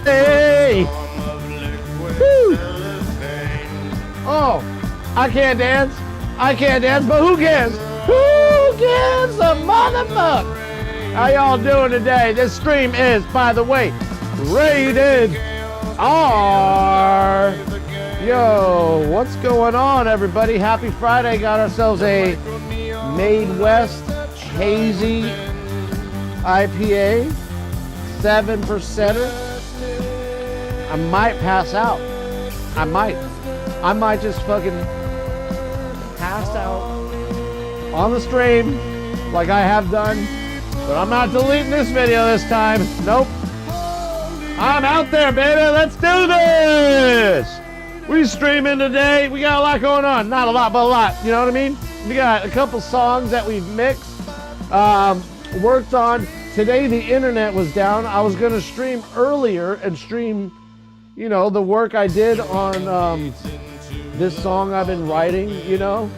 Hey! Woo! Oh, I can't dance. I can't dance, but who cares? Who gives a motherfucker? How y'all doing today? This stream is, by the way, rated R. Yo, what's going on, everybody? Happy Friday. Got ourselves a Made West Hazy IPA, 7%er. I might pass out. I might just fucking pass out on the stream like I have done. But I'm not deleting this video this time. Nope. I'm out there, baby. Let's do this. We streaming today. We got a lot going on. Not a lot, but a lot. You know what I mean? We got a couple songs that we've mixed, worked on. Today the internet was down. I was going to stream earlier and stream, you know, the work I did on this song I've been writing, you know.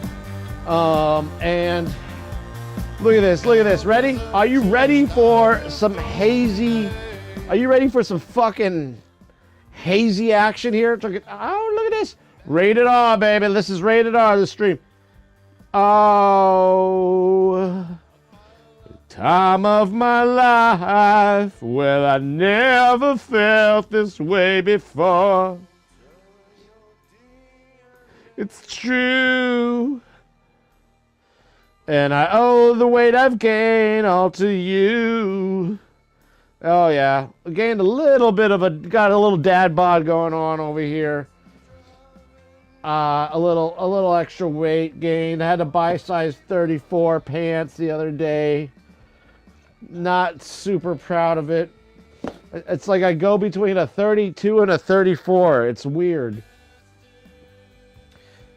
And look at this. Look at this. Ready? Are you ready for some hazy? Are you ready for some fucking hazy action here? Oh, look at this. Rated R, baby. This is rated R, the stream. Oh, time of my life. Well, I never felt this way before. It's true. And I owe the weight I've gained all to you. Oh yeah, gained a little bit of got a little dad bod going on over here. A little extra weight gained. I had to buy size 34 pants the other day. Not super proud of it. It's like I go between a 32 and a 34. It's weird.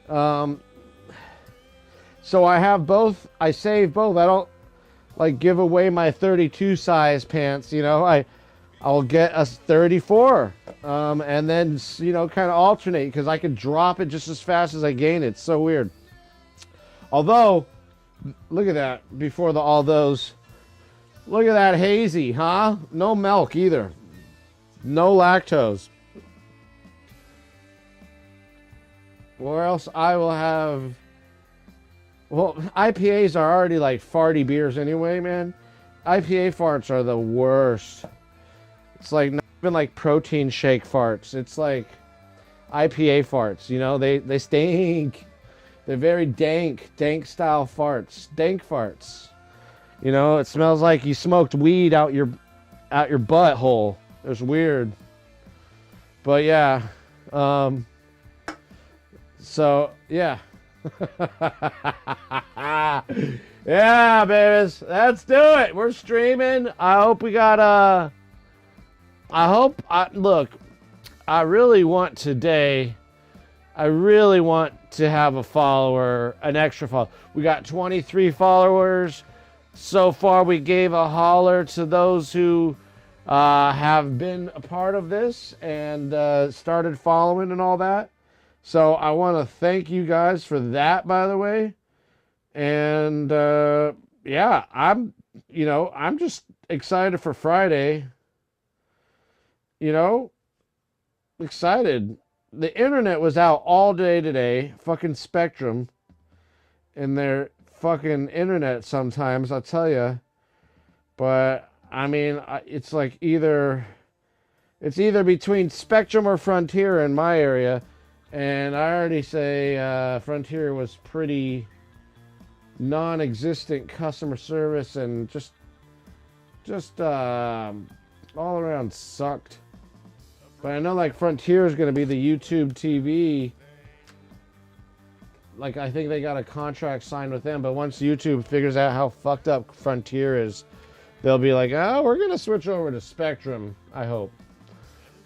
So I have both. I save both. I don't like give away my 32 size pants, you know. I'll get a 34, and then, you know, kind of alternate, because I can drop it just as fast as I gain it. It's so weird. Although, look at that. Before all those, look at that hazy, huh? No milk either. No lactose. Or else I will have. Well, IPAs are already like farty beers anyway, man. IPA farts are the worst. It's like not even like protein shake farts. It's like IPA farts, you know? They stink. They're very dank style farts. Dank farts. You know, it smells like you smoked weed out your butthole. It's weird. But yeah. So, yeah. Yeah, babies, let's do it. We're streaming. I hope we got look, I really want to have a follower, an extra follower. We got 23 followers so far. We gave a holler to those who have been a part of this and started following and all that. So I want to thank you guys for that, by the way. And yeah, I'm just excited for Friday. You know, excited. The internet was out all day today. Fucking Spectrum and their fucking internet sometimes, I'll tell you. But I mean, it's like either between Spectrum or Frontier in my area. And I already say Frontier was pretty non-existent customer service and just all around sucked. But I know like Frontier is going to be the YouTube TV. Like I think they got a contract signed with them. But once YouTube figures out how fucked up Frontier is, they'll be like, oh, we're going to switch over to Spectrum, I hope.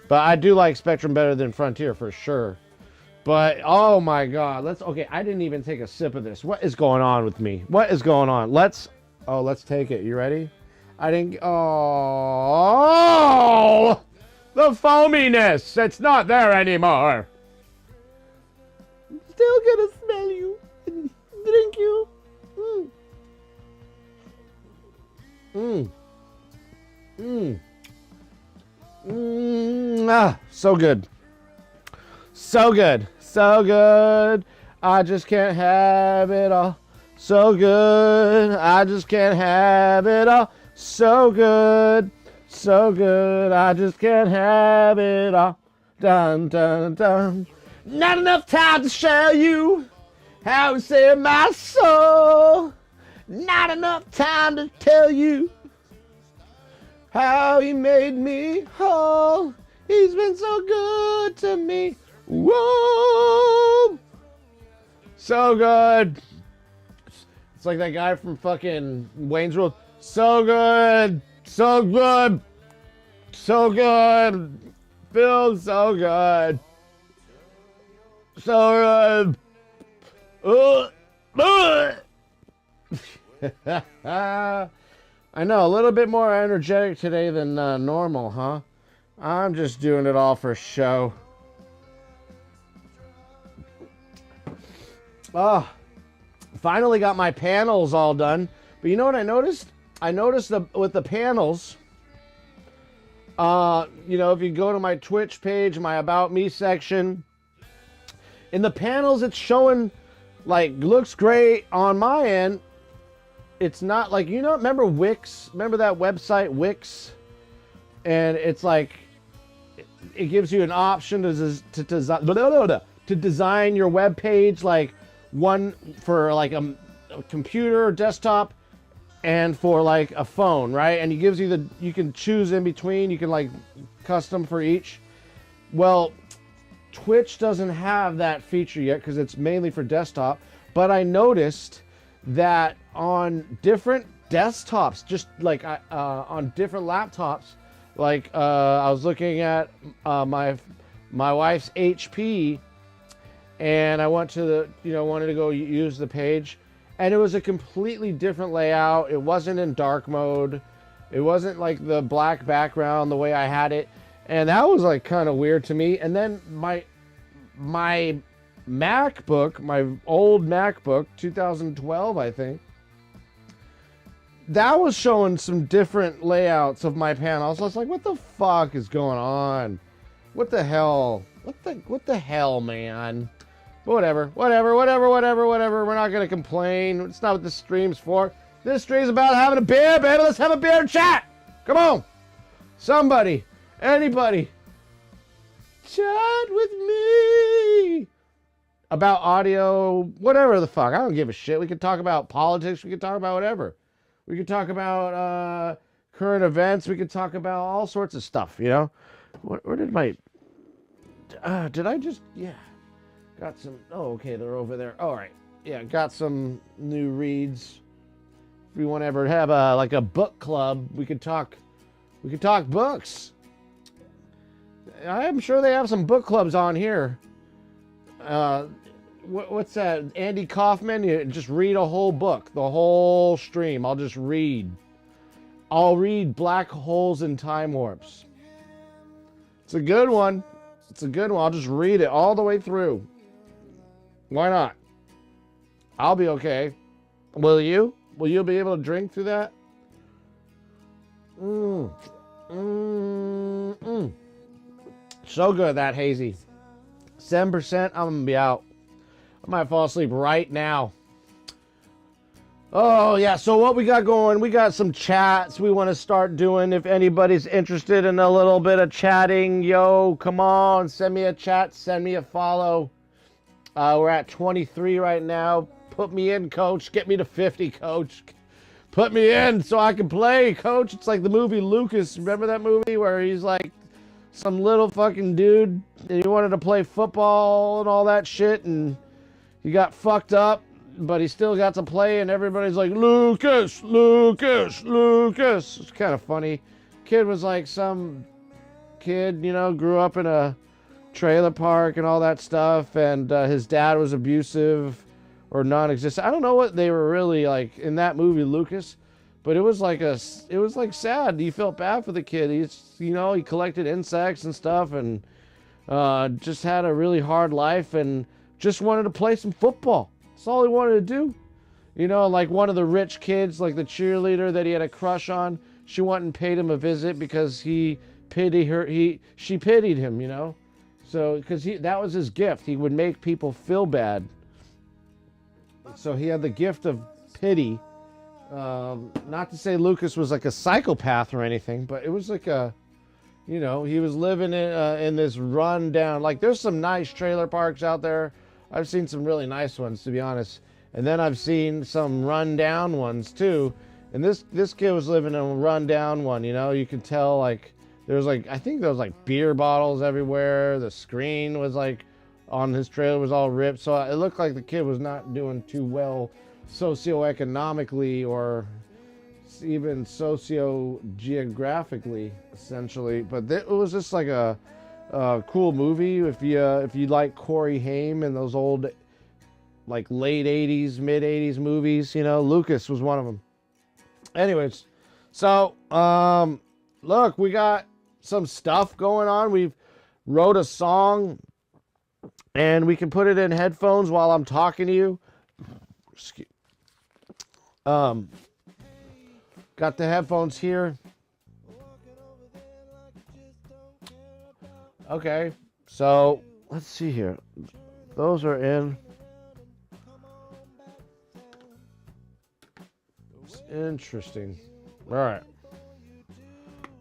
But I do like Spectrum better than Frontier for sure. But, oh my God, okay, I didn't even take a sip of this. What is going on with me? What is going on? Let's take it. You ready? Oh, the foaminess. It's not there anymore. Still gonna smell you and drink you. So good. So good. So good. I just can't have it all. So good. I just can't have it all. So good. So good. I just can't have it all. Dun, dun, dun. Not enough time to show you how it saved my soul. Not enough time to tell you how he made me whole. He's been so good to me. Whoa! So good. It's like that guy from fucking Wayne's World. So good. So good. So good. Feels so good. So good. I know, a little bit more energetic today than normal, huh? I'm just doing it all for show. Oh, finally got my panels all done. But you know what I noticed? I noticed with the panels, you know, if you go to my Twitch page, my About Me section, in the panels it's showing, like, looks great on my end. It's not like, you know, remember Wix? Remember that website, Wix? And it's like, it gives you an option to design your web page, like one for like a computer or desktop and for like a phone, right? And it gives you you can choose in between, you can like custom for each. Well, Twitch doesn't have that feature yet because it's mainly for desktop, but I noticed that on different desktops, just like on different laptops, like I was looking at my wife's HP, and I went to the, you know, wanted to go use the page, and it was a completely different layout. It wasn't in dark mode. It wasn't like the black background the way I had it, and that was like kind of weird to me. And then my MacBook, my old MacBook, 2012, I think, that was showing some different layouts of my panels. I was like, what the fuck is going on? What the hell? What the hell, man? But whatever. We're not going to complain. It's not what this stream's for. This stream's about having a beer, baby. Let's have a beer and chat. Come on. Somebody, anybody, chat with me about audio, whatever the fuck. I don't give a shit. We can talk about politics. We can talk about whatever. We could talk about current events. We could talk about all sorts of stuff, you know? Where did my... did I just... Yeah. Got some... Oh, okay, they're over there. All right. Yeah, got some new reads. If we want to ever have like a book club, we could talk books. I'm sure they have some book clubs on here. What's that? Andy Kaufman? You just read a whole book, the whole stream. I'll just read. I'll read Black Holes and Time Warps. It's a good one. It's a good one. I'll just read it all the way through. Why not? I'll be okay. Will you? Will you be able to drink through that? So good, that hazy. 7%, I'm gonna be out. I might fall asleep right now. Oh, yeah, so what we got going, we got some chats we want to start doing. If anybody's interested in a little bit of chatting, yo, come on, send me a chat, send me a follow. We're at 23 right now. Put me in, coach. Get me to 50, coach. Put me in so I can play, coach. It's like the movie Lucas. Remember that movie where he's like some little fucking dude and he wanted to play football and all that shit, and he got fucked up, but he still got to play, and everybody's like, Lucas, Lucas, Lucas. It's kind of funny. Kid was like some kid, you know, grew up in a trailer park and all that stuff, and his dad was abusive or non-existent. I don't know what they were really like in that movie, Lucas, but it was like sad. You felt bad for the kid. He's, you know, he collected insects and stuff, and just had a really hard life, and just wanted to play some football. That's all he wanted to do. You know, like one of the rich kids, like the cheerleader that he had a crush on, she went and paid him a visit because he pity her. She pitied him, you know. So because that was his gift. He would make people feel bad. So he had the gift of pity. Not to say Lucas was like a psychopath or anything, but it was like a, you know, he was living in this rundown. Like there's some nice trailer parks out there. I've seen some really nice ones, to be honest. And then I've seen some rundown ones too. And this kid was living in a rundown one. You know, you could tell like there's like, I think there was like beer bottles everywhere. The screen was like on his trailer was all ripped. So it looked like the kid was not doing too well socioeconomically or even socio-geographically, essentially. But it was just like a cool movie. If you like Corey Haim and those old like late 80s, mid 80s movies, you know, Lucas was one of them. Anyways, so look, we got some stuff going on. We've wrote a song and we can put it in headphones while I'm talking to you. Got the headphones here. Okay, so let's see here. Those are in. It's interesting. All right.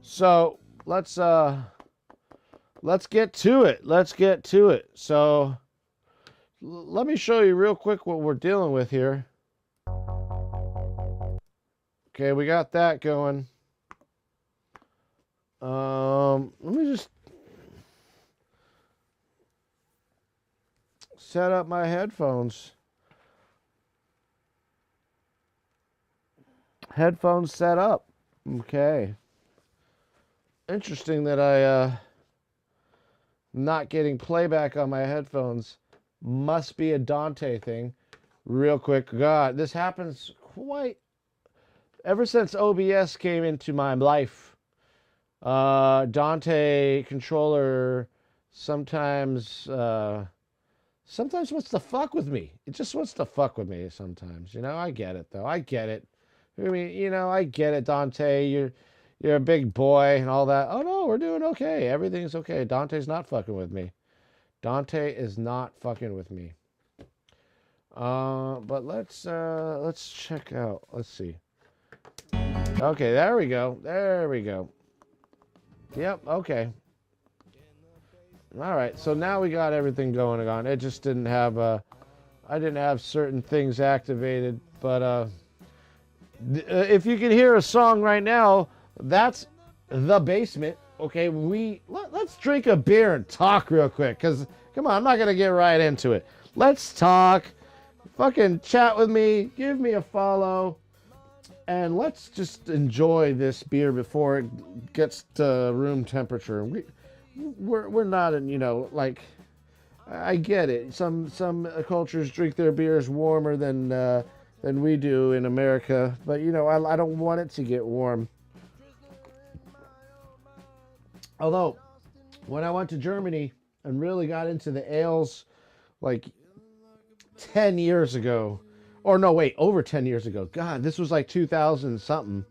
So let's get to it. Let's get to it. So let me show you real quick what we're dealing with here. Okay, we got that going. Let me just set up my headphones. Headphones set up. Okay. Interesting that I not getting playback on my headphones. Must be a Dante thing. Real quick. God, this happens quite ever since OBS came into my life. Dante controller sometimes wants to fuck with me. It just wants to fuck with me sometimes. You know, I get it though. I get it. I mean, you know, I get it, Dante. You're a big boy and all that. Oh no, we're doing okay. Everything's okay. Dante's not fucking with me. Dante is not fucking with me. But let's check out. Let's see. Okay, there we go. There we go. Yep, okay. All right, so now we got everything going on. It just didn't have I didn't have certain things activated, but if you can hear a song right now, that's The Basement. Okay, let's drink a beer and talk real quick, cuz come on, I'm not going to get right into it. Let's talk. Fucking chat with me, give me a follow. And let's just enjoy this beer before it gets to room temperature. We're not in, you know, like, I get it. Some cultures drink their beers warmer than we do in America, but you know, I don't want it to get warm. Although, when I went to Germany and really got into the ales, like 10 years ago. Or no, wait, over 10 years ago. God, this was like 2000 something.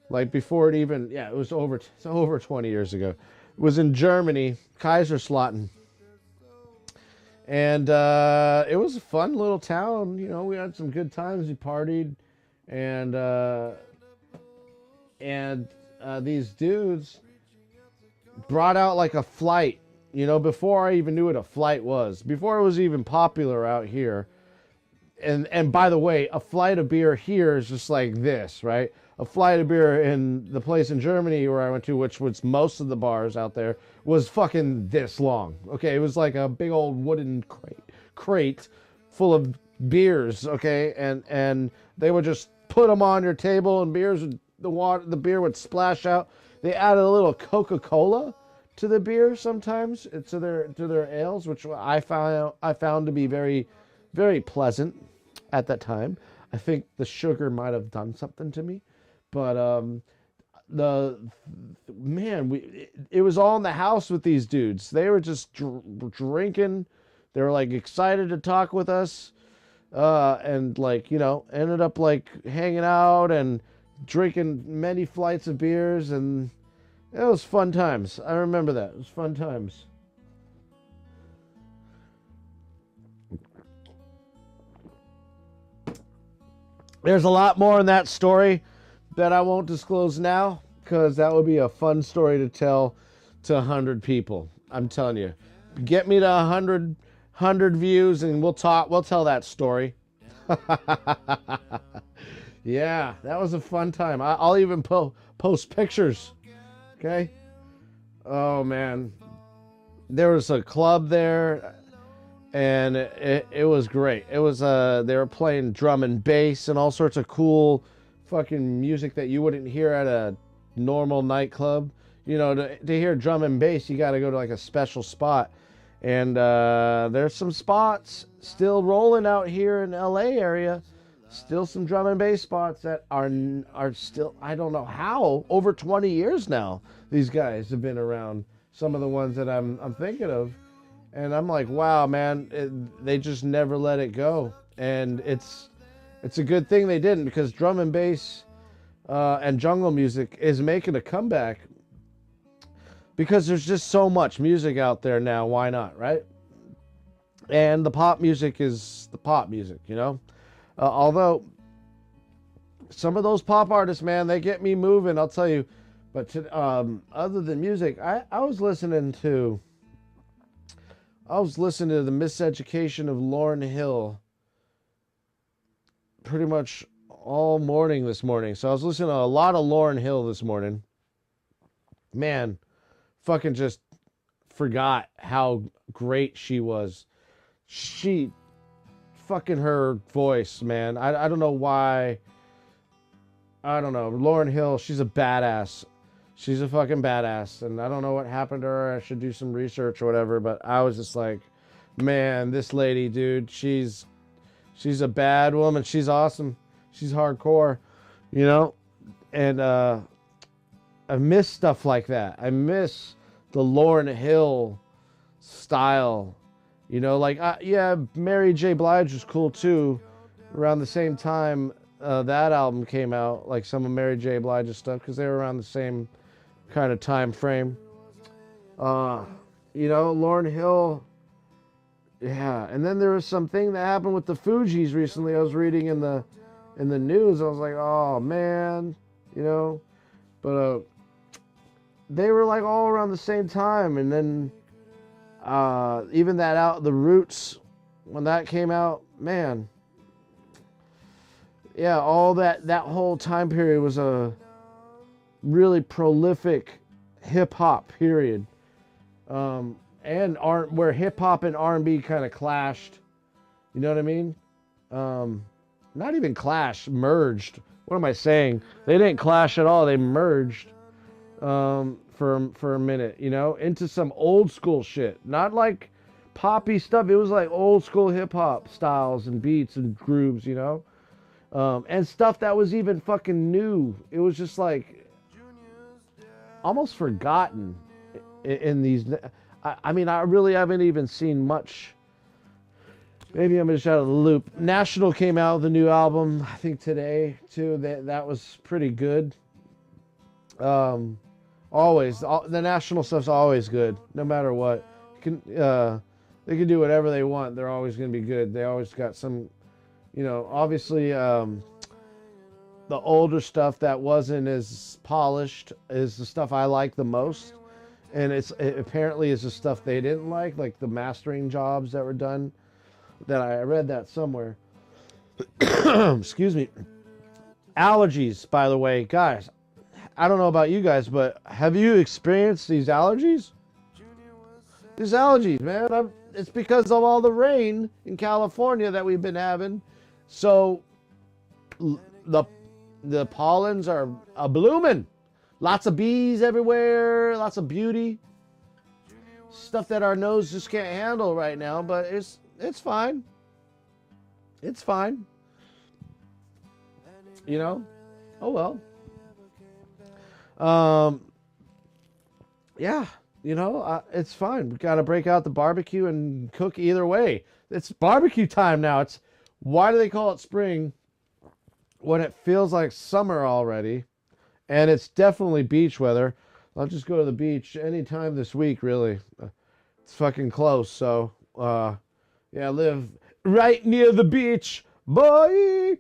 Like before it even, yeah, it was over 20 years ago. It was in Germany, Kaiserslautern. And it was a fun little town. You know, we had some good times. We partied. And these dudes brought out like a flight. You know, before I even knew what a flight was. Before it was even popular out here. And by the way, a flight of beer here is just like this, right? A flight of beer in the place in Germany where I went to, which was most of the bars out there, was fucking this long. Okay, it was like a big old wooden crate full of beers. Okay, and they would just put them on your table, and the beer would splash out. They added a little Coca-Cola to the beer sometimes, to their ales, which I found to be very, very pleasant. At that time, I think the sugar might have done something to me, but it was all in the house with these dudes. They were just drinking. They were like excited to talk with us, and like, you know, ended up like hanging out and drinking many flights of beers, and It was fun times. I remember that. It was fun times. There's a lot more in that story that I won't disclose now because that would be a fun story to tell to 100 people. I'm telling you. Get me to 100 views and we'll tell that story. Yeah, that was a fun time. I'll even post pictures. Okay? Oh, man. There was a club there, and it was great. It was, they were playing drum and bass and all sorts of cool fucking music that you wouldn't hear at a normal nightclub. You know, to hear drum and bass, you got to go to like a special spot. And there's some spots still rolling out here in LA area. Still some drum and bass spots that are still, I don't know how, over 20 years now these guys have been around. Some of the ones that I'm thinking of. And I'm like, wow, man, they just never let it go. And it's a good thing they didn't, because drum and bass and jungle music is making a comeback. Because there's just so much music out there now, why not, right? And the pop music is the pop music, you know? Although, some of those pop artists, man, they get me moving, I'll tell you. But other than music, I was listening to the Miseducation of Lauryn Hill pretty much all morning this morning. So I was listening to a lot of Lauryn Hill this morning. Man, fucking just forgot how great she was. Fucking her voice, man. I don't know why. I don't know. Lauryn Hill, she's a badass. She's a fucking badass. And I don't know what happened to her. I should do some research or whatever. But I was just like, man, this lady, dude, she's a bad woman. She's awesome. She's hardcore, you know? And I miss stuff like that. I miss the Lauryn Hill style. You know, like, yeah, Mary J. Blige was cool too. Around the same time that album came out, like some of Mary J. Blige's stuff, because they were around the same kind of time frame. You know, Lauryn Hill. Yeah, and then there was something that happened with the Fugees recently. I was reading in the news. I was like, oh man, you know, but they were like all around the same time, and then even the Roots, when that came out, man, yeah, all that whole time period was a really prolific hip hop period, and where hip hop and R&B kind of clashed. You know what I mean? Not even clash, merged. What am I saying? They didn't clash at all. They merged. For a minute, you know, into some old school shit. Not like poppy stuff. It was like old school hip hop styles and beats and grooves, you know, and stuff that was even fucking new. It was just like almost forgotten in these. I mean, I really haven't even seen much. Maybe I'm just out of the loop. National came out with a new album, I think today too. That was pretty good. Always, the National stuff's always good, no matter what. They can do whatever they want. They're always going to be good. They always got some, you know, obviously the older stuff that wasn't as polished is the stuff I like the most. And it apparently is the stuff they didn't like the mastering jobs that were done. That I read that somewhere. Excuse me. Allergies, by the way, guys. I don't know about you guys, but have you experienced these allergies? These allergies, man. It's because of all the rain in California that we've been having. So the pollens are blooming. Lots of bees everywhere. Lots of beauty. Stuff that our nose just can't handle right now, but it's fine. It's fine. You know? Oh well. Yeah, you know, it's fine. We got to break out the barbecue and cook either way. It's barbecue time now. Why do they call it spring when it feels like summer already? And it's definitely beach weather. I'll just go to the beach anytime this week, really. It's fucking close, so yeah, I live right near the beach, boy.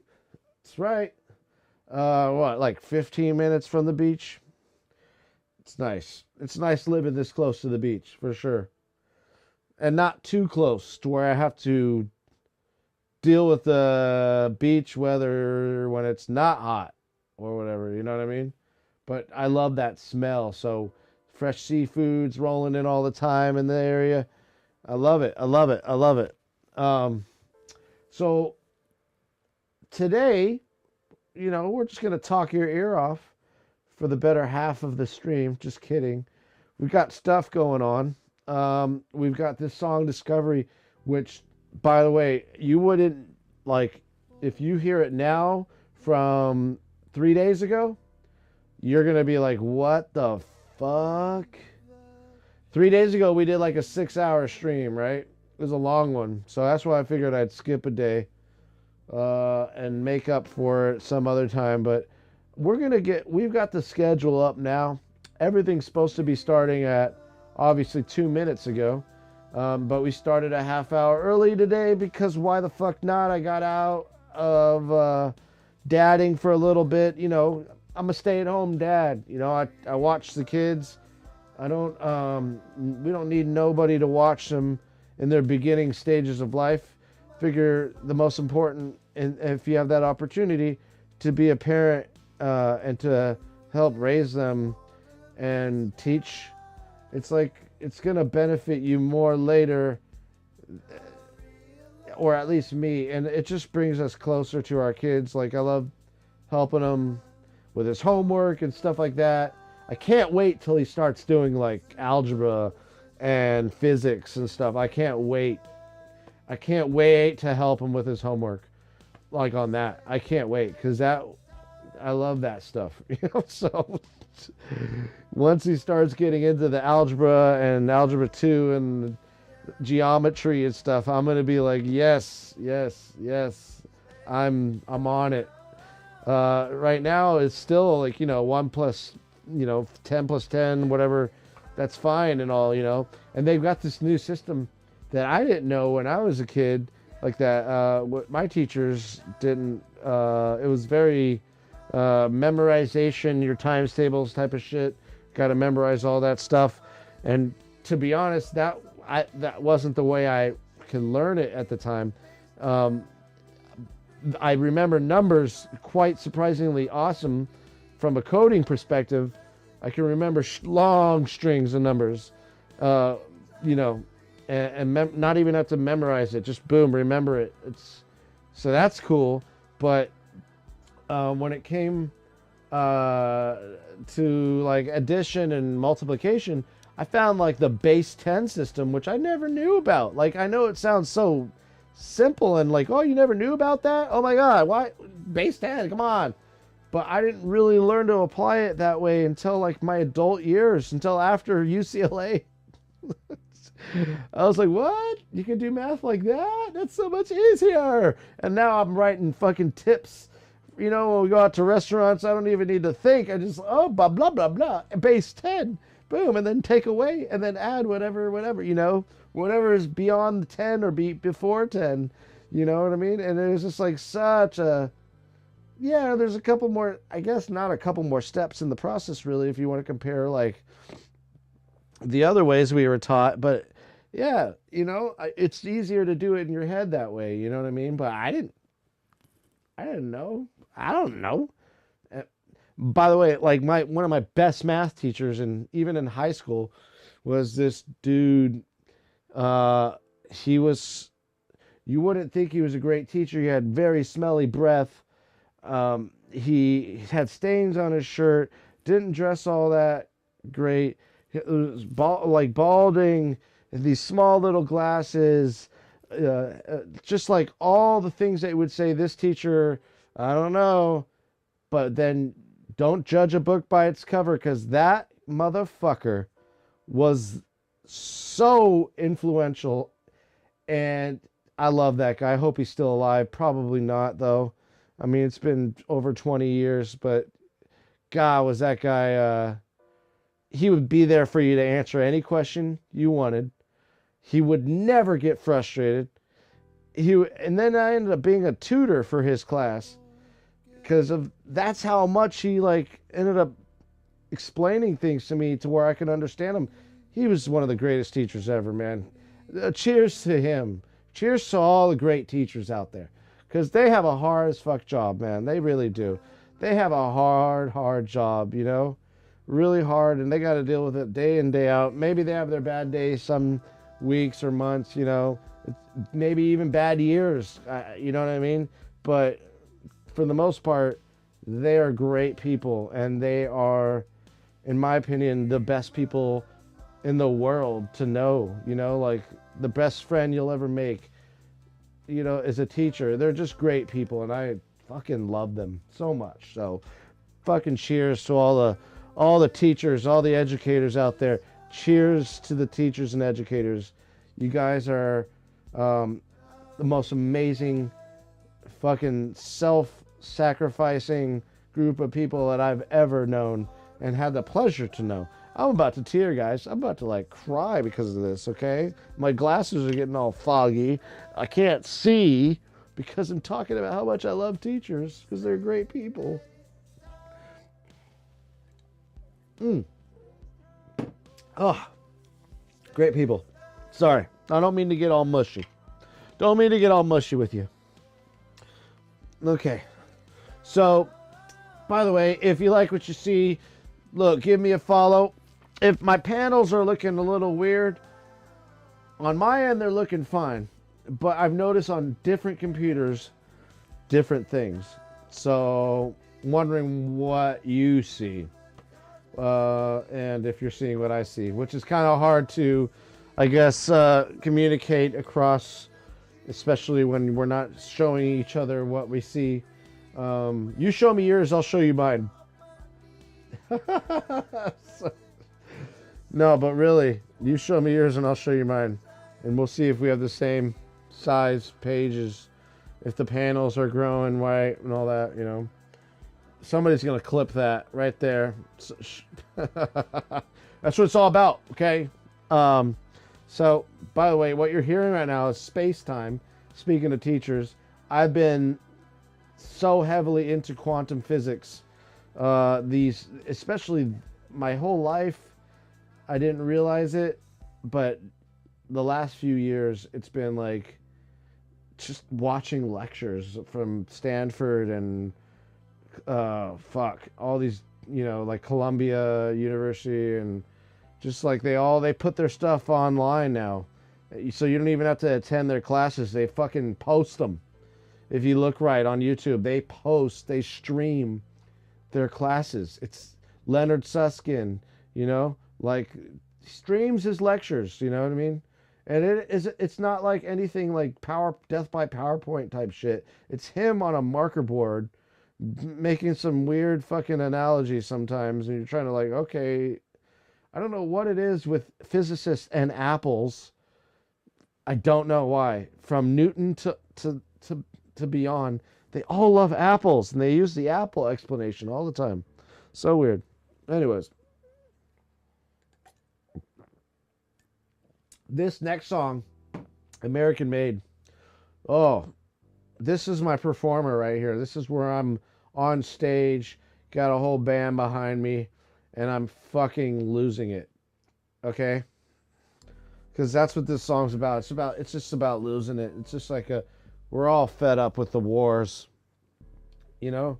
That's right. What, like 15 minutes from the beach? It's nice. It's nice living this close to the beach, for sure. And not too close to where I have to deal with the beach weather when it's not hot or whatever, you know what I mean? But I love that smell. So fresh seafoods rolling in all the time in the area. I love it. I love it. I love it. So today, we're just going to talk your ear off for the better half of the stream. Just kidding. We've got stuff going on. We've got this song Discovery, which, by the way, you wouldn't, like, if you hear it now from 3 days ago, you're going to be like, what the fuck? 3 days ago, we did like a 6-hour stream, right? It was a long one. So that's why I figured I'd skip a day and make up for it some other time. But we've got the schedule up now. Everything's supposed to be starting at, obviously, 2 minutes ago. But we started a half hour early today because why the fuck not? I got out of dadding for a little bit. I'm a stay-at-home dad. I watch the kids. We don't need nobody to watch them in their beginning stages of life. Figure the most important, and if you have that opportunity, to be a parent and to help raise them and teach. It's like, it's going to benefit you more later, or at least me, and it just brings us closer to our kids. Like, I love helping him with his homework and stuff like that. I can't wait till he starts doing like algebra and physics and stuff. I can't wait. I can't wait to help him with his homework, like on that. I can't wait, because I love that stuff. So once he starts getting into the algebra and algebra 2 and geometry and stuff, I'm gonna be like, yes, I'm on it. Right now it's still like 1 plus 10 plus 10, whatever, that's fine and all, and they've got this new system that I didn't know when I was a kid, like that. What my teachers didn't. It was very memorization, your times tables type of shit. Got to memorize all that stuff. And to be honest, that wasn't the way I could learn it at the time. I remember numbers quite surprisingly awesome from a coding perspective. I can remember long strings of numbers, and not even have to memorize it. Just boom, remember it. So that's cool. But when it came to like addition and multiplication, I found like the base 10 system, which I never knew about. Like, I know it sounds so simple and like, oh, you never knew about that? Oh my God, why? Base 10, come on. But I didn't really learn to apply it that way until like my adult years, until after UCLA. I was like, what? You can do math like that? That's so much easier. And now I'm writing fucking tips. When we go out to restaurants, I don't even need to think. I just, blah, blah, blah, blah. Base 10. Boom. And then take away and then add whatever, whatever is beyond 10 or before 10. You know what I mean? And it was just like such a, yeah, there's a couple more, I guess not a couple more steps in the process, really, if you want to compare like the other ways we were taught. But yeah, it's easier to do it in your head that way. You know what I mean? But I didn't know. I don't know. By the way, like one of my best math teachers, and even in high school, was this dude. He was, you wouldn't think he was a great teacher. He had very smelly breath. He had stains on his shirt. Didn't dress all that great. It was balding, these small little glasses. Just like all the things that would say this teacher, I don't know, but then don't judge a book by its cover, because that motherfucker was so influential, and I love that guy. I hope he's still alive. Probably not, though. I mean, it's been over 20 years, but God, was that guy, he would be there for you to answer any question you wanted. He would never get frustrated. And then I ended up being a tutor for his class because of that's how much he like ended up explaining things to me to where I could understand them. He was one of the greatest teachers ever, man. Cheers to him. Cheers to all the great teachers out there, because they have a hard as fuck job, man. They really do. They have a hard job, you know, really hard, and they got to deal with it day in, day out. Maybe they have their bad days some weeks or months, you know, maybe even bad years, you know what I mean? But for the most part, they are great people, and they are, in my opinion, the best people in the world to know, you know, like the best friend you'll ever make, you know, is a teacher. They're just great people, and I fucking love them so much. So fucking cheers to all the teachers, all the educators out there. Cheers to the teachers and educators. You guys are the most amazing fucking self-sacrificing group of people that I've ever known and had the pleasure to know. I'm about to tear, guys. I'm about to like cry because of this, okay? My glasses are getting all foggy. I can't see because I'm talking about how much I love teachers, because they're great people. Oh, great people. Sorry, I don't mean to get all mushy. Don't mean to get all mushy with you. Okay. So, by the way, if you like what you see, look, give me a follow. If my panels are looking a little weird, on my end, they're looking fine. But I've noticed on different computers, different things. So, wondering what you see. And if you're seeing what I see, which is kind of hard to, I guess, communicate across, especially when we're not showing each other what we see. You show me yours, I'll show you mine. No, but really, you show me yours and I'll show you mine. And we'll see if we have the same size pages, if the panels are growing right and all that, you know. Somebody's going to clip that right there. That's what it's all about, okay? So, by the way, what you're hearing right now is space time. Speaking of teachers, I've been so heavily into quantum physics. Especially my whole life, I didn't realize it, but the last few years, it's been like just watching lectures from Stanford and all these, you know, like Columbia University, and just like they put their stuff online now, so you don't even have to attend their classes. They fucking post them. If you look right on YouTube, they stream their classes. It's Leonard Susskind, you know, like streams his lectures, you know what I mean? And it's not like anything like death by PowerPoint type shit. It's him on a marker board making some weird fucking analogies sometimes, and you're trying to like, okay, I don't know what it is with physicists and apples. I don't know why. From Newton to beyond, they all love apples, and they use the apple explanation all the time. So weird. Anyways, this next song, American Made. Oh, this is my performer right here. This is where I'm on stage, got a whole band behind me, and I'm fucking losing it. Okay? Because that's what this song's about. It's just about losing it. It's just like we're all fed up with the wars. You know?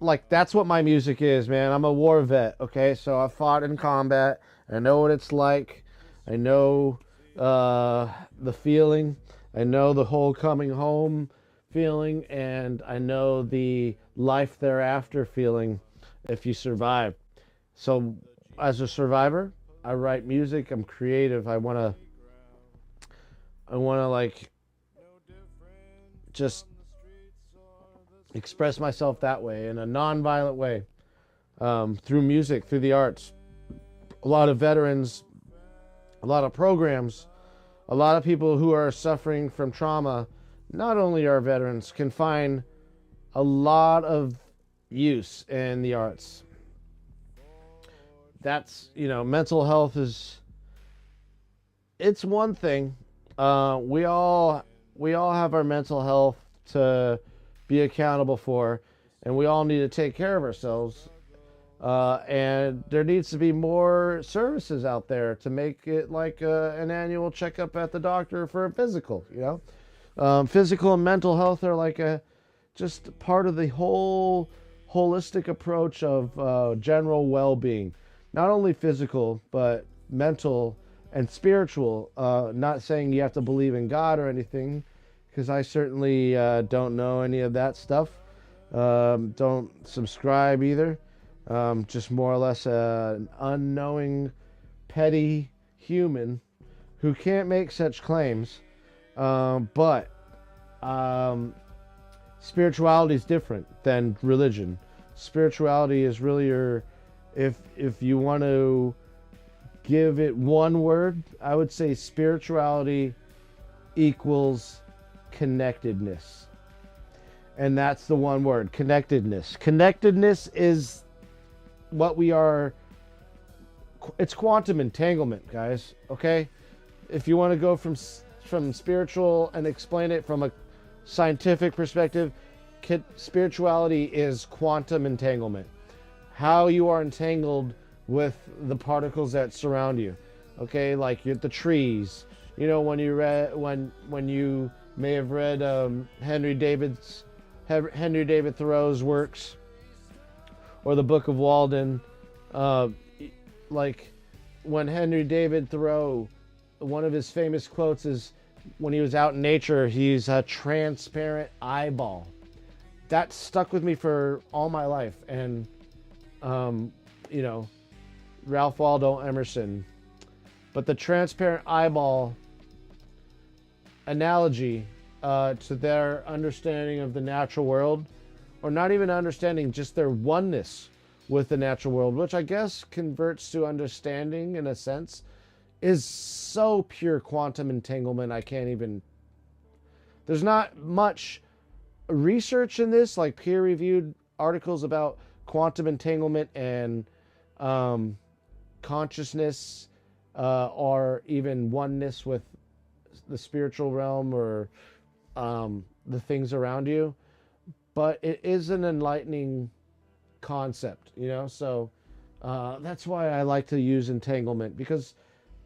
Like, that's what my music is, man. I'm a war vet, okay? So I fought in combat. I know what it's like. I know the feeling. I know the whole coming home feeling, and I know the life thereafter feeling if you survive. So as a survivor, I write music, I'm creative. I want to like just express myself that way, in a non-violent way, through music, through the arts. A lot of veterans, a lot of programs, a lot of people who are suffering from trauma, not only are veterans, can find a lot of use in the arts. that's, mental health is, it's one thing. We all have our mental health to be accountable for, and we all need to take care of ourselves. And there needs to be more services out there to make it like an annual checkup at the doctor for a physical. Physical and mental health are like just part of the whole holistic approach of general well-being, not only physical but mental and spiritual. Not saying you have to believe in God or anything, because I certainly don't know any of that stuff. Don't subscribe either. Just more or less an unknowing, petty human who can't make such claims. But spirituality is different than religion. Spirituality is really if you want to give it one word, I would say spirituality equals connectedness. And that's the one word, connectedness. Connectedness is what we are. It's quantum entanglement, guys. Okay? If you want to go from spiritual and explain it from a scientific perspective, spirituality is quantum entanglement. How you are entangled with the particles that surround you. Okay? Like the trees. When you read, when you may have read Henry David Thoreau's works, or the Book of Walden, like when Henry David Thoreau, one of his famous quotes is, when he was out in nature, he's a transparent eyeball. That stuck with me for all my life. And Ralph Waldo Emerson. But the transparent eyeball analogy to their understanding of the natural world, or not even understanding, just their oneness with the natural world, which I guess converts to understanding in a sense, is so pure quantum entanglement. I can't even. There's not much research in this, like peer-reviewed articles about quantum entanglement and consciousness, or even oneness with the spiritual realm, or the things around you. But it is an enlightening concept, so that's why I like to use entanglement, because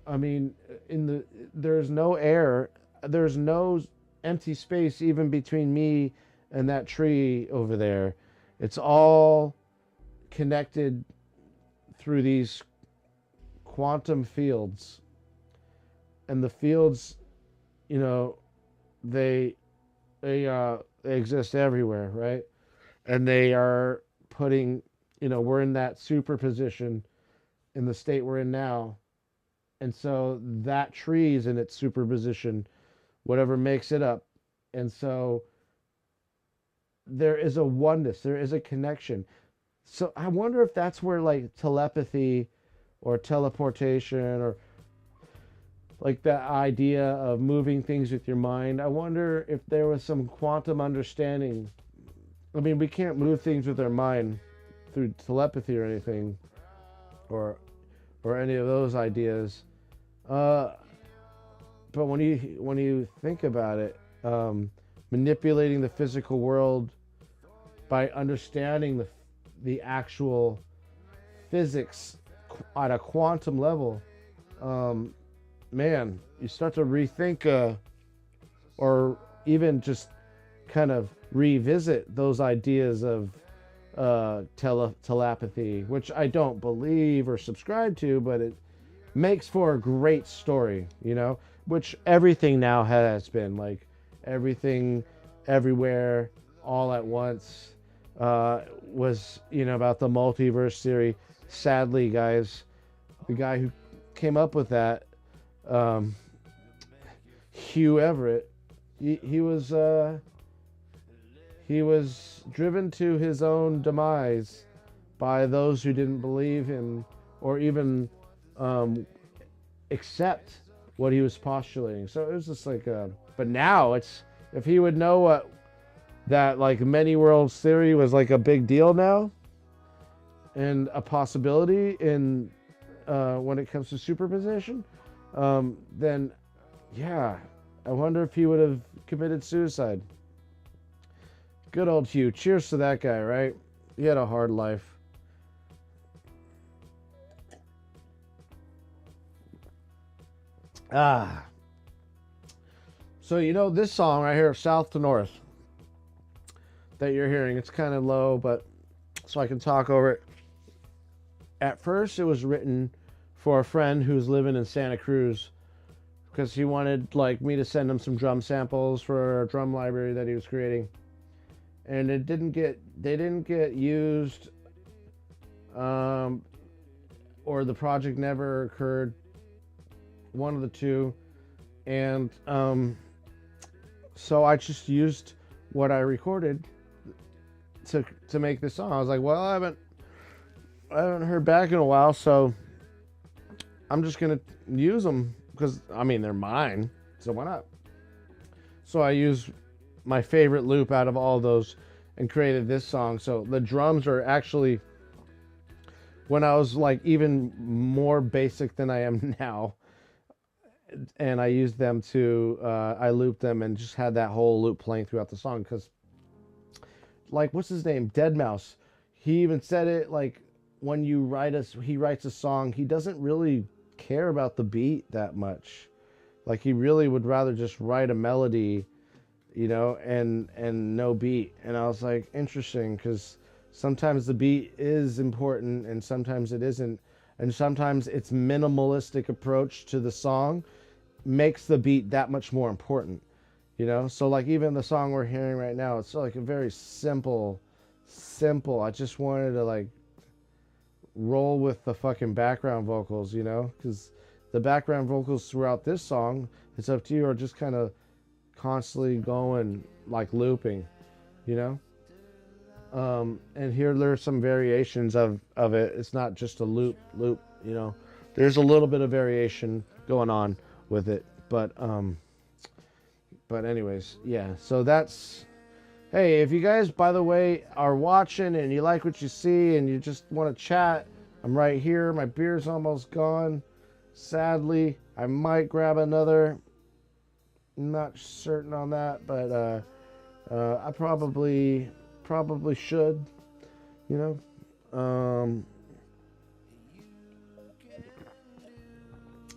there's no air, there's no empty space even between me and that tree over there. It's all connected through these quantum fields, and the fields, they exist everywhere, right? And they are putting, we're in that superposition in the state we're in now. And so that tree is in its superposition, whatever makes it up. And so there is a oneness, there is a connection. So I wonder if that's where like telepathy or teleportation, or like that idea of moving things with your mind, I wonder if there was some quantum understanding. We can't move things with our mind through telepathy or anything, or any of those ideas. But when you think about it, manipulating the physical world by understanding the actual physics at a quantum level, man, you start to rethink, or even just kind of revisit those ideas of telepathy, which I don't believe or subscribe to, but it makes for a great story, which everything now has been, like everything, everywhere, all at once, was, about the multiverse theory. Sadly, guys, the guy who came up with that, Hugh Everett, he was driven to his own demise by those who didn't believe him, or even accept what he was postulating. So it was just like but now it's, if he would know that like many worlds theory was like a big deal now, and a possibility in when it comes to superposition, then yeah, I wonder if he would have committed suicide. Good old Hugh. Cheers to that guy, right? He had a hard life. Ah. So, you know, this song right here, South to North, that you're hearing, it's kind of low, but so I can talk over it. At first, it was written for a friend who's living in Santa Cruz because he wanted like me to send him some drum samples for a drum library that he was creating, and they didn't get used, or the project never occurred, one of the two, and so I just used what I recorded to make this song. I was like, well, I haven't heard back in a while, so I'm just gonna use them because I mean they're mine, so why not? So I used my favorite loop out of all those and created this song. So the drums are actually, when I was like even more basic than I am now, and I used them to I looped them and just had that whole loop playing throughout the song because, like, what's his name, Deadmau5, he even said it, like, when he writes a song, he doesn't really care about the beat that much. Like, he really would rather just write a melody, you know, and no beat. And I was like, interesting, because sometimes the beat is important and sometimes it isn't, and sometimes its minimalistic approach to the song makes the beat that much more important, you know. So like even the song we're hearing right now, it's like a very simple. I just wanted to like roll with the fucking background vocals, you know, because the background vocals throughout this song, It's Up to You, are just kind of constantly going, like looping, you know. And here there's some variations of it. It's not just a loop, you know. There's a little bit of variation going on with it, but anyways, yeah. So that's, hey, if you guys, by the way, are watching and you like what you see and you just want to chat, I'm right here. My beer's almost gone. Sadly, I might grab another. I'm not certain on that, but I probably should, you know.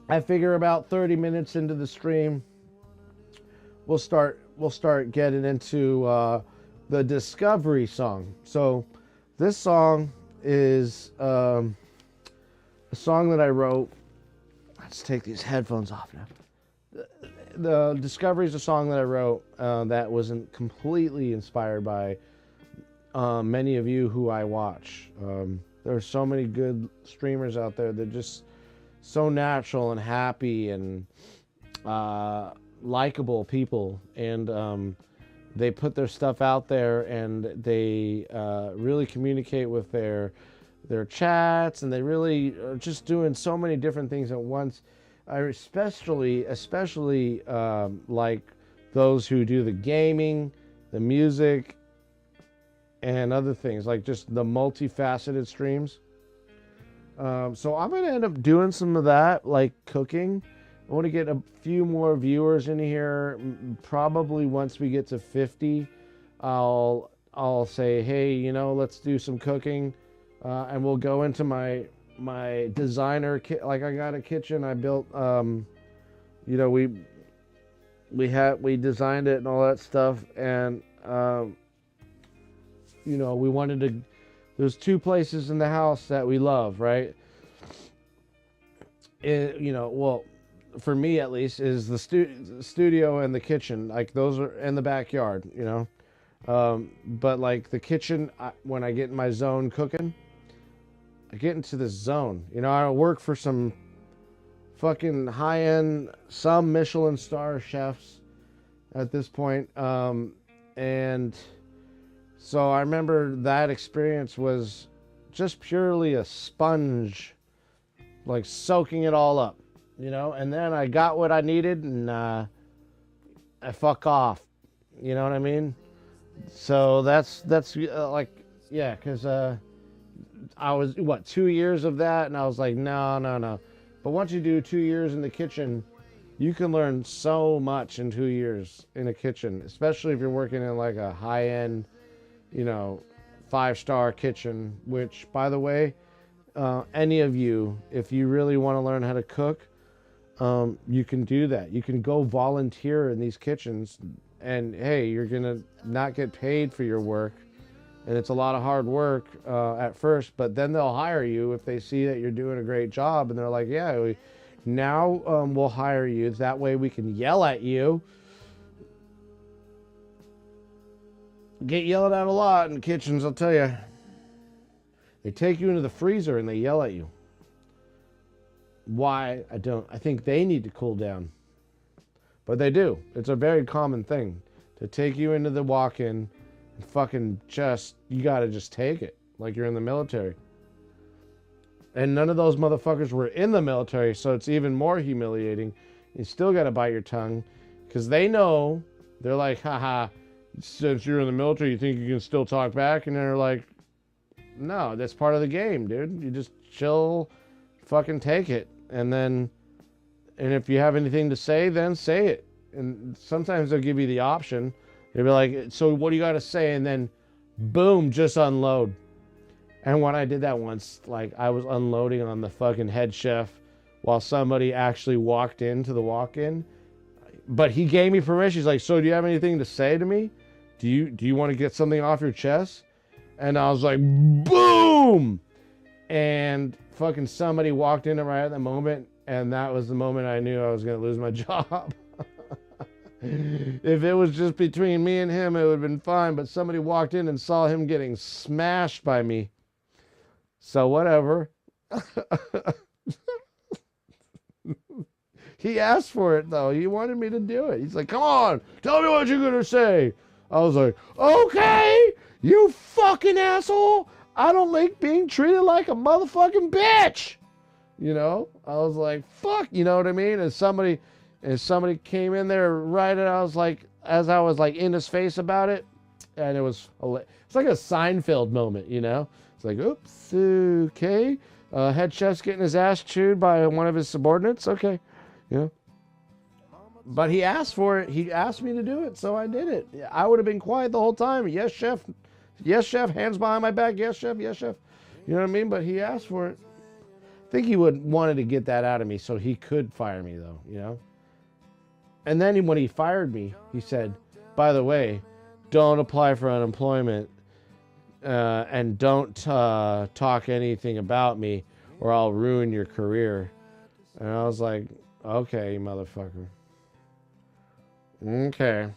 I figure about 30 minutes into the stream, we'll start getting into the discovery song. So this song is a song that I wrote. Let's take these headphones off now. The Discovery is a song that I wrote that wasn't completely inspired by many of you who I watch. There are so many good streamers out there that just so natural and happy and likable people, and they put their stuff out there and they really communicate with their chats, and they really are just doing so many different things at once. I especially like those who do the gaming, the music, and other things, like just the multifaceted streams. So I'm going to end up doing some of that, like cooking. I want to get a few more viewers in here. Probably once we get to 50, I'll say, hey, you know, let's do some cooking. And we'll go into my designer kit. Like, I got a kitchen I built, you know, we designed it and all that stuff. And, you know, we wanted to, there's two places in the house that we love, right? You know, well, for me at least, is the studio and the kitchen. Like, those are in the backyard, you know. But like the kitchen, when I get in my zone cooking, I get into this zone. You know, I work for some fucking high-end, some Michelin star chefs at this point. And so I remember that experience was just purely a sponge, like soaking it all up, you know. And then I got what I needed, and I fuck off. You know what I mean? So that's like, yeah, because I was, what, 2 years of that, and I was like, no, no, no. But once you do 2 years in the kitchen, you can learn so much in 2 years in a kitchen, especially if you're working in like a high-end, you know, 5-star kitchen, which, by the way, any of you, if you really want to learn how to cook, you can do that. You can go volunteer in these kitchens, and hey, you're going to not get paid for your work. And it's a lot of hard work at first, but then they'll hire you if they see that you're doing a great job. And they're like, yeah, now we'll hire you. That way we can yell at you. Get yelled at a lot in kitchens, I'll tell you. They take you into the freezer and they yell at you. Why? I don't. I think they need to cool down. But they do. It's a very common thing to take you into the walk-in. Fucking just, you gotta just take it like you're in the military. And none of those motherfuckers were in the military, so it's even more humiliating. You still gotta bite your tongue because they know. They're like, haha, since you're in the military, you think you can still talk back? And they're like, no, that's part of the game, dude. You just chill, fucking take it. And if you have anything to say, then say it. And sometimes they'll give you the option. They'd be like, so what do you got to say? And then, boom, just unload. And when I did that once, like, I was unloading on the fucking head chef while somebody actually walked into the walk-in. But he gave me permission. He's like, so do you have anything to say to me? Do you want to get something off your chest? And I was like, boom! And fucking somebody walked in right at the moment. And that was the moment I knew I was going to lose my job. If it was just between me and him, it would have been fine. But somebody walked in and saw him getting smashed by me. So whatever. He asked for it, though. He wanted me to do it. He's like, come on, tell me what you're going to say. I was like, okay, you fucking asshole. I don't like being treated like a motherfucking bitch. You know? I was like, fuck, you know what I mean? And somebody came in there right, and I was like, as I was like in his face about it, and it's like a Seinfeld moment, you know? It's like, oops, okay. Head chef's getting his ass chewed by one of his subordinates. Okay, yeah. But he asked for it. He asked me to do it, so I did it. I would have been quiet the whole time. Yes, chef. Yes, chef. Hands behind my back. Yes, chef. Yes, chef. You know what I mean? But he asked for it. I think he wanted to get that out of me so he could fire me, though, you know? And then when he fired me, he said, by the way, don't apply for unemployment and don't talk anything about me or I'll ruin your career. And I was like, okay, motherfucker. Okay.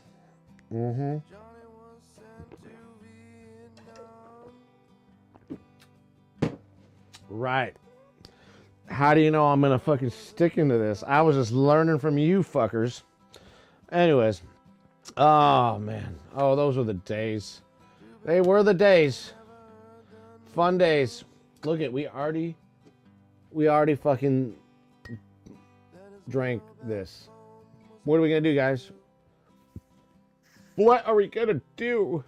Mm-hmm. Right. How do you know I'm going to fucking stick into this? I was just learning from you fuckers. Anyways. Oh, man. Oh, those were the days. They were the days. Fun days. Look at, we already fucking drank this. What are we going to do, guys? What are we going to do?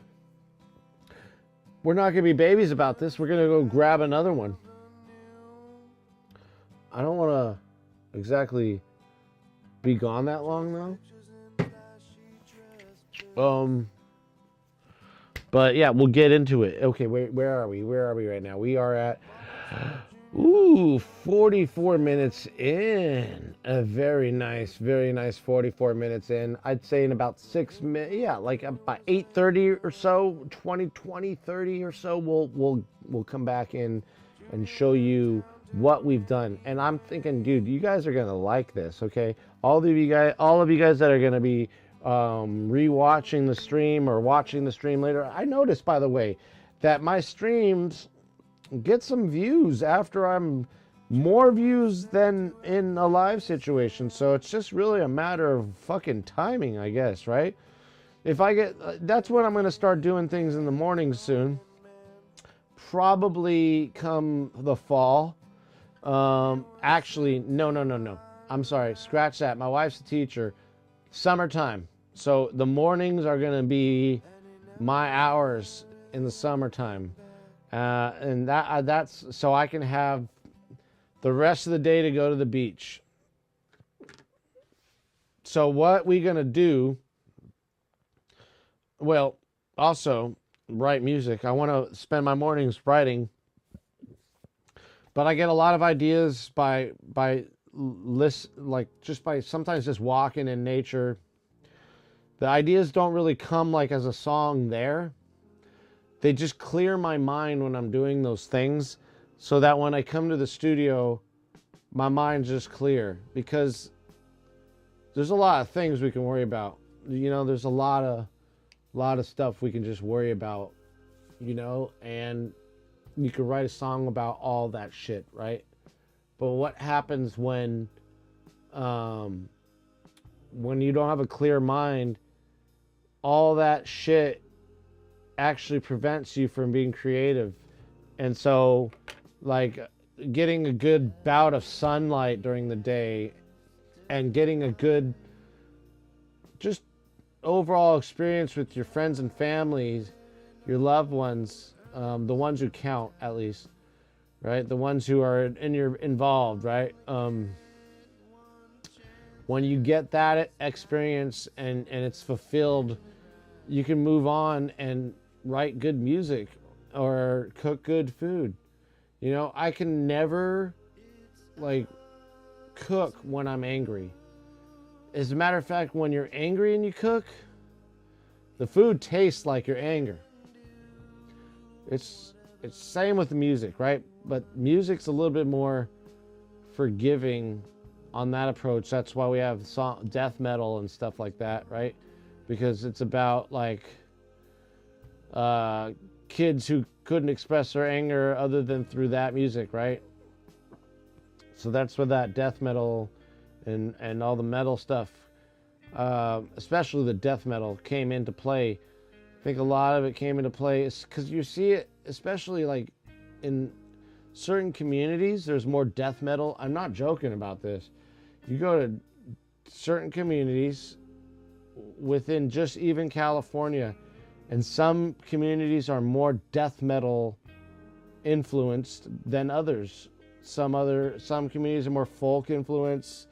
We're not going to be babies about this. We're going to go grab another one. I don't want to exactly be gone that long, though. But yeah, we'll get into it. Okay, where are we? Where are we right now? We are at 44 minutes in. A very nice 44 minutes in. I'd say in about 6 minutes. Yeah, like about 8:30 or so, 20:30 or so, we'll come back in and show you what we've done. And I'm thinking, dude, you guys are gonna like this, okay? All of you guys that are gonna be rewatching the stream or watching the stream later. I noticed, by the way, that my streams get some views after I'm more views than in a live situation. So it's just really a matter of fucking timing, I guess, right? If I get, that's when I'm going to start doing things in the morning soon. Probably come the fall. Actually, no. I'm sorry. Scratch that. My wife's a teacher. Summertime. So the mornings are going to be my hours in the summertime. And that's so I can have the rest of the day to go to the beach. So what we gonna do? Well, also write music. I want to spend my mornings writing, but I get a lot of ideas by list, like just by sometimes just walking in nature. The ideas don't really come like as a song there. They just clear my mind when I'm doing those things, so that when I come to the studio, my mind's just clear, because there's a lot of things we can worry about. You know, there's a lot of stuff we can just worry about, you know, and you could write a song about all that shit, right? But what happens when you don't have a clear mind? All that shit actually prevents you from being creative. And so, like, getting a good bout of sunlight during the day and getting a good just overall experience with your friends and families, your loved ones, the ones who count, at least, right? The ones who are involved, right? When you get that experience and it's fulfilled, you can move on and write good music or cook good food. You know, I can never, like, cook when I'm angry. As a matter of fact, when you're angry and you cook, the food tastes like your anger. It's same with the music, right? But music's a little bit more forgiving on that approach. That's why we have death metal and stuff like that, right? Because it's about, like, kids who couldn't express their anger other than through that music, right? So that's where that death metal and all the metal stuff, especially the death metal, came into play. I think a lot of it came into play because you see it, especially like in certain communities, there's more death metal. I'm not joking about this. You go to certain communities within just even California, and some communities are more death metal influenced than others. Some communities are more folk influenced.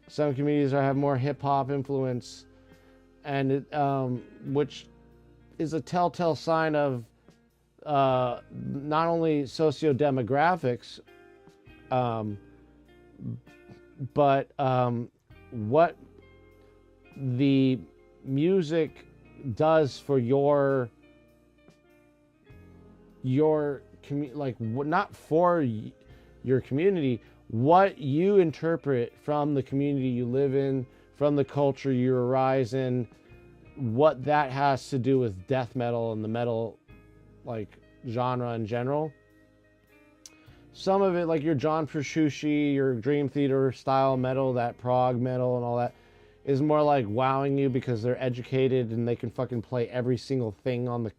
Some communities have more hip hop influence, and which is a telltale sign of not only socio-demographics, but what the music does for your like, not for your community, what you interpret from the community you live in, from the culture you arise in, what that has to do with death metal and the metal, like, genre in general. Some of it, like your John Petrucci, your Dream Theater style metal, that prog metal and all that, is more like wowing you because they're educated and they can fucking play every single thing on the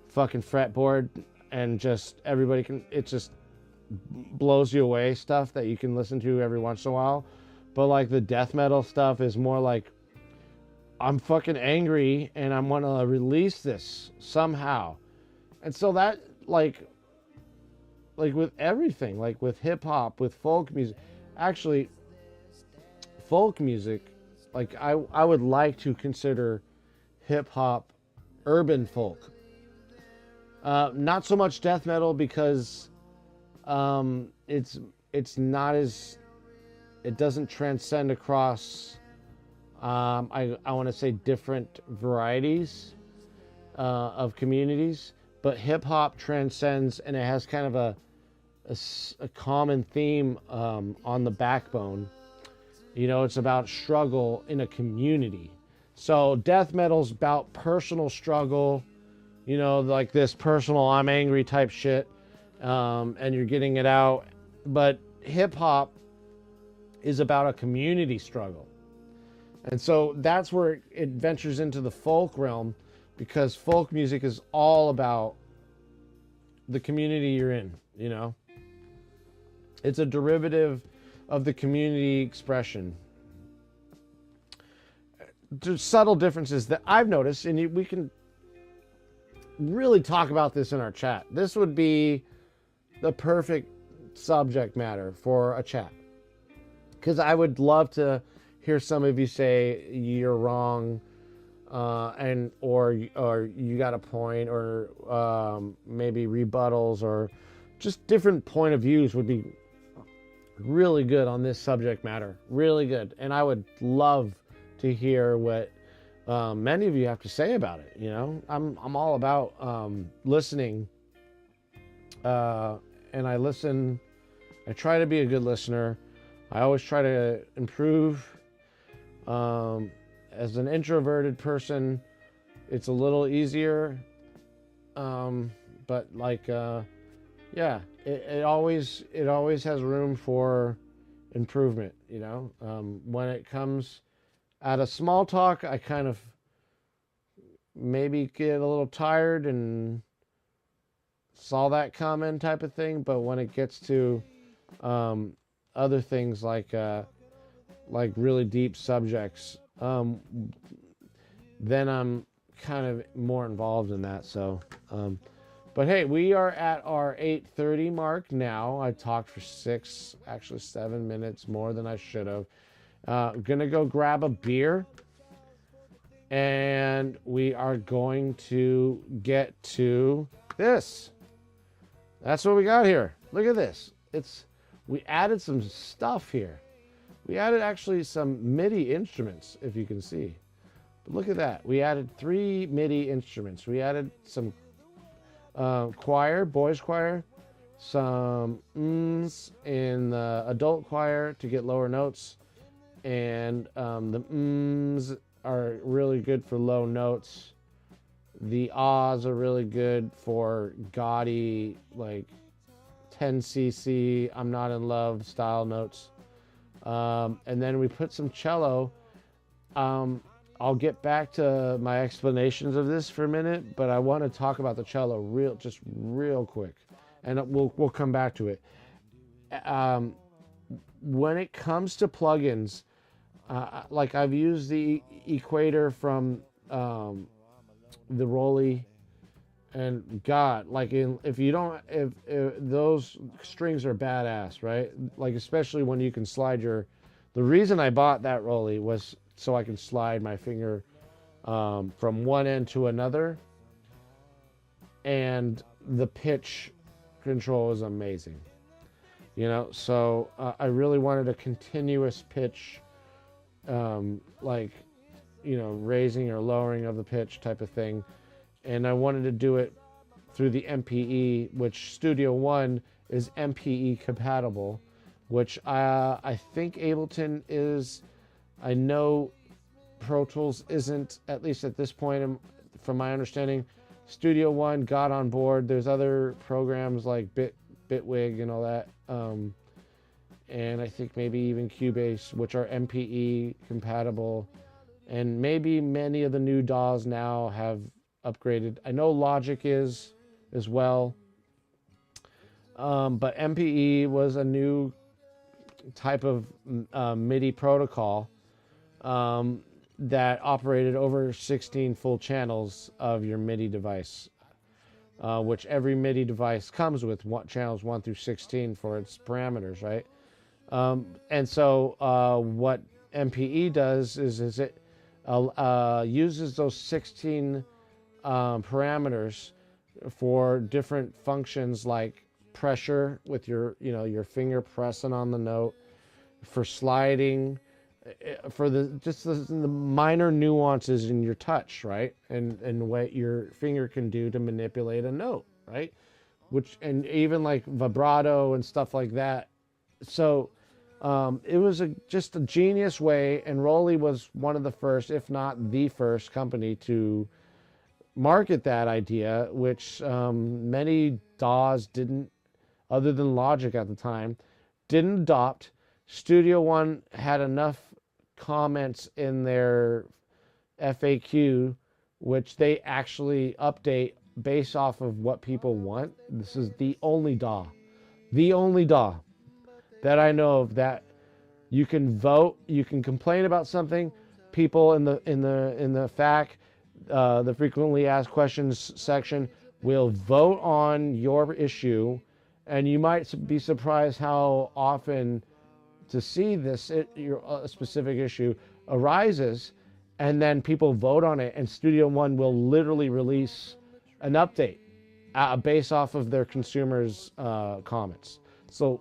fucking fretboard, and just everybody can, it just blows you away, stuff that you can listen to every once in a while. But like the death metal stuff is more like, I'm fucking angry and I'm gonna release this somehow. And so that, like with everything, like with hip hop, with folk music, actually folk music, like I would like to consider hip hop urban folk. Not so much death metal, because it's not as, it doesn't transcend across I want to say different varieties of communities, but hip hop transcends, and it has kind of a common theme on the backbone. You know, it's about struggle in a community. So death metal's about personal struggle, you know, like this personal I'm angry type shit, and you're getting it out. But hip hop is about a community struggle. And so that's where it ventures into the folk realm, because folk music is all about the community you're in, you know? It's a derivative of the community expression. There's subtle differences that I've noticed, and we can really talk about this in our chat. This would be the perfect subject matter for a chat. Because I would love to hear some of you say you're wrong, and or you got a point, or maybe rebuttals, or just different point of views would be really good on this subject matter. Really good. And I would love to hear what many of you have to say about it. You know, I'm all about listening, and I listen. I try to be a good listener. I always try to improve. As an introverted person, it's a little easier, but like, yeah, it always has room for improvement. You know, when it comes at a small talk, I kind of maybe get a little tired and saw that comment type of thing. But when it gets to other things like really deep subjects, then I'm kind of more involved in that. So, but hey, we are at our 8:30 mark now. I talked for 7 minutes more than I should have. Gonna go grab a beer, and we are going to get to this. That's what we got here. Look at this. We added some stuff here. We added actually some MIDI instruments, if you can see. But look at that. We added 3 MIDI instruments. We added some choir, boys choir, some mms in the adult choir to get lower notes, and the mms are really good for low notes. The ahs are really good for gaudy, like 10cc, I'm not in love style notes. And then we put some cello. I'll get back to my explanations of this for a minute, but I want to talk about the cello real quick, and we'll come back to it. When it comes to plugins, like I've used the Equator from the Rolly, and God, like if those strings are badass, right? Like especially when you can slide the reason I bought that Rolly was so I can slide my finger from one end to another, and the pitch control is amazing. You know, so I really wanted a continuous pitch, like, you know, raising or lowering of the pitch type of thing. And I wanted to do it through the MPE, which Studio One is MPE compatible, which I think Ableton is. I know Pro Tools isn't, at least at this point, from my understanding. Studio One got on board. There's other programs like Bitwig and all that, and I think maybe even Cubase, which are MPE compatible, and maybe many of the new DAWs now have upgraded. I know Logic is as well, but MPE was a new type of MIDI protocol that operated over 16 full channels of your MIDI device, which every MIDI device comes with channels 1 through 16 for its parameters, right? And so what MPE does is it uses those 16 parameters for different functions, like pressure with your finger pressing on the note, for sliding, for the minor nuances in your touch, right? And what your finger can do to manipulate a note, right? And even like vibrato and stuff like that. So it was just a genius way, and Rolly was one of the first, if not the first company to market that idea, which many DAWs didn't, other than Logic at the time, didn't adopt. Studio One had enough comments in their FAQ, which they actually update based off of what people want. This is the only DAW that I know of that you can vote, you can complain about something, people in the FAQ the frequently asked questions section will vote on your issue, and you might be surprised how often to see this your specific issue arises, and then people vote on it, and Studio One will literally release an update based off of their consumers' comments. So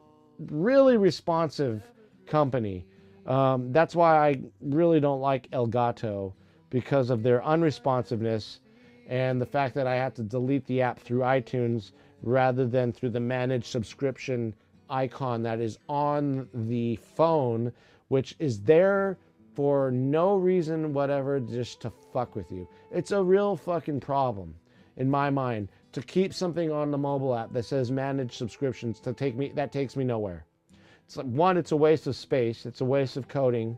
really responsive company. That's why I really don't like Elgato, because of their unresponsiveness and the fact that I have to delete the app through iTunes rather than through the managed subscription icon that is on the phone, which is there for no reason whatever, just to fuck with you. It's a real fucking problem in my mind to keep something on the mobile app that says managed subscriptions that takes me nowhere. It's like, one, it's a waste of space, it's a waste of coding,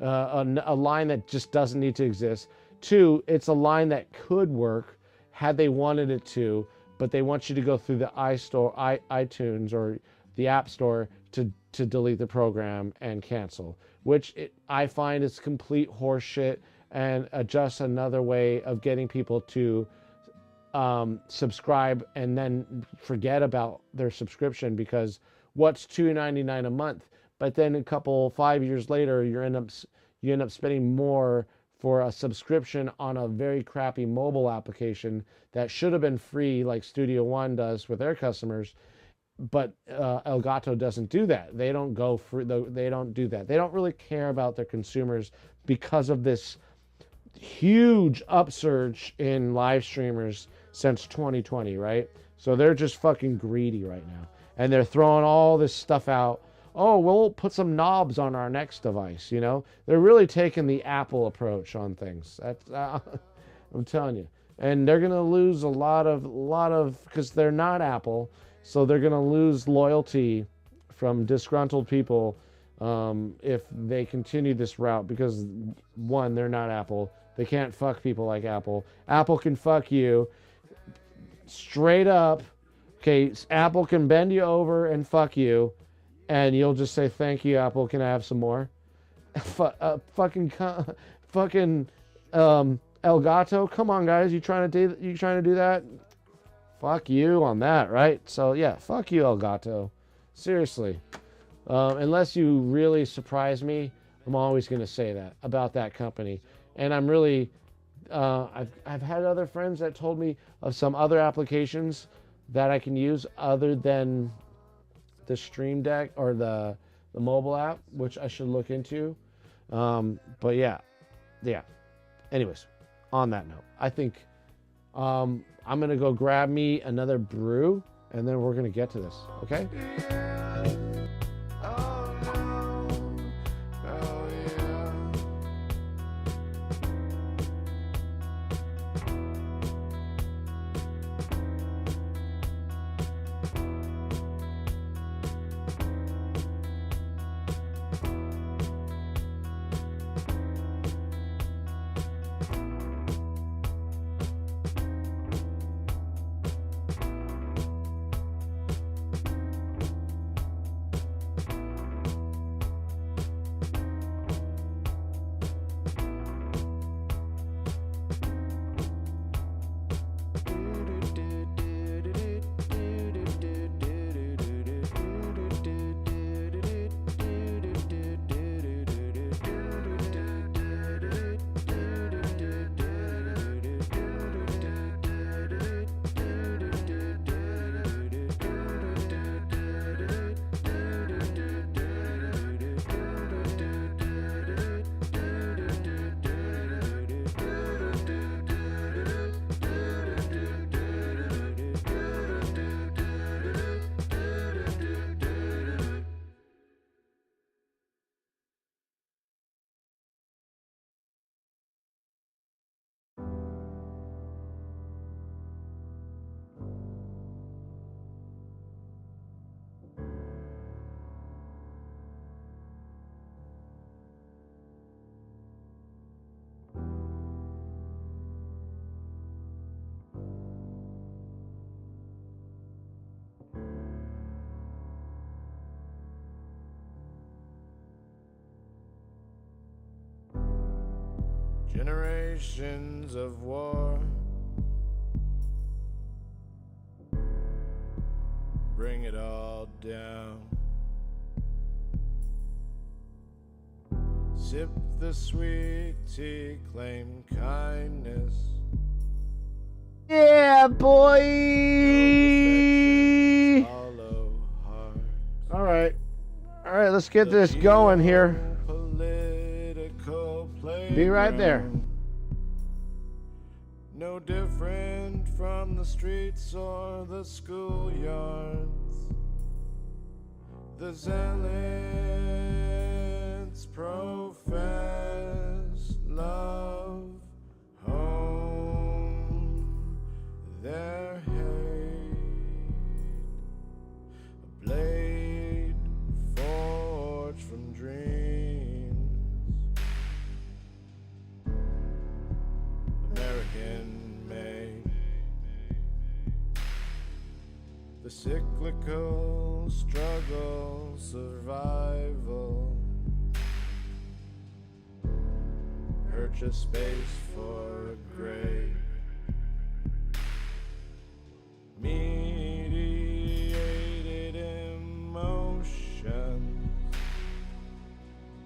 a line that just doesn't need to exist. Two, it's a line that could work had they wanted it to, but they want you to go through the iTunes or the App Store to delete the program and cancel, which I find is complete horseshit and just another way of getting people to subscribe and then forget about their subscription, because what's $2.99 a month? But then 5 years later, you end up spending more for a subscription on a very crappy mobile application that should have been free, like Studio One does with their customers. But Elgato doesn't do that. They don't go for they don't do that. They don't really care about their consumers because of this huge upsurge in live streamers since 2020, right? So they're just fucking greedy right now, and they're throwing all this stuff out. Oh, we'll put some knobs on our next device. You know, they're really taking the Apple approach on things. That's I'm telling you, and they're gonna lose a lot of because they're not Apple. So they're going to lose loyalty from disgruntled people if they continue this route, because, one, they're not Apple. They can't fuck people like Apple. Apple can fuck you straight up. Okay, Apple can bend you over and fuck you, and you'll just say, thank you, Apple, can I have some more? Fucking Elgato, come on, guys, you trying to do that? Fuck you on that, right? So yeah, fuck you, Elgato. Seriously. Unless you really surprise me, I'm always going to say that about that company. And I'm really, I've had other friends that told me of some other applications that I can use other than the Stream Deck or the mobile app, which I should look into. But yeah. Anyways, on that note, I think I'm going to go grab me another brew, and then we're going to get to this, okay? Generations of war bring it all down. Sip the sweet tea, claim kindness. Yeah, boy. All right, let's get this going here. Be right there. No different from the streets or the schoolyards. The zealots profess love, home, their hate, a blade forged from dreams, American made. The cyclical struggle, survival, purchase space for a grave, mediated emotions,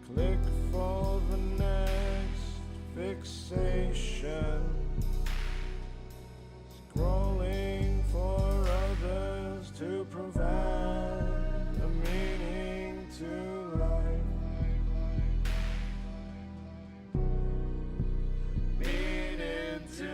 click for the next fixation, scrolling for others to provide a meaning to life. Meaning to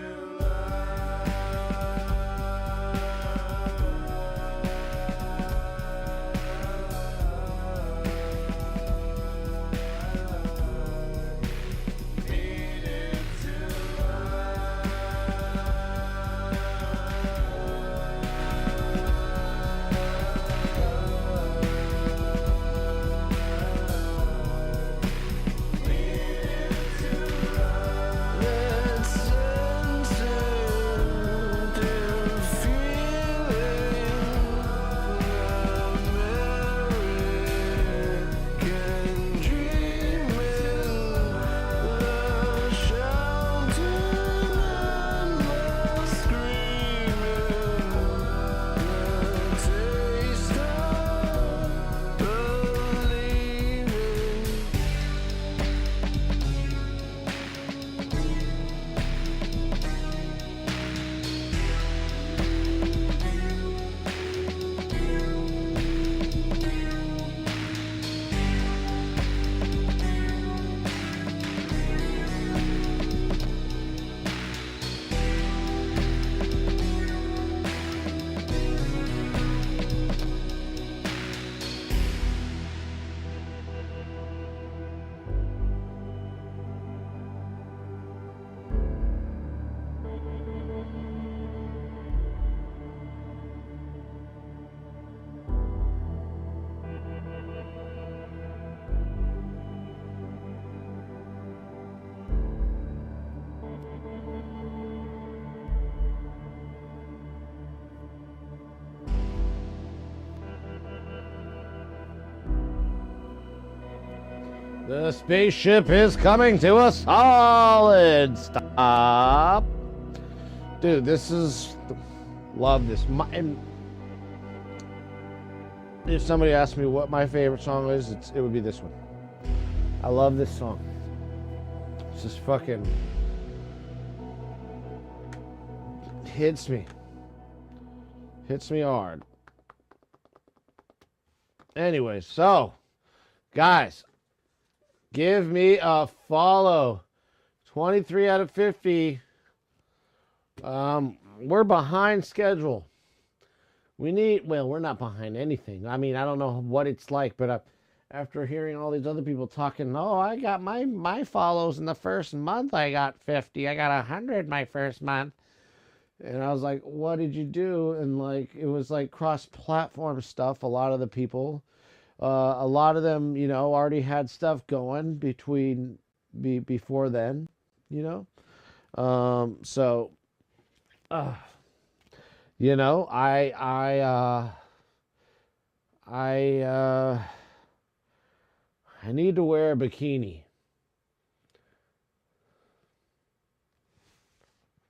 The spaceship is coming to a solid stop. Dude, this is... Love this. And if somebody asked me what my favorite song is, it would be this one. I love this song. It's just fucking... hits me. Hits me hard. Anyway, so... guys... give me a follow. 23 out of 50. We're behind schedule. We're not behind anything. I mean, I don't know what it's like, but after hearing all these other people talking, I got my follows in the first month. I got 50. I got 100 my first month. And I was like, what did you do? And like, it was like cross-platform stuff. A lot of the people. A lot of them, already had stuff going before then, So, I need to wear a bikini.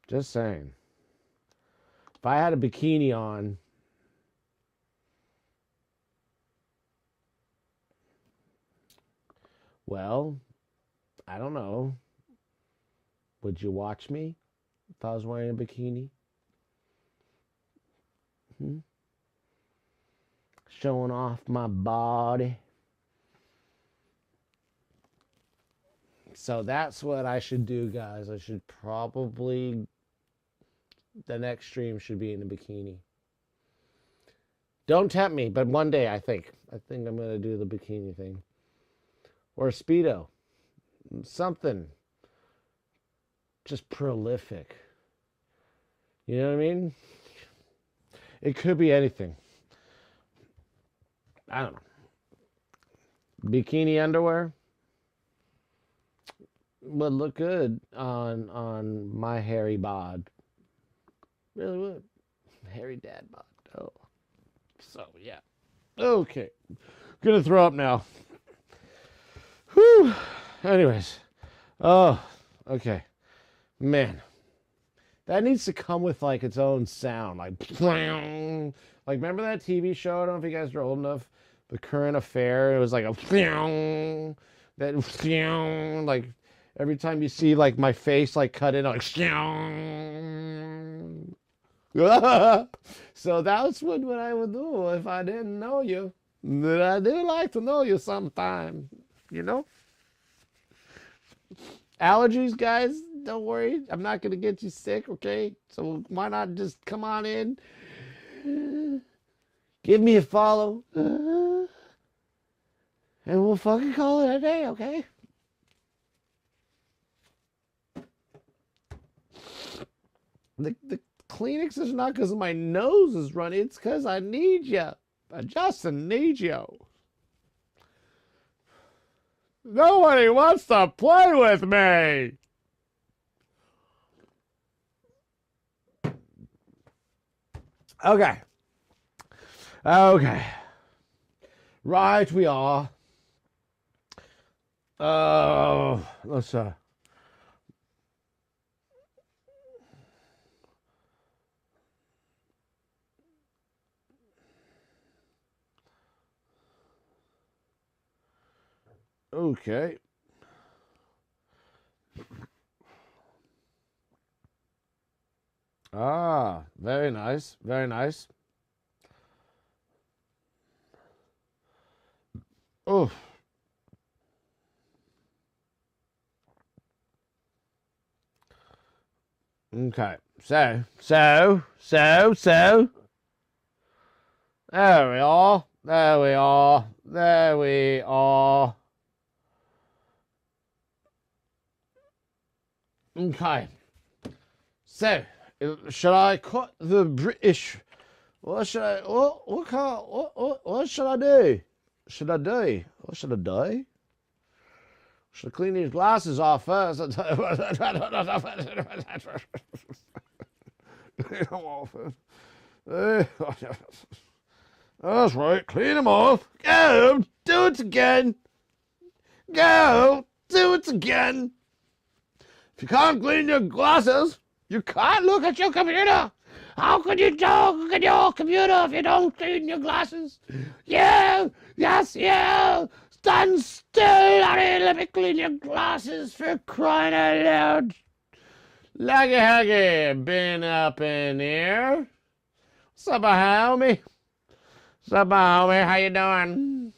Just saying. If I had a bikini on, well, I don't know. Would you watch me if I was wearing a bikini? Showing off my body. So that's what I should do, guys. I should probably, the next stream should be in a bikini. Don't tempt me, but one day I think I'm going to do the bikini thing. Or a Speedo. Something. Just prolific. You know what I mean? It could be anything. I don't know. Bikini underwear would look good on my hairy bod. Really would. Hairy dad bod. Oh. So, yeah. Okay. Gonna throw up now. Whew. Anyways. Oh, okay. Man. That needs to come with like its own sound. Like remember that TV show? I don't know if you guys are old enough. The Current Affair. It was like a that like every time you see like my face like cut in like so that's what I would do if I didn't know you. But I do like to know you sometime, you know? Allergies, guys, don't worry. I'm not going to get you sick, okay? So why not just come on in? Give me a follow. And we'll fucking call it a day, okay? The Kleenex is not because my nose is running. It's because I need you. I just need you. Nobody wants to play with me. Okay. Okay. Right, we are. Let's okay. Ah, very nice. Very nice. Oh. Okay. So. There we are. There we are. There we are. Okay. So, should I cut the British? What should I? What should I do? Should I do? What should I do? Should I clean these glasses off first? That's right, clean them off. Go, do it again. Go, do it again. If you can't clean your glasses, you can't look at your computer. How can you look at your computer if you don't clean your glasses? You, yes, you. Stand still, Harry. Let me clean your glasses for crying out loud. Laggy Haggy, been up in here. What's up, homie? What's up, homie? How you doing?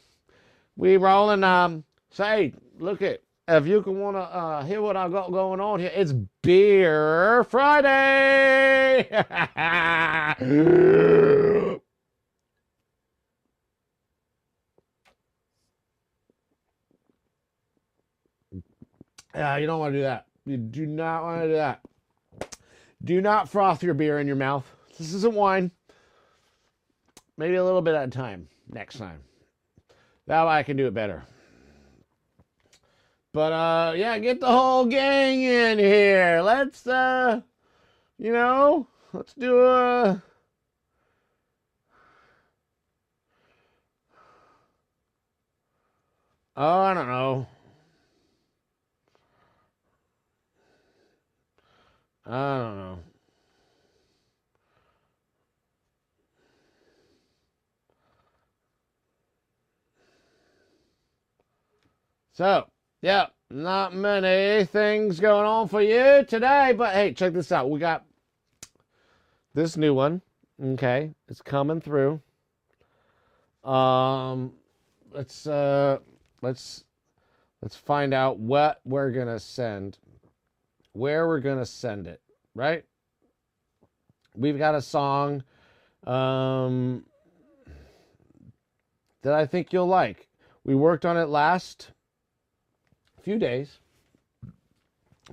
We rolling, say, look it. If you can want to hear what I got going on here, it's Beer Friday. Yeah, you don't want to do that. You do not want to do that. Do not froth your beer in your mouth. This isn't wine. Maybe a little bit at a time next time. That way I can do it better. But, yeah, get the whole gang in here. Let's, let's do a... Oh, I don't know. I don't know. So, yeah, not many things going on for you today, but hey, check this out. We got this new one. Okay, it's coming through. Let's find out what we're gonna send, where we're gonna send it. Right? We've got a song that I think you'll like. We worked on it last few days,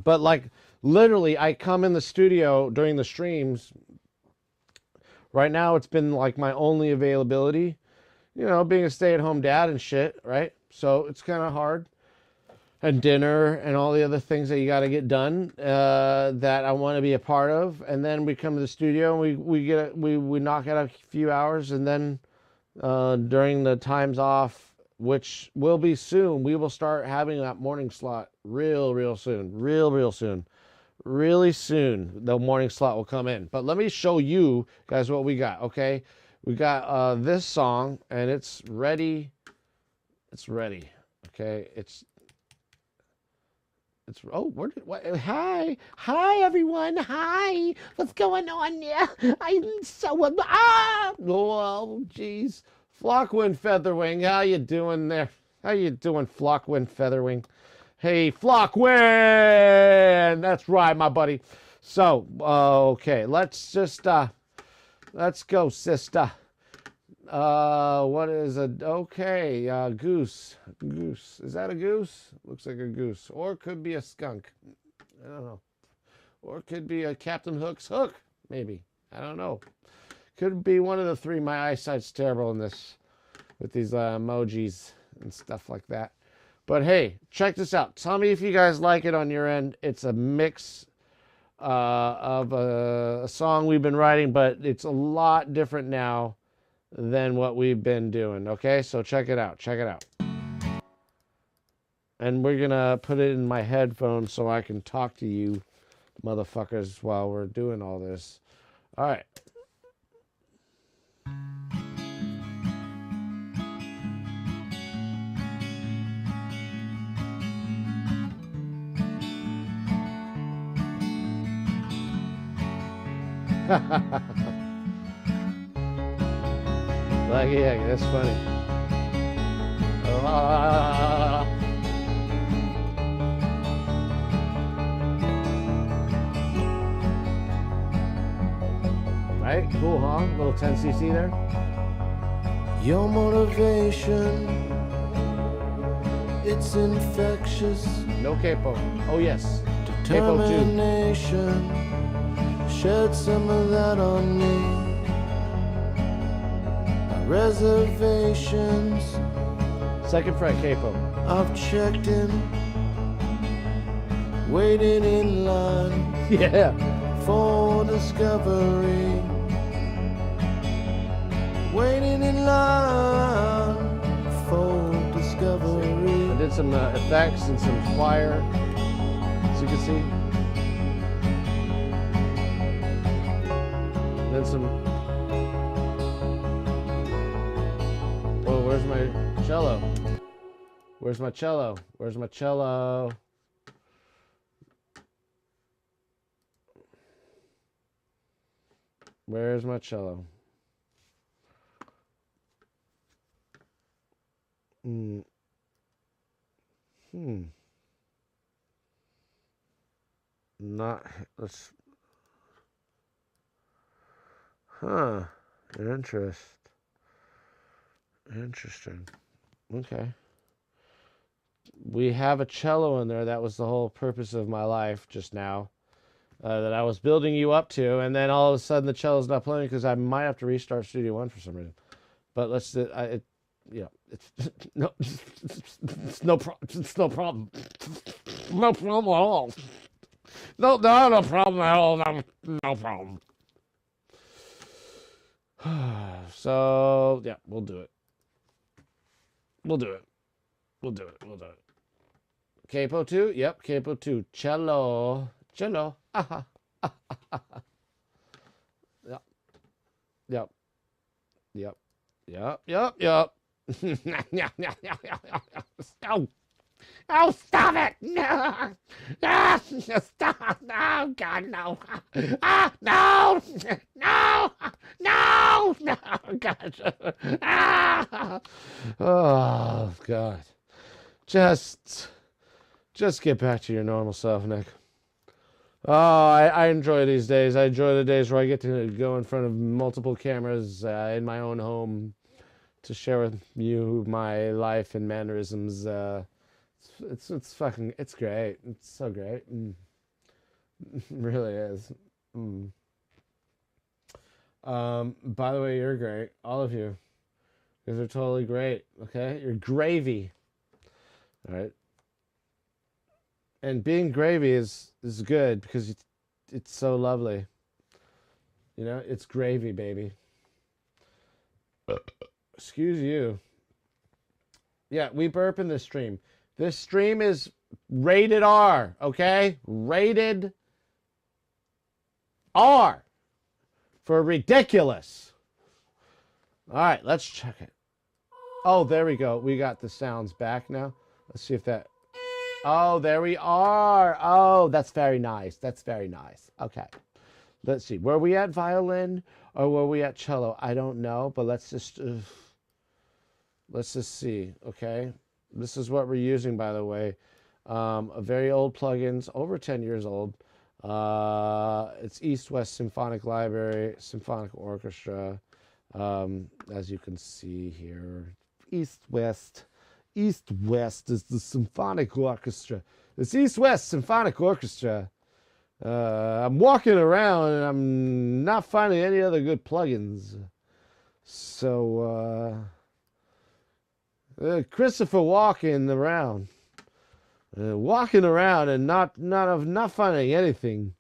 but like literally, I come in the studio during the streams. Right now, it's been like my only availability. You know, being a stay-at-home dad and shit, right? So it's kind of hard. And dinner and all the other things that you got to get done that I want to be a part of. And then we come to the studio and we knock out a few hours, and then during the times off, which will be soon, we will start having that morning slot real soon, real soon. Really soon, the morning slot will come in. But let me show you guys what we got, okay? We got this song, and it's ready. It's ready, okay? It's oh, where did what? Hi everyone, hi. What's going on? Yeah, I'm so oh jeez. Flockwind Featherwing, how you doing there? How you doing, Flockwind Featherwing? Hey, Flockwind! That's right, my buddy. So, okay, let's just, let's go, sister. What is a, okay, goose. Goose. Is that a goose? Looks like a goose. Or it could be a skunk. I don't know. Or it could be a Captain Hook's hook, maybe. I don't know. Could be one of the three. My eyesight's terrible in this, with these emojis and stuff like that. But hey, check this out. Tell me if you guys like it on your end. It's a mix of a song we've been writing, but it's a lot different now than what we've been doing. Okay, so check it out. Check it out. And we're going to put it in my headphones so I can talk to you motherfuckers while we're doing all this. All right. Like, yeah, that's funny. Right? Cool, huh? Little 10cc there. Your motivation, it's infectious. No capo. Oh, yes. Capo 2. Determination, shed some of that on me. Reservations, Second fret capo. I've checked in, waiting in line Yeah. for discovery. Waiting in line for discovery. I did some effects and some choir, as you can see. And then some. Oh, where's my cello? Where's my cello? Where's my cello? Where's my cello? Not, let's, Interesting. Okay. We have a cello in there. That was the whole purpose of my life just now. That I was building you up to, and then all of a sudden the cello's not playing because I might have to restart Studio One for some reason. But let's, it's no, it's no problem. It's no problem. No problem at all. No problem at all. No problem. So yeah, we'll do it. We'll do it. Capo 2? Yep, Capo 2. Cello. Aha. Yep. Yep. Yep. Yep. Yep. Yep. No. Oh, stop it! No! Ah, stop! No, God, no! Ah, no! No! No! No, God! Ah! Oh, God! Just get back to your normal self, Nick. Oh, I enjoy these days. I enjoy the days where I get to go in front of multiple cameras in my own home to share with you my life and mannerisms. It's fucking, it's great. It's so great. It really is. By the way, you're great. All of you. You guys are totally great. Okay? You're gravy. All right? And being gravy is good because it's so lovely. You know, it's gravy, baby. Excuse you. Yeah, we burp in this stream. This stream is rated R, okay? Rated R for ridiculous. All right, let's check it. Oh, there we go. We got the sounds back now. Let's see if that... Oh, there we are. Oh, that's very nice. That's very nice. Okay. Let's see. Were we at violin or were we at cello? I don't know, but let's just see, okay? This is what we're using, by the way. A very old plugins, over 10 years old. It's East West Symphonic Library, Symphonic Orchestra. As you can see here, East West is the Symphonic Orchestra. It's East West Symphonic Orchestra. I'm walking around and I'm not finding any other good plugins. So, Christopher walking around and not finding anything.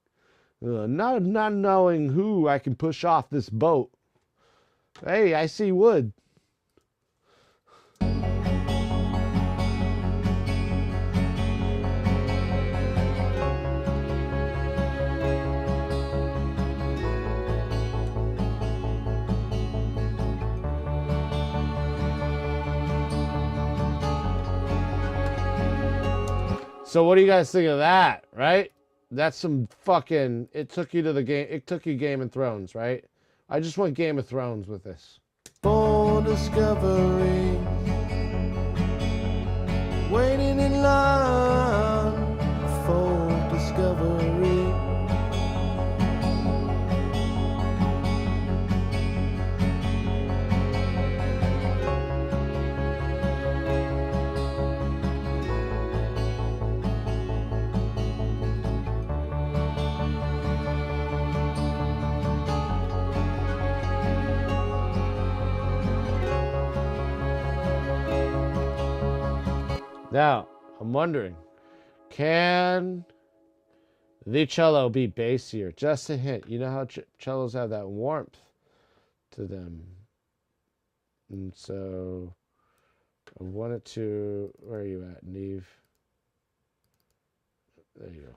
Not knowing who I can push off this boat. Hey, I see wood. So what do you guys think of that, right? That's some fucking... It took you to the game... It took you Game of Thrones, right? I just want Game of Thrones with this. For discovery, waiting in line for discovery. Now, I'm wondering, can the cello be bassier? Just a hint. You know how cellos have that warmth to them. And so, I want it to... Where are you at, Neve? There you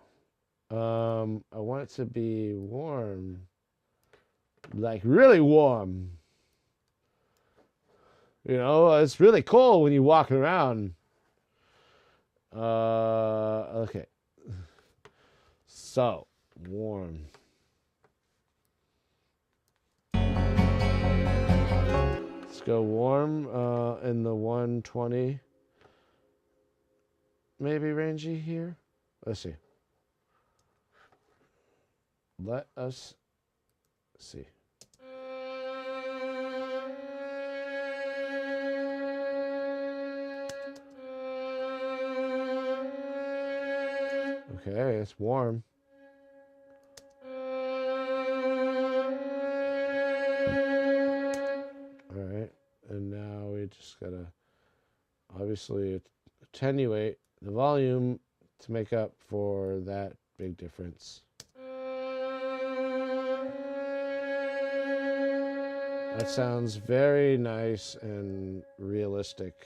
go. I want it to be warm. Like, really warm. You know, it's really cold when you're walking around. Okay. So, warm. Let's go warm in the 120 maybe rangey here. Let's see. Let us see. Okay, it's warm. All right, and now we just gotta obviously attenuate the volume to make up for that big difference. That sounds very nice and realistic.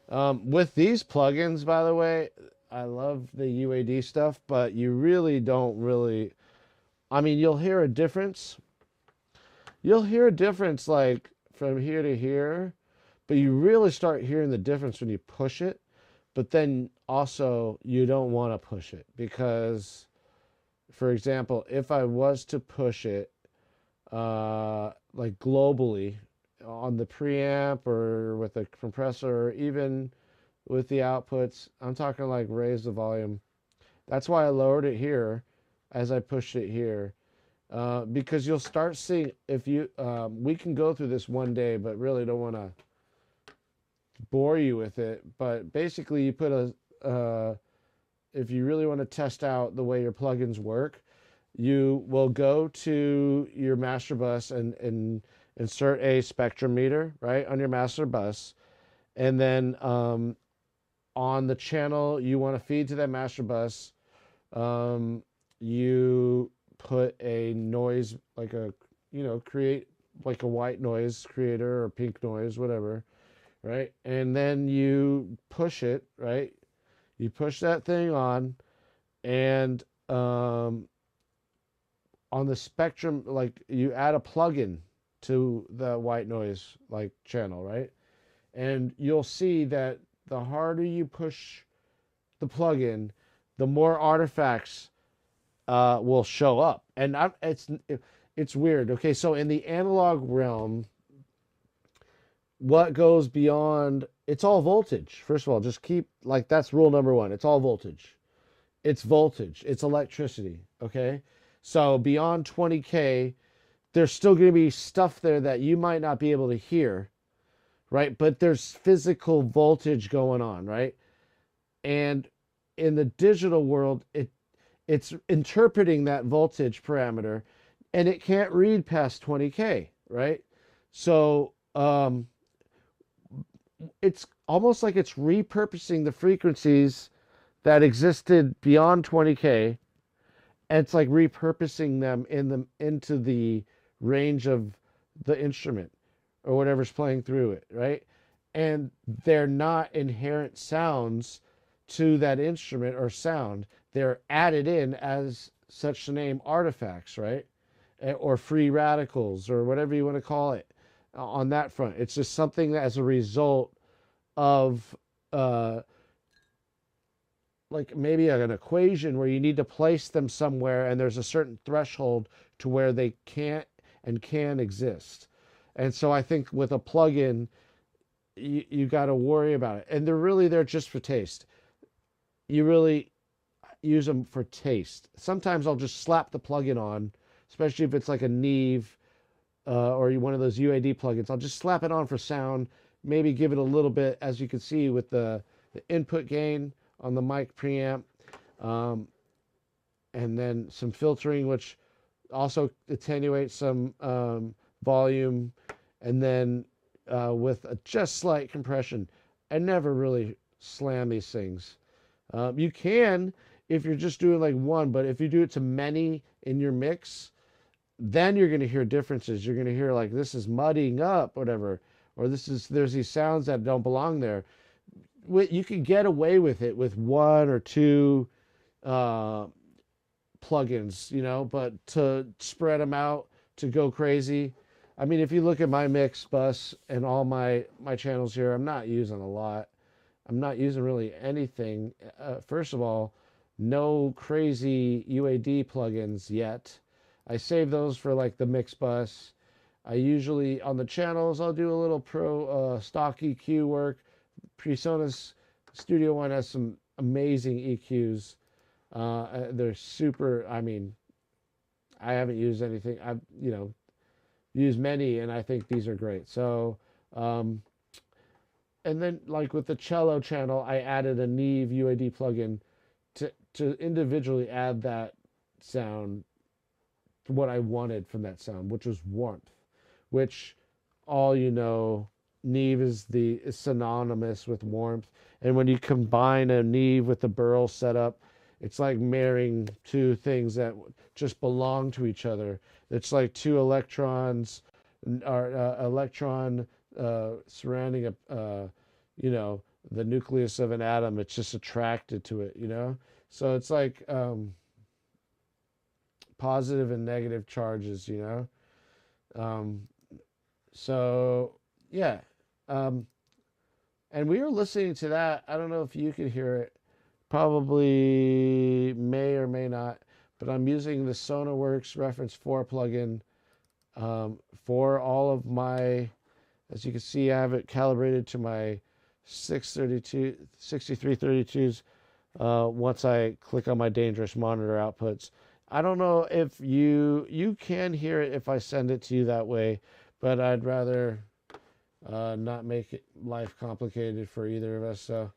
With these plugins, by the way, I love the UAD stuff, but you really don't I mean, you'll hear a difference. You'll hear a difference like from here to here, but you really start hearing the difference when you push it. But then also, you don't want to push it because, for example, if I was to push it, like globally on the preamp or with a compressor, or even with the outputs, I'm talking like raise the volume. That's why I lowered it here as I pushed it here. Because you'll start seeing if you we can go through this one day, but really don't want to bore you with it. But basically, you put if you really want to test out the way your plugins work, you will go to your master bus and insert a spectrum meter right on your master bus, and then on the channel you want to feed to that master bus, you put a noise like a create like a white noise creator or pink noise, whatever, right? And then you push it, right? You push that thing on, and on the spectrum, like you add a plugin to the white noise like channel, right? And you'll see that the harder you push the plugin, the more artifacts will show up. And it's weird. Okay, so in the analog realm, what goes beyond, it's all voltage. First of all, just keep, like, that's rule number one. It's all voltage. It's voltage. It's electricity. Okay, so beyond 20K, there's still going to be stuff there that you might not be able to hear, right? But there's physical voltage going on, right? And in the digital world, it's interpreting that voltage parameter, and it can't read past 20K, right? So it's almost like it's repurposing the frequencies that existed beyond 20K, and it's like repurposing them into the range of the instrument or whatever's playing through it, right? And they're not inherent sounds to that instrument or sound. They're added in as such to name artifacts, right? Or free radicals or whatever you want to call it on that front. It's just something that as a result of like maybe an equation where you need to place them somewhere and there's a certain threshold to where they can't and can exist. And so I think with a plugin, you got to worry about it. And they're just for taste. You really use them for taste. Sometimes I'll just slap the plugin on, especially if it's like a Neve or one of those UAD plugins. I'll just slap it on for sound, maybe give it a little bit, as you can see with the input gain on the mic preamp, and then some filtering, which also attenuates some volume, and then with a just slight compression. I never really slam these things. You can if you're just doing like one, but if you do it to many in your mix, then you're going to hear differences. You're going to hear like this is muddying up, whatever, or there's these sounds that don't belong there. You can get away with it with one or two plugins, but to spread them out, to go crazy. I mean, if you look at my mix bus and all my channels here, I'm not using a lot. I'm not using really anything. First of all, no crazy UAD plugins yet. I save those for like the mix bus. I usually, on the channels, I'll do a little pro stock EQ work. PreSonus Studio One has some amazing EQs. They're super. I mean, I haven't used anything. I've used many, and I think these are great. So, and then like with the cello channel, I added a Neve UAD plugin to individually add that sound to what I wanted from that sound, which was warmth, which Neve is synonymous with warmth. And when you combine a Neve with the BURL setup, it's like marrying two things that just belong to each other. It's like two electrons, or electron surrounding the nucleus of an atom. It's just attracted to it, So it's like positive and negative charges, you know. So yeah, and we were listening to that. I don't know if you can hear it. Probably may or may not, but I'm using the SonarWorks Reference 4 plugin for all of my, as you can see, I have it calibrated to my 6332s once I click on my dangerous monitor outputs. I don't know if you can hear it if I send it to you that way, but I'd rather not make life complicated for either of us. So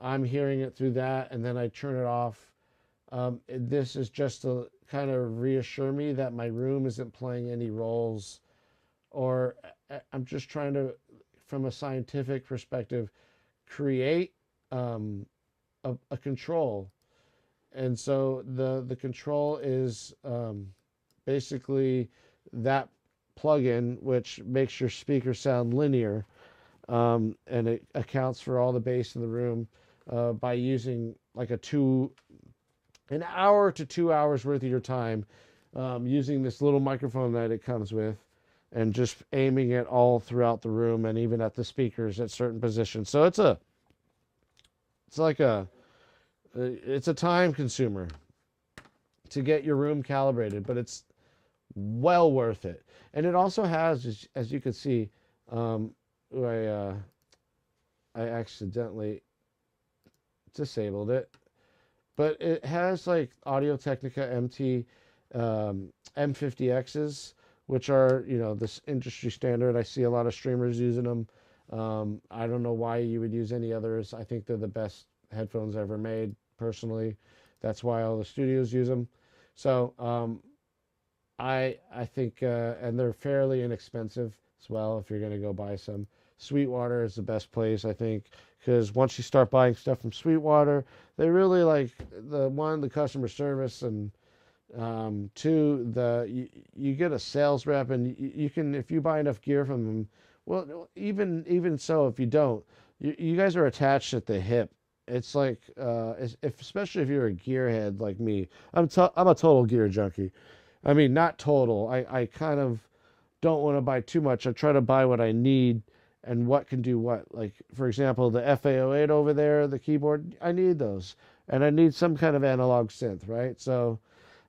I'm hearing it through that, and then I turn it off. This is just to kind of reassure me that my room isn't playing any roles, or I'm just trying to, from a scientific perspective, create a control. And so the control is basically that plugin, which makes your speaker sound linear, and it accounts for all the bass in the room by using like an hour to 2 hours worth of your time using this little microphone that it comes with, and just aiming it all throughout the room and even at the speakers at certain positions. So it's a time consumer to get your room calibrated, but it's well worth it. And it also has, as you can see, I accidentally disabled it, but it has like Audio-Technica MT M50Xs, which are, you know, this industry standard. I see a lot of streamers using them. I don't know why you would use any others. I think they're the best headphones ever made, personally. That's why all the studios use them. So I think, and they're fairly inexpensive as well if you're going to go buy some. Sweetwater is the best place, I think, because once you start buying stuff from Sweetwater, they really like the customer service, and two, you get a sales rep, and you can, if you buy enough gear from them. Well, even so, if you don't, you guys are attached at the hip. It's like, especially if you're a gearhead like me. I'm a total gear junkie. I mean, not total. I kind of don't want to buy too much. I try to buy what I need and what can do what. Like, for example, the FA08 over there, the keyboard, I need those. And I need some kind of analog synth, right? So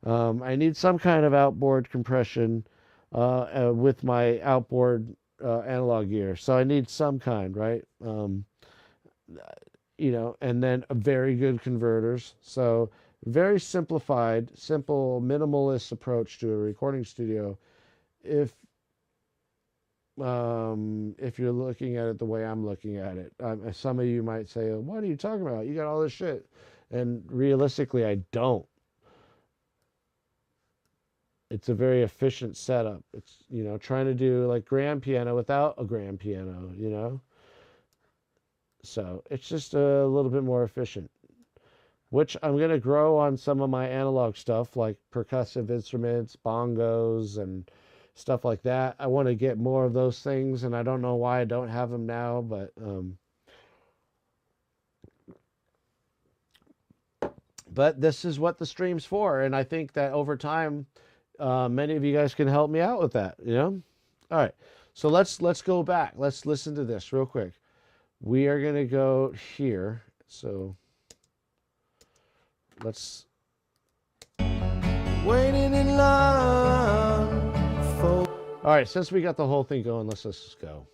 I need some kind of outboard compression with my outboard analog gear. So I need some kind, right? You know, and then very good converters. So very simplified, simple, minimalist approach to a recording studio. If you're looking at it the way I'm looking at it, some of you might say, "What are you talking about? You got all this shit," and realistically, I don't. It's a very efficient setup. It's, you know, trying to do like grand piano without a grand piano, you know. So it's just a little bit more efficient, which I'm going to grow on some of my analog stuff, like percussive instruments, bongos, and stuff like that. I want to get more of those things, and I don't know why I don't have them now, but this is what the stream's for, and I think that over time, many of you guys can help me out with that, you know? All right, so let's go back. Let's listen to this real quick. We are going to go here, so let's... Waiting in line for... All right, since we got the whole thing going, let's just go.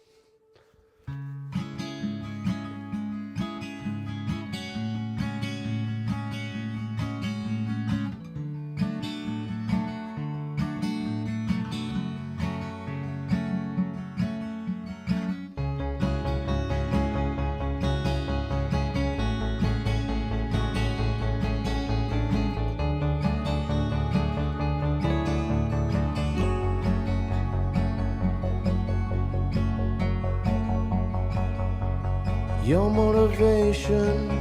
Your motivation,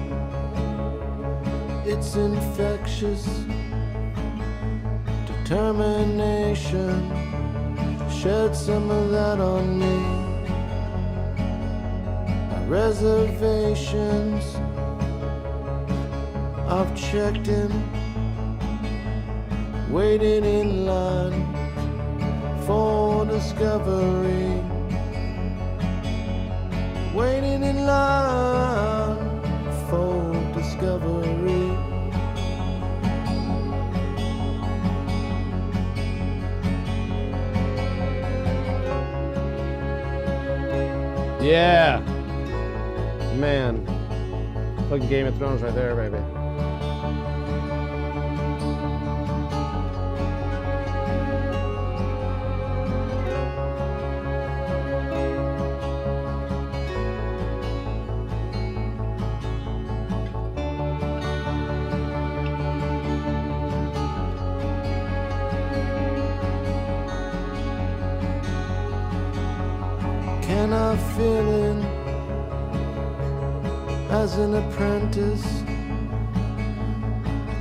it's infectious. Determination, shed some of that on me. My reservations, I've checked in waiting in line for discovery, waiting in line for discovery. Yeah, man, fucking Game of Thrones right there, baby. Can I fill in as an apprentice?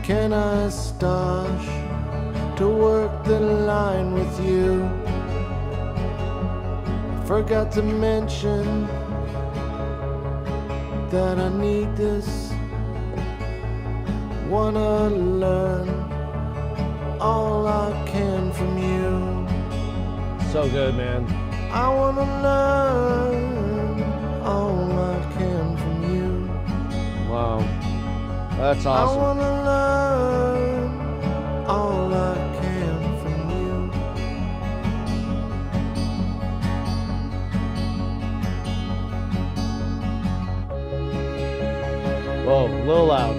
Can I start to work the line with you? Forgot to mention that I need this. Wanna learn all I can from you. So good, man. I wanna learn all I can from you. Wow, that's I awesome. wanna learn all I can from you. Whoa, a little loud.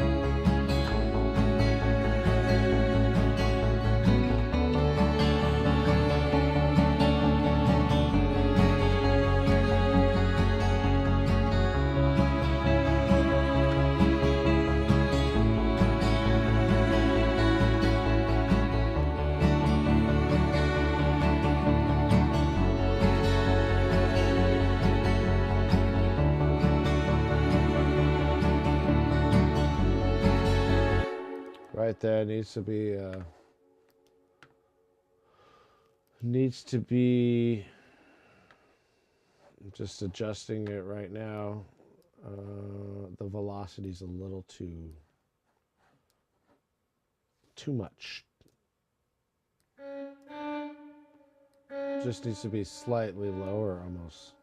Right there needs to be just adjusting it right now. The velocity's a little too much. Just needs to be slightly lower almost.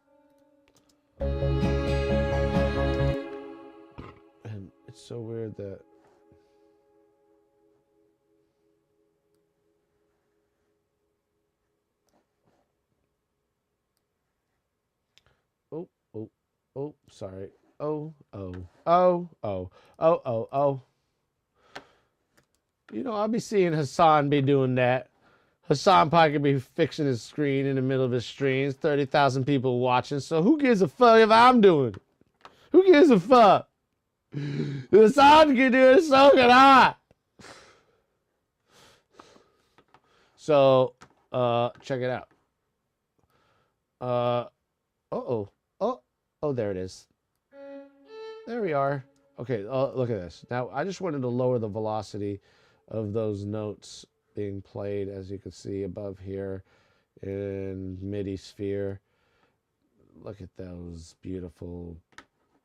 And it's so weird that oh, sorry. Oh. You know, I'll be seeing Hassan be doing that. Hassan probably could be fixing his screen in the middle of his streams. 30,000 people watching. So who gives a fuck if I'm doing it? Who gives a fuck? Hassan can do it, so can I. So, check it out. Oh, there it is. There we are. Okay, look at this. Now, I just wanted to lower the velocity of those notes being played, as you can see above here in MIDI sphere. Look at those beautiful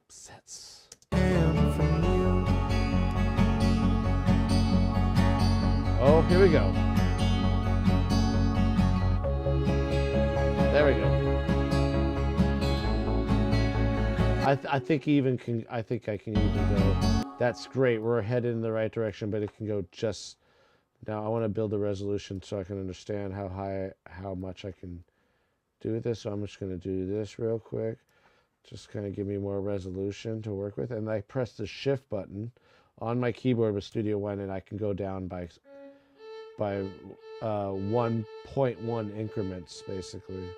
sets. Oh, here we go. There we go. I think I can even go. That's great. We're headed in the right direction, but it can go just. Now I want to build the resolution so I can understand how much I can do with this. So I'm just going to do this real quick. Just kind of give me more resolution to work with. And I press the shift button on my keyboard with Studio One, and I can go down by 1.1 increments, basically.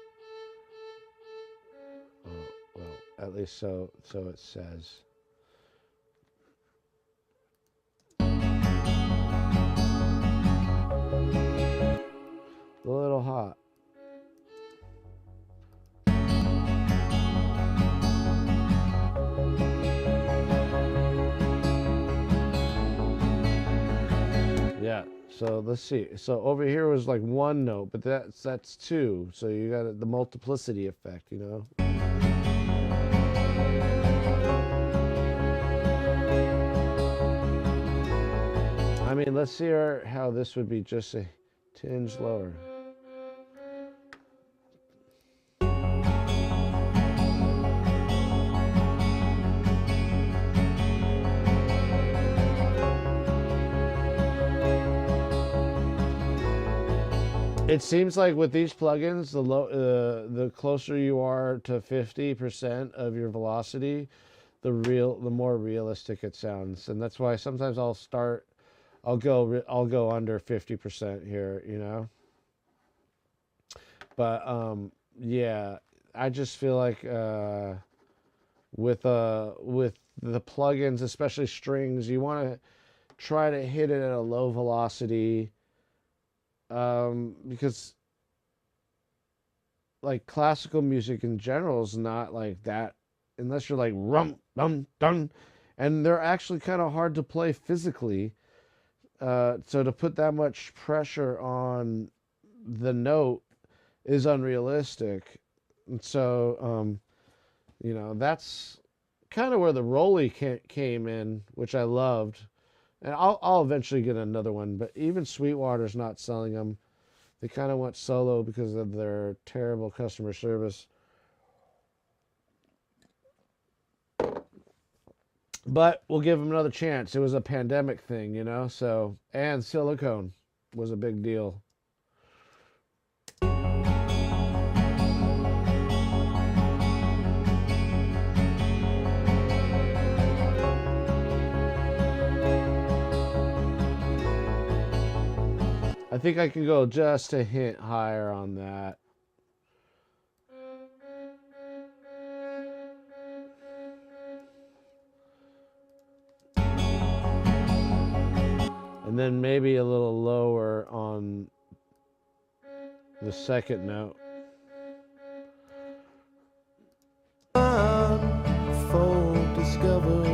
Well, at least so it says. A little hot. Yeah, so let's see. So over here was like one note, but that's two. So you got the multiplicity effect, you know? I mean, let's see how this would be just a tinge lower. It seems like with these plugins, the closer you are to 50% of your velocity, the more realistic it sounds, and that's why sometimes I'll go under 50% here, you know. But yeah, I just feel like with the plugins, especially strings, you want to try to hit it at a low velocity. Because like classical music in general is not like that unless you're like rum dum dun, and they're actually kind of hard to play physically. So to put that much pressure on the note is unrealistic, and so you know, that's kind of where the Rolly came in, which I loved. And I'll eventually get another one, but even Sweetwater's not selling them. They kind of went solo because of their terrible customer service. But we'll give them another chance. It was a pandemic thing, you know, so, and silicone was a big deal. I think I can go just a hint higher on that. And then maybe a little lower on the second note. For discovery.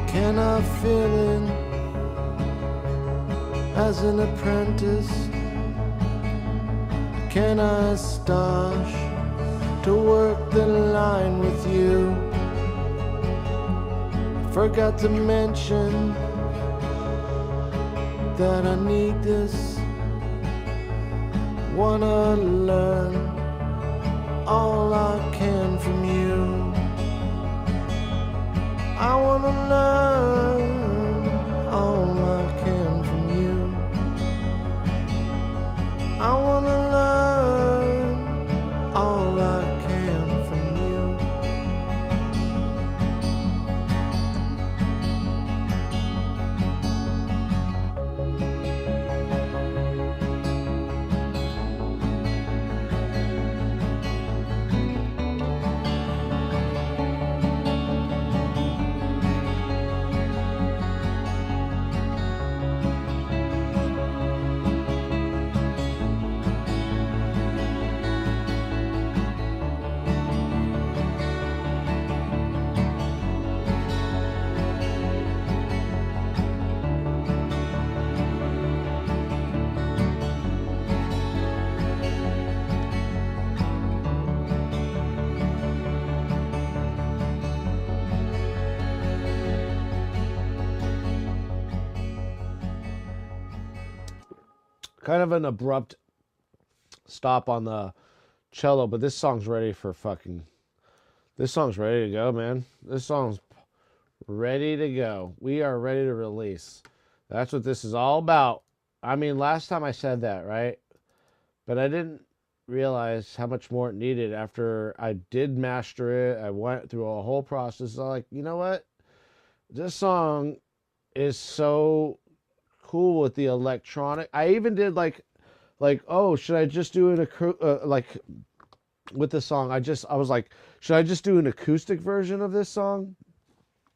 Can I fill in as an apprentice? Can I start to work the line with you? Forgot to mention that I need this. Wanna learn all I can from you. I wanna learn all I can from you. I wanna learn all I can from you. Kind of an abrupt stop on the cello, but this song's ready to go, man. This song's ready to go. We are ready to release. That's what this is all about. I mean, last time I said that, right? But I didn't realize how much more it needed after I did master it. I went through a whole process. I'm like, you know what? This song is so cool with the electronic. I even did like, oh, should I just do it like with this song, I was like, should I just do an acoustic version of this song?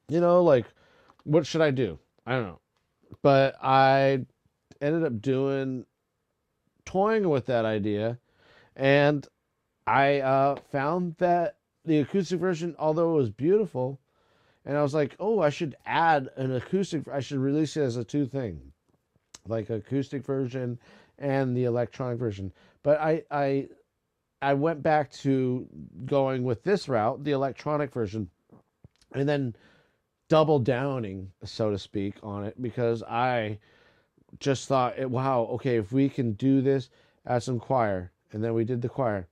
You know, like, what should I do? I don't know. But I ended up toying with that idea, and I found that the acoustic version, although it was beautiful, and I was like, oh, I should add an acoustic. I should release it as a two thing, like acoustic version and the electronic version. But I went back to going with this route, the electronic version, and then double downing, so to speak, on it because I just thought, wow, okay, if we can do this, add some choir, and then we did the choir,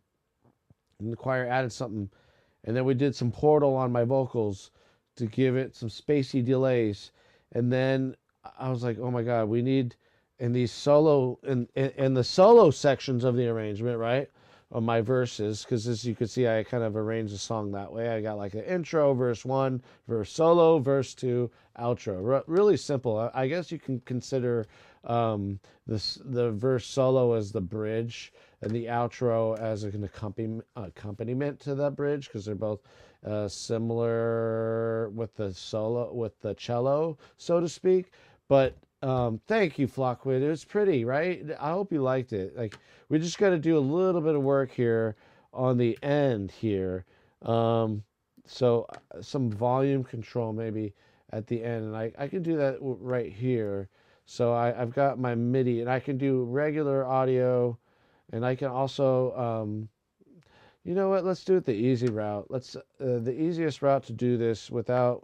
and the choir added something, and then we did some portal on my vocals to give it some spacey delays, and then I was like, oh my god, we need in these solo in the solo sections of the arrangement, right? On my verses, because as you can see, I kind of arranged the song that way. I got like an intro, verse one, verse solo, verse two, outro. Really simple. I guess you can consider the verse solo as the bridge and the outro as an accompaniment to that bridge, because they're both similar with the solo, with the cello, so to speak. But thank you, Flockwood. It was pretty, right? I hope you liked it. Like, we just got to do a little bit of work here on the end here. So some volume control maybe at the end, and I can do that right here. So I've got my MIDI, and I can do regular audio, and I can also, you know what? Let's do it the easy route. Let's the easiest route to do this without.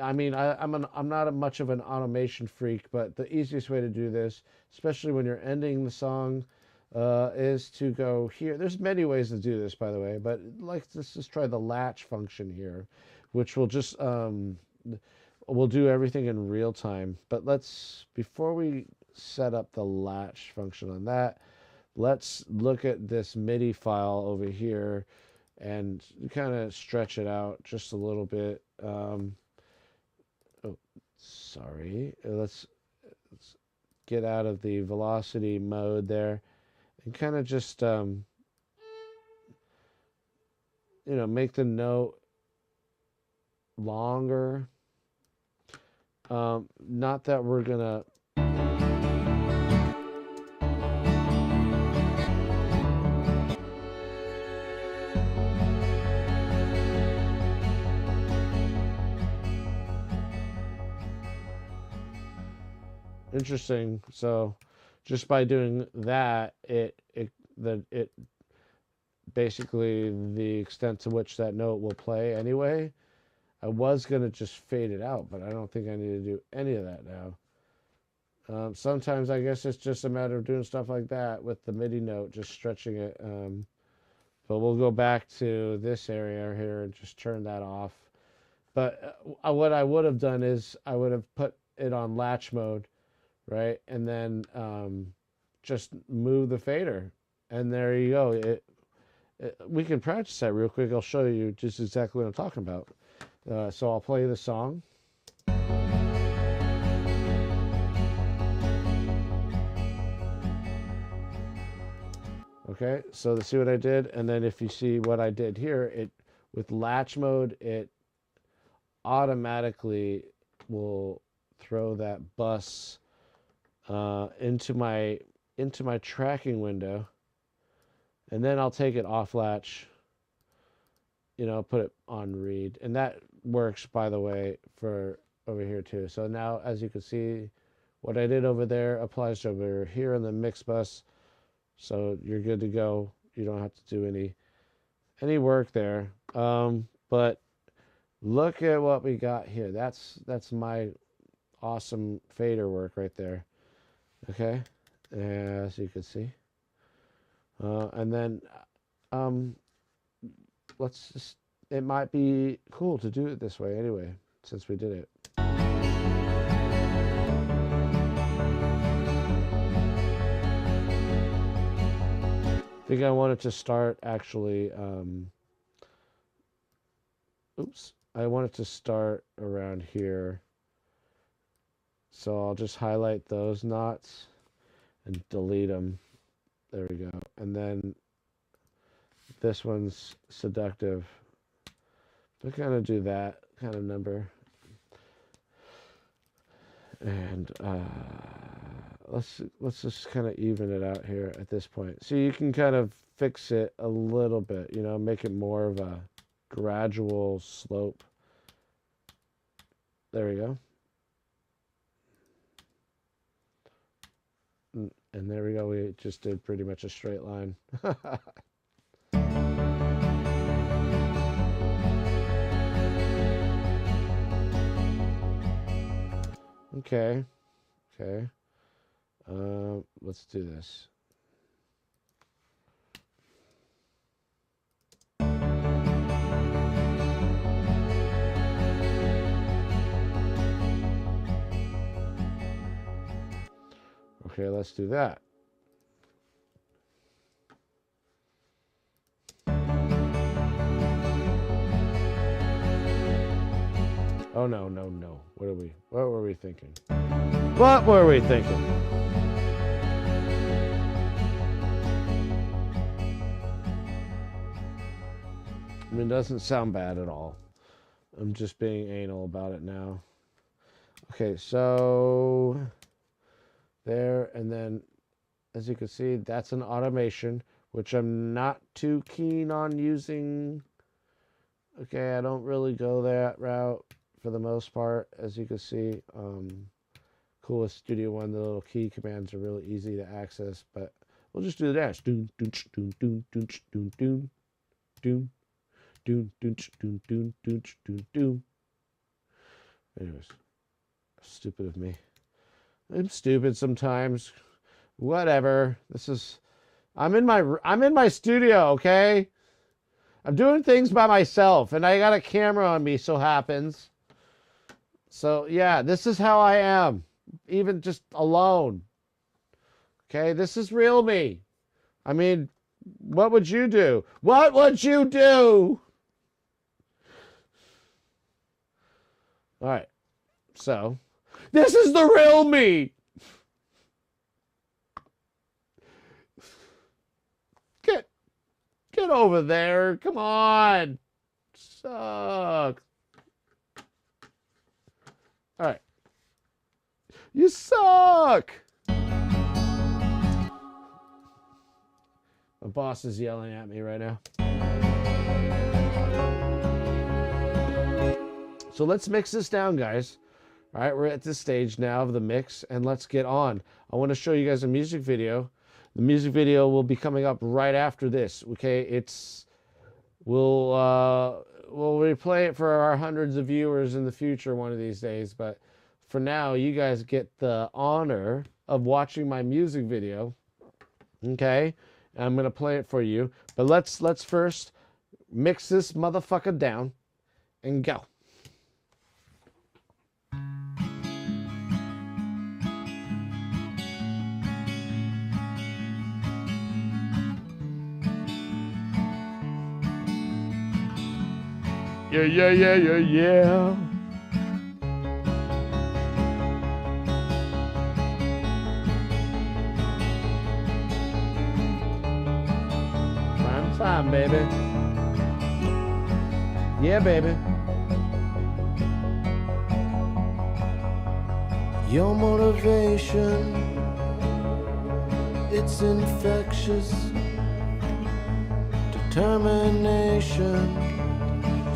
I mean, I'm not much of an automation freak, but the easiest way to do this, especially when you're ending the song, is to go here. There's many ways to do this, by the way, but let's just try the latch function here, which will just we'll do everything in real time. But before we set up the latch function on that, let's look at this MIDI file over here and kind of stretch it out just a little bit. Oh, sorry. Let's get out of the velocity mode there and kind of just, make the note longer. Not that we're going to. Interesting. So just by doing that, it basically the extent to which that note will play anyway. I was going to just fade it out, but I don't think I need to do any of that now. Sometimes I guess it's just a matter of doing stuff like that with the MIDI note, just stretching it. But we'll go back to this area here and just turn that off. But what I would have done is I would have put it on latch mode, right? And then just move the fader. And there you go. We can practice that real quick. I'll show you just exactly what I'm talking about. So I'll play the song. Okay, so let's see what I did. And then if you see what I did here, with latch mode, it automatically will throw that bus into my tracking window, and then I'll take it off latch, put it on read, and that works, by the way, for over here too. So now, as you can see, what I did over there applies to over here in the mix bus, so you're good to go. You don't have to do any work there. But look at what we got here. That's my awesome fader work right there. Okay, as you can see. And then it might be cool to do it this way anyway, since we did it. I think I wanted to start actually, I wanted to start around here. So I'll just highlight those knots and delete them. There we go. And then this one's seductive. So kind of do that kind of number. And let's just kind of even it out here at this point. So you can kind of fix it a little bit, you know, make it more of a gradual slope. There we go. And there we go. We just did pretty much a straight line. Okay. Okay. Let's do this. Okay, let's do that. Oh, no, no, no. What were we thinking? What were we thinking? I mean, it doesn't sound bad at all. I'm just being anal about it now. Okay, so there, and then as you can see, that's an automation, which I'm not too keen on using. Okay, I don't really go that route for the most part. As you can see, cool with Studio One, the little key commands are really easy to access, but we'll just do the dash. Doon, doon, doon, doon, doon, doon, doon, doon, doon, doon, doon, doon, doon, doon, doon. Anyways, stupid of me. I'm stupid sometimes. Whatever. I'm in my studio, okay? I'm doing things by myself, and I got a camera on me, so happens. So, yeah, this is how I am, even just alone. Okay, this is real me. I mean, what would you do? What would you do? All right, so, this is the real me. Get over there. Come on. Suck. All right. You suck. My boss is yelling at me right now. So let's mix this down, guys. All right, we're at this stage now of the mix, and let's get on. I want to show you guys a music video. The music video will be coming up right after this. Okay, we'll replay it for our hundreds of viewers in the future one of these days. But for now, you guys get the honor of watching my music video. Okay, and I'm gonna play it for you. But let's first mix this motherfucker down and go. Yeah, yeah, yeah, yeah, yeah. Prime time, baby. Yeah, baby. Your motivation, it's infectious. Determination,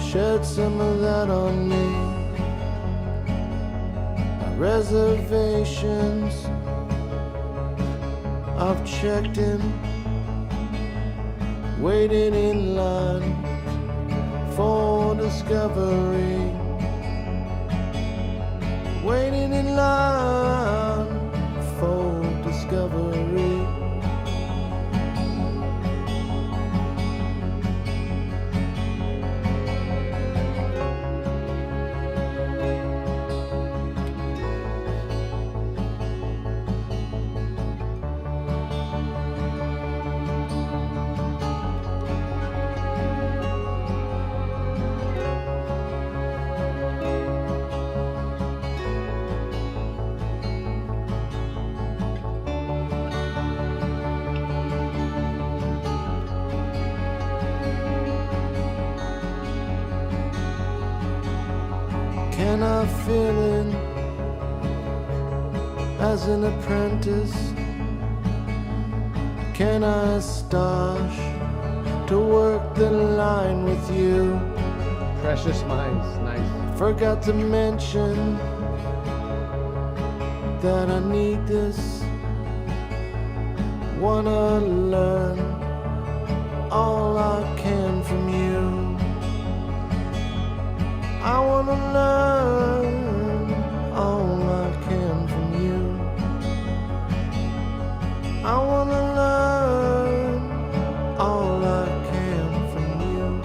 shed some of that on me. My reservations, I've checked in, waiting in line for discovery. Waiting in line for discovery. Can I fill in as an apprentice? Can I stash to work the line with you? Precious Minds, nice. Forgot to mention that I need this. Wanna learn all I can from you. I wanna learn all I can from you. I wanna learn all I can from you.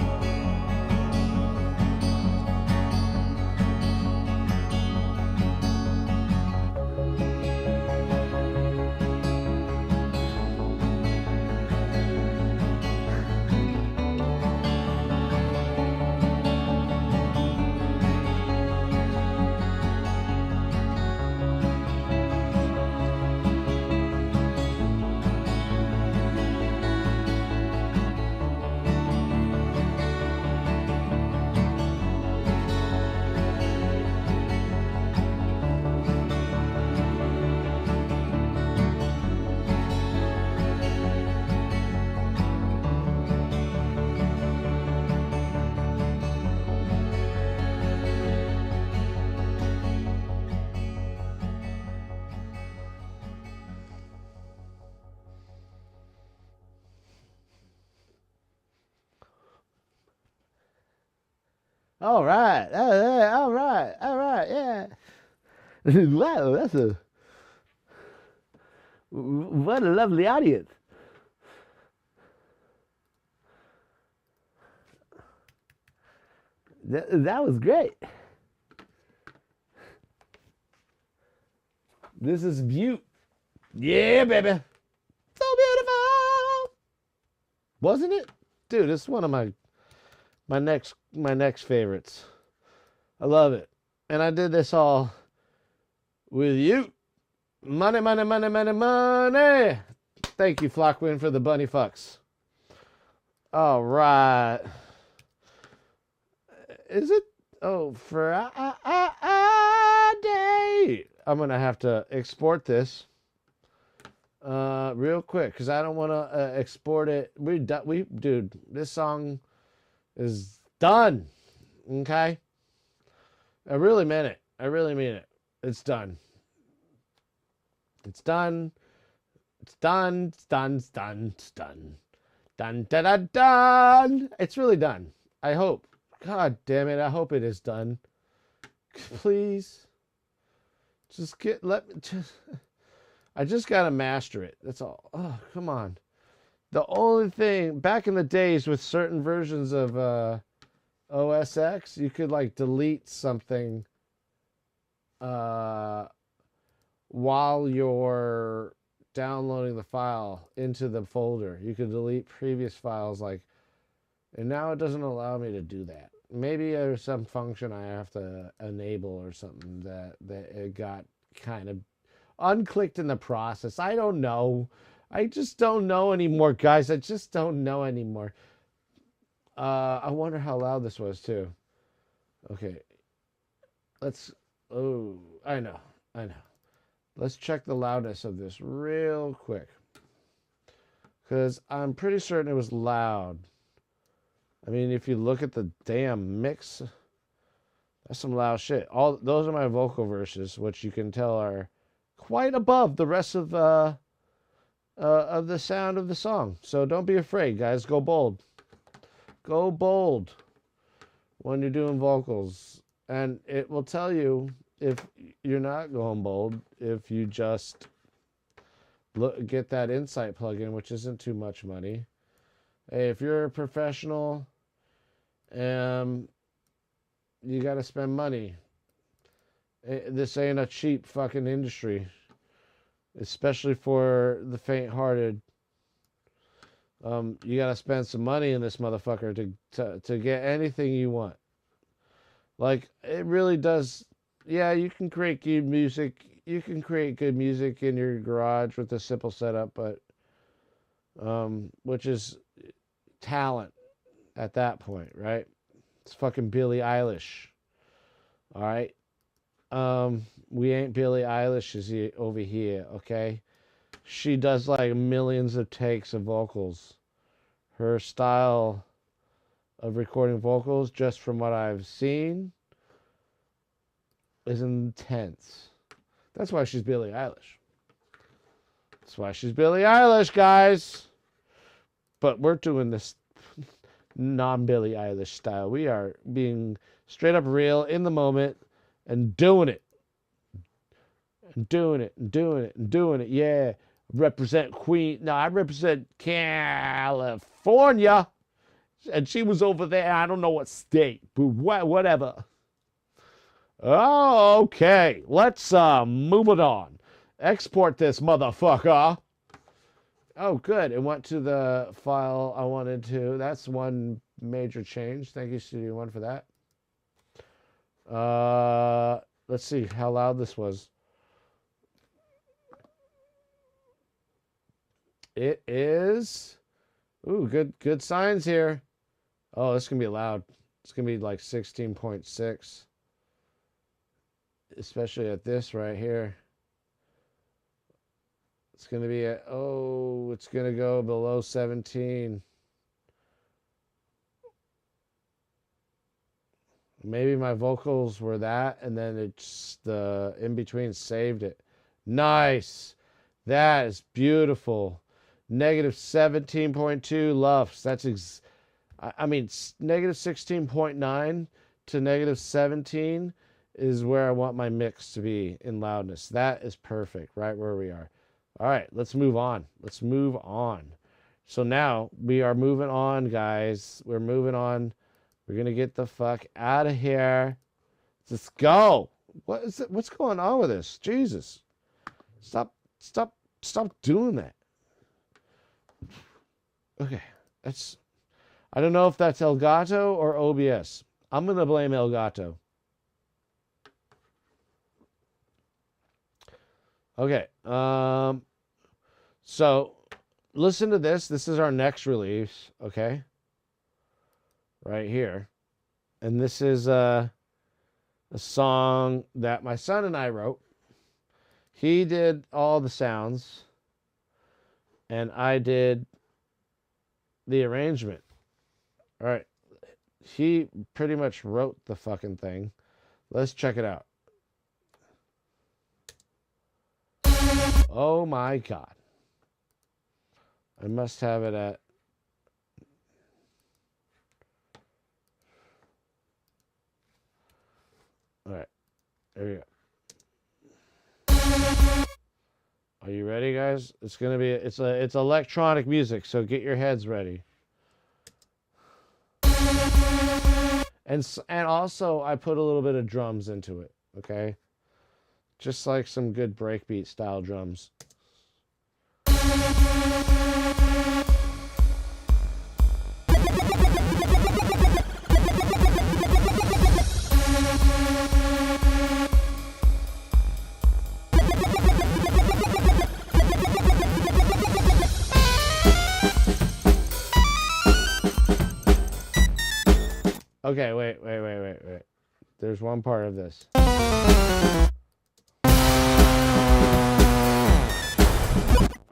All right, all right, yeah. Wow, what a lovely audience. That was great. This is Butte. Yeah, baby. So beautiful. Wasn't it? Dude, it's one of my next favorites. I love it. And I did this all with you. Money, money, money, money, money. Thank you, Flockwind, for the bunny fucks. All right. Is it? Oh, Friday. I'm going to have to export this real quick because I don't want to export it. Dude, this song is done. Okay? I really meant it. I really mean it. It's done. It's done. It's done. It's done. It's done. It's done. Dun, da, da, done. It's really done. I hope. God damn it. I hope it is done. Please. I just got to master it. That's all. Oh, come on. The only thing, back in the days with certain versions of OS X, you could like delete something while you're downloading the file into the folder. You could delete previous files, and now it doesn't allow me to do that. Maybe there's some function I have to enable or something that it got kind of unclicked in the process. I don't know. I just don't know anymore, guys. I just don't know anymore. I wonder how loud this was too. Okay. Oh, I know. Let's check the loudness of this real quick. Because I'm pretty certain it was loud. I mean, if you look at the damn mix, that's some loud shit. All those are my vocal verses, which you can tell are quite above the rest of the sound of the song. So don't be afraid, guys. Go bold. Go bold when you're doing vocals. And it will tell you if you're not going bold, if you just get that Insight plugin, which isn't too much money. Hey, if you're a professional, you got to spend money. This ain't a cheap fucking industry, especially for the faint-hearted. You got to spend some money in this motherfucker to get anything you want. Like, it really does. Yeah, you can create good music. You can create good music in your garage with a simple setup, but which is talent at that point, right? It's fucking Billie Eilish. All right. We ain't Billie Eilish is over here, okay? She does like millions of takes of vocals. Her style of recording vocals, just from what I've seen, is intense. That's why she's Billie Eilish. That's why she's Billie Eilish, guys. But we're doing this non-Billie Eilish style. We are being straight up real in the moment and doing it. And doing it, and doing it, and doing it. Yeah. Represent Queen. No, I represent California. And she was over there. I don't know what state, but whatever. Oh, okay. Let's move it on. Export this motherfucker. Oh, good. It went to the file I wanted to. That's one major change. Thank you, Studio One, for that. Let's see how loud this was. It is. Ooh, good signs here. Oh, this is gonna be loud. It's gonna be like 16.6. Especially at this right here. It's going to be at, oh, it's going to go below 17. Maybe my vocals were that, and then it's the in-between saved it. Nice. That is beautiful. Negative 17.2 LUFS. That's, I mean, negative 16.9 to negative 17 is where I want my mix to be in loudness. That is perfect, right where we are. All right, let's move on. Let's move on. So now we are moving on, guys. We're moving on. We're going to get the fuck out of here. Let's go. What is it? What's going on with this? Jesus. Stop doing that. Okay. I don't know if that's Elgato or OBS. I'm going to blame Elgato. Okay. So listen to this. This is our next release, okay? Right here. And this is a song that my son and I wrote. He did all the sounds, and I did the arrangement. All right. He pretty much wrote the fucking thing. Let's check it out. Oh my God. I must have it at... All right. There we go. Are you ready, guys? It's going to be... It's electronic music, so get your heads ready. And also, I put a little bit of drums into it, okay? Just like some good breakbeat style drums. Okay, wait. There's one part of this.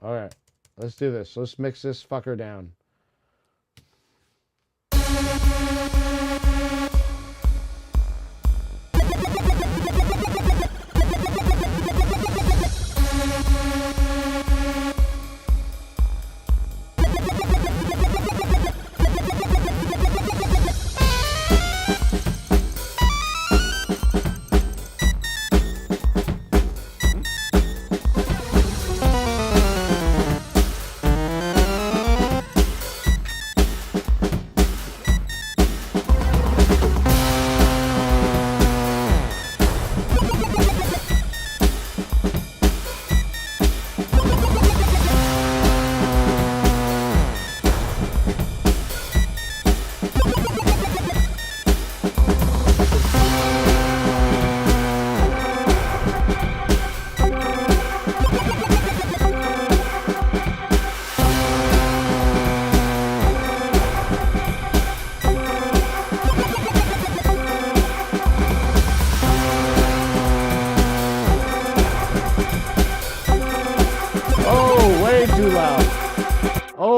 All right, let's do this. Let's mix this fucker down.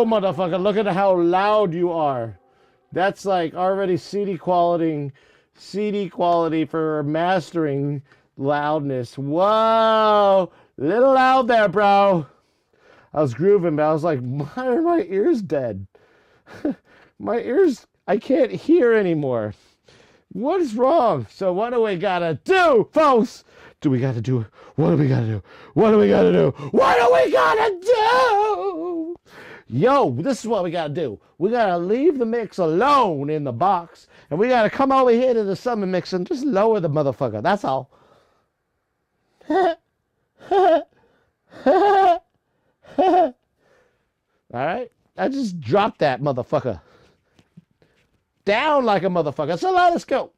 Whoa, motherfucker, look at how loud you are. That's like already CD quality for mastering loudness. Whoa, little loud there, bro. I was grooving, but I was like, why are my ears dead? My ears, I can't hear anymore. What is wrong? So what do we gotta do, folks? Do we gotta do it? What do we gotta do? What do we gotta do? What do we gotta do? Yo, this is what we gotta do. We gotta leave the mix alone in the box, and we gotta come over here to the summer mix and just lower the motherfucker. That's all. Alright? I just dropped that motherfucker. Down like a motherfucker. So let us go.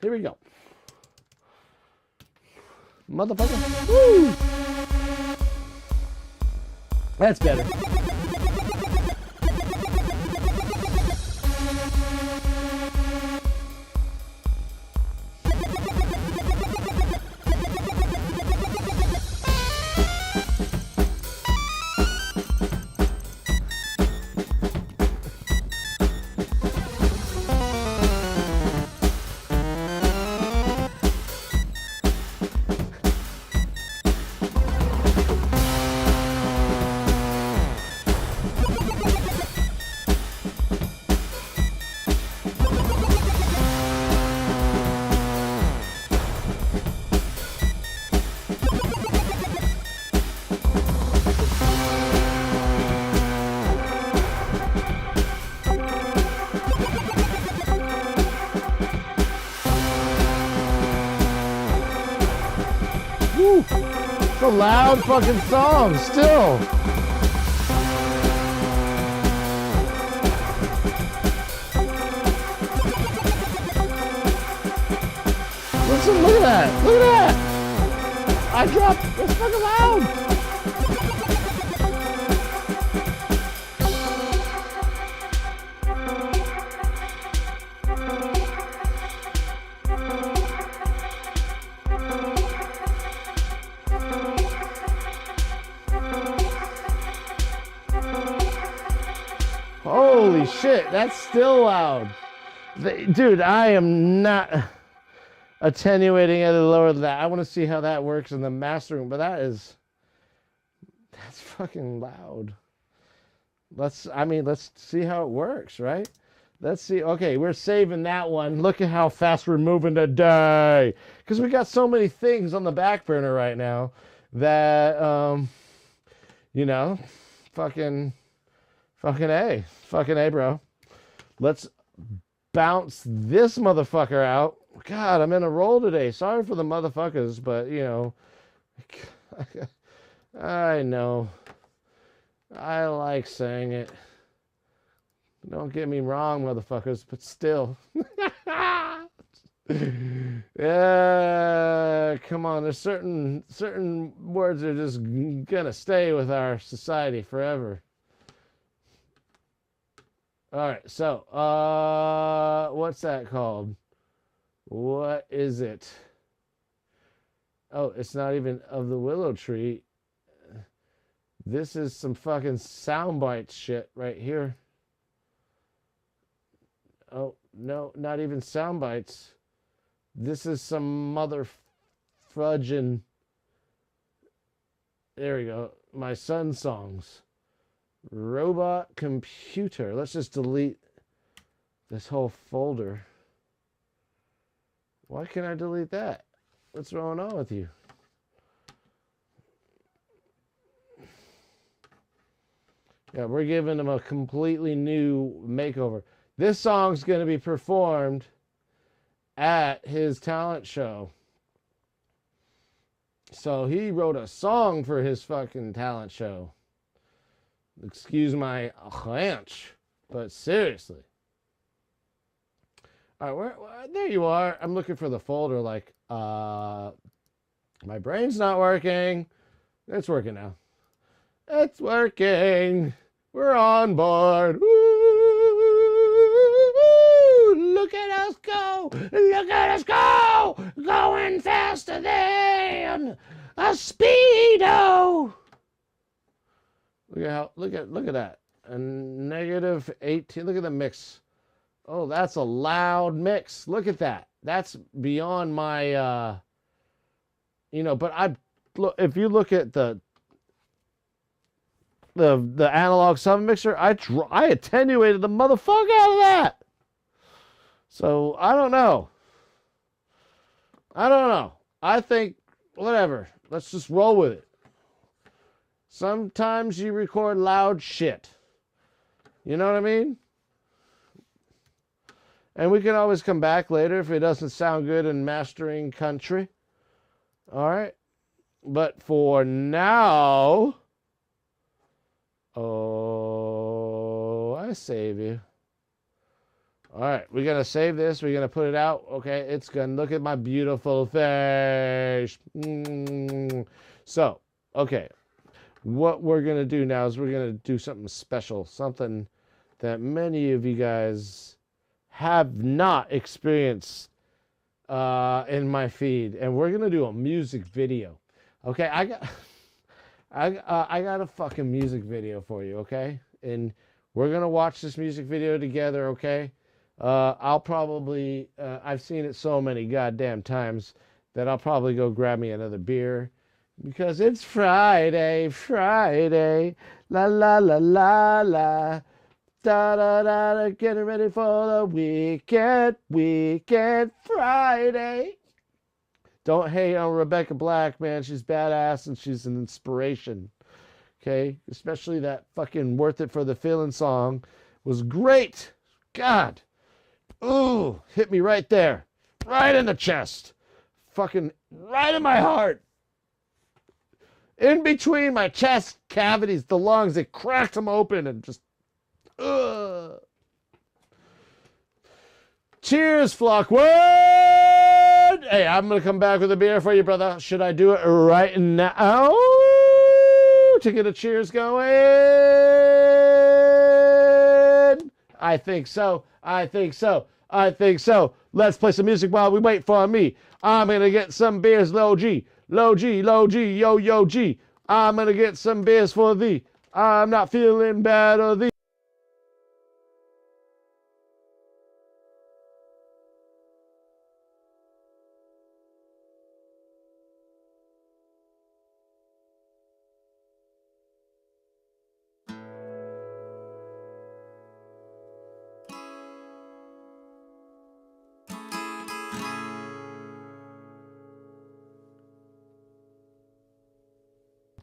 Here we go. Motherfucker. Woo! That's better. It's a loud fucking song still. Listen, look at that. Look at that. I dropped. It's fucking loud. Holy shit, that's still loud. Dude, I am not attenuating any lower than that. I want to see how that works in the mastering, but that's fucking loud. Let's see how it works, right? Let's see. Okay, we're saving that one. Look at how fast we're moving today. Because we got so many things on the back burner right now that, fucking A, bro. Let's bounce this motherfucker out. God, I'm in a roll today. Sorry for the motherfuckers, but, I know. I like saying it. Don't get me wrong, motherfuckers, but still. Yeah, come on. There's certain words that are just gonna stay with our society forever. All right, so what's that called? What is it? Oh, it's not even of the willow tree. This is some fucking soundbite shit right here. Oh, no, not even sound bites. This is some mother fudging. There we go. My son's songs. Robot computer. Let's just delete this whole folder. Why can't I delete that? What's going on with you? Yeah, we're giving him a completely new makeover. This song's going to be performed at his talent show. So he wrote a song for his fucking talent show. Excuse my French, but seriously. All right, there you are. I'm looking for the folder like, my brain's not working. It's working now. It's working. We're on board. Look at us go! Look at us go! Going faster than a speedo! Look look at that. A negative 18. Look at the mix. Oh, that's a loud mix. Look at that. That's beyond my but if you look at the analog sub mixer, I attenuated the motherfucker out of that. So I don't know. I think whatever. Let's just roll with it. Sometimes you record loud shit. You know what I mean? And we can always come back later if it doesn't sound good in mastering country. All right. But for now, I save you. All right. We're going to save this. We're going to put it out. Okay. It's going to look at my beautiful face. So, okay. What we're going to do now is we're going to do something special. Something that many of you guys have not experienced in my feed, and we're gonna do a music video. Okay, I got a fucking music video for you. Okay, and we're gonna watch this music video together. Okay, I'll probably I've seen it so many goddamn times that I'll probably go grab me another beer because it's Friday, la la la la la. Da, da, da, da, getting ready for the weekend Friday. Don't hate on Rebecca Black, man. She's badass and she's an inspiration. Okay? Especially that fucking Worth It for the Feeling song was great. God. Ooh, hit me right there. Right in the chest. Fucking right in my heart. In between my chest cavities, the lungs, it cracked them open and just cheers, Flockwood! Hey, I'm gonna come back with a beer for you, brother. Should I do it right now to get a cheers going? I think so. Let's play some music while we wait for me. I'm gonna get some beers, low G, yo, G. I'm gonna get some beers for thee. I'm not feeling bad or thee.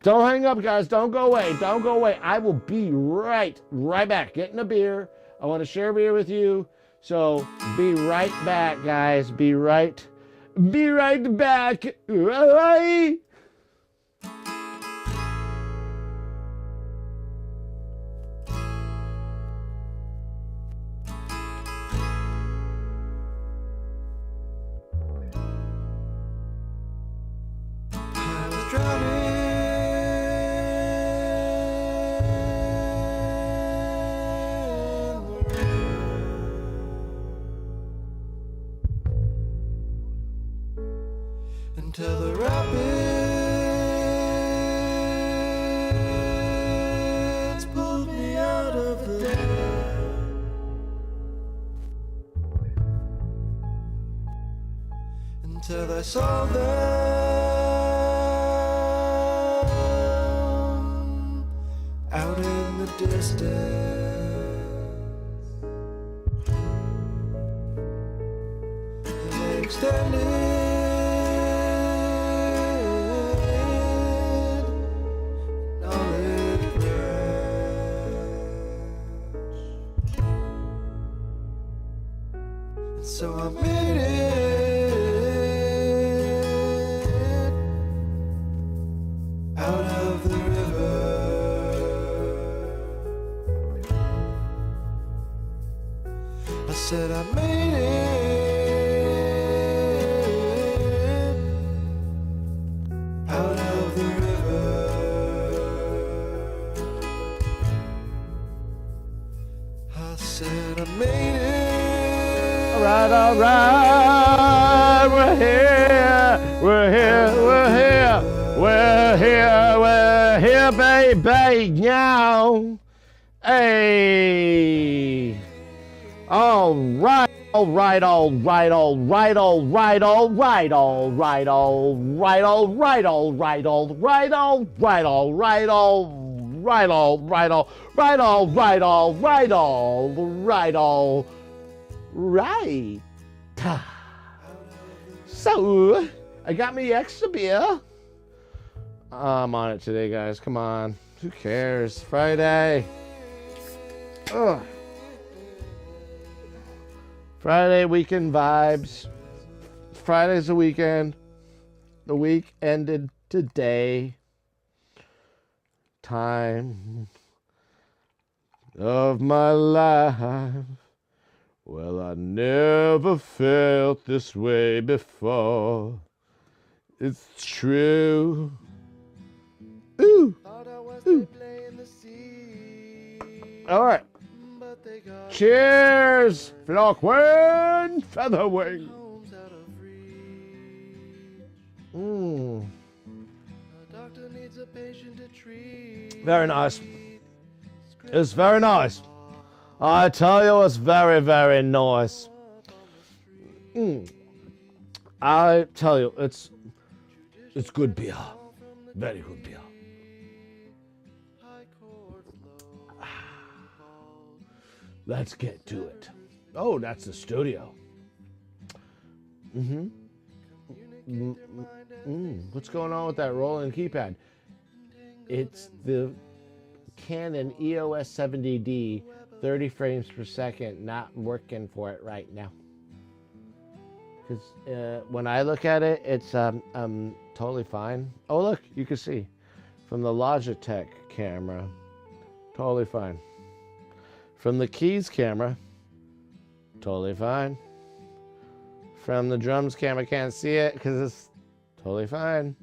Don't hang up, guys. Don't go away. I will be right back. Getting a beer. I want to share a beer with you. So be right back, guys. Be right back. Bye. I was drowning until the rapids pulled me out of the dam, until I saw them out in the distance. They extended so I made it out of the river. I said I made it out of the river. I said I made it. All right, we're here, baby. bay now. Hey. All right. All right, all right, all right, all right, all right, all right, all right, all right, all right, all right, all right, all right, all right, all right, all right, all right, all right, all right, all right. So, I got me extra beer. I'm on it today, guys. Come on. Who cares? Friday. Ugh. Friday weekend vibes. Friday's the weekend. The week ended today. Time of my life. Well, I never felt this way before. It's true. Ooh. Ooh. All right. Cheers, Flockwind Featherwing. Very nice. It's very nice. I tell you, it's very, very nice. I tell you, it's good beer. Very good beer. Let's get to it. Oh, that's the studio. What's going on with that rolling keypad? It's the Canon EOS 70D, 30 frames per second, not working for it right now. Because when I look at it, it's totally fine. Oh, look, you can see from the Logitech camera, totally fine. From the keys camera, totally fine. From the drums camera, can't see it because it's totally fine.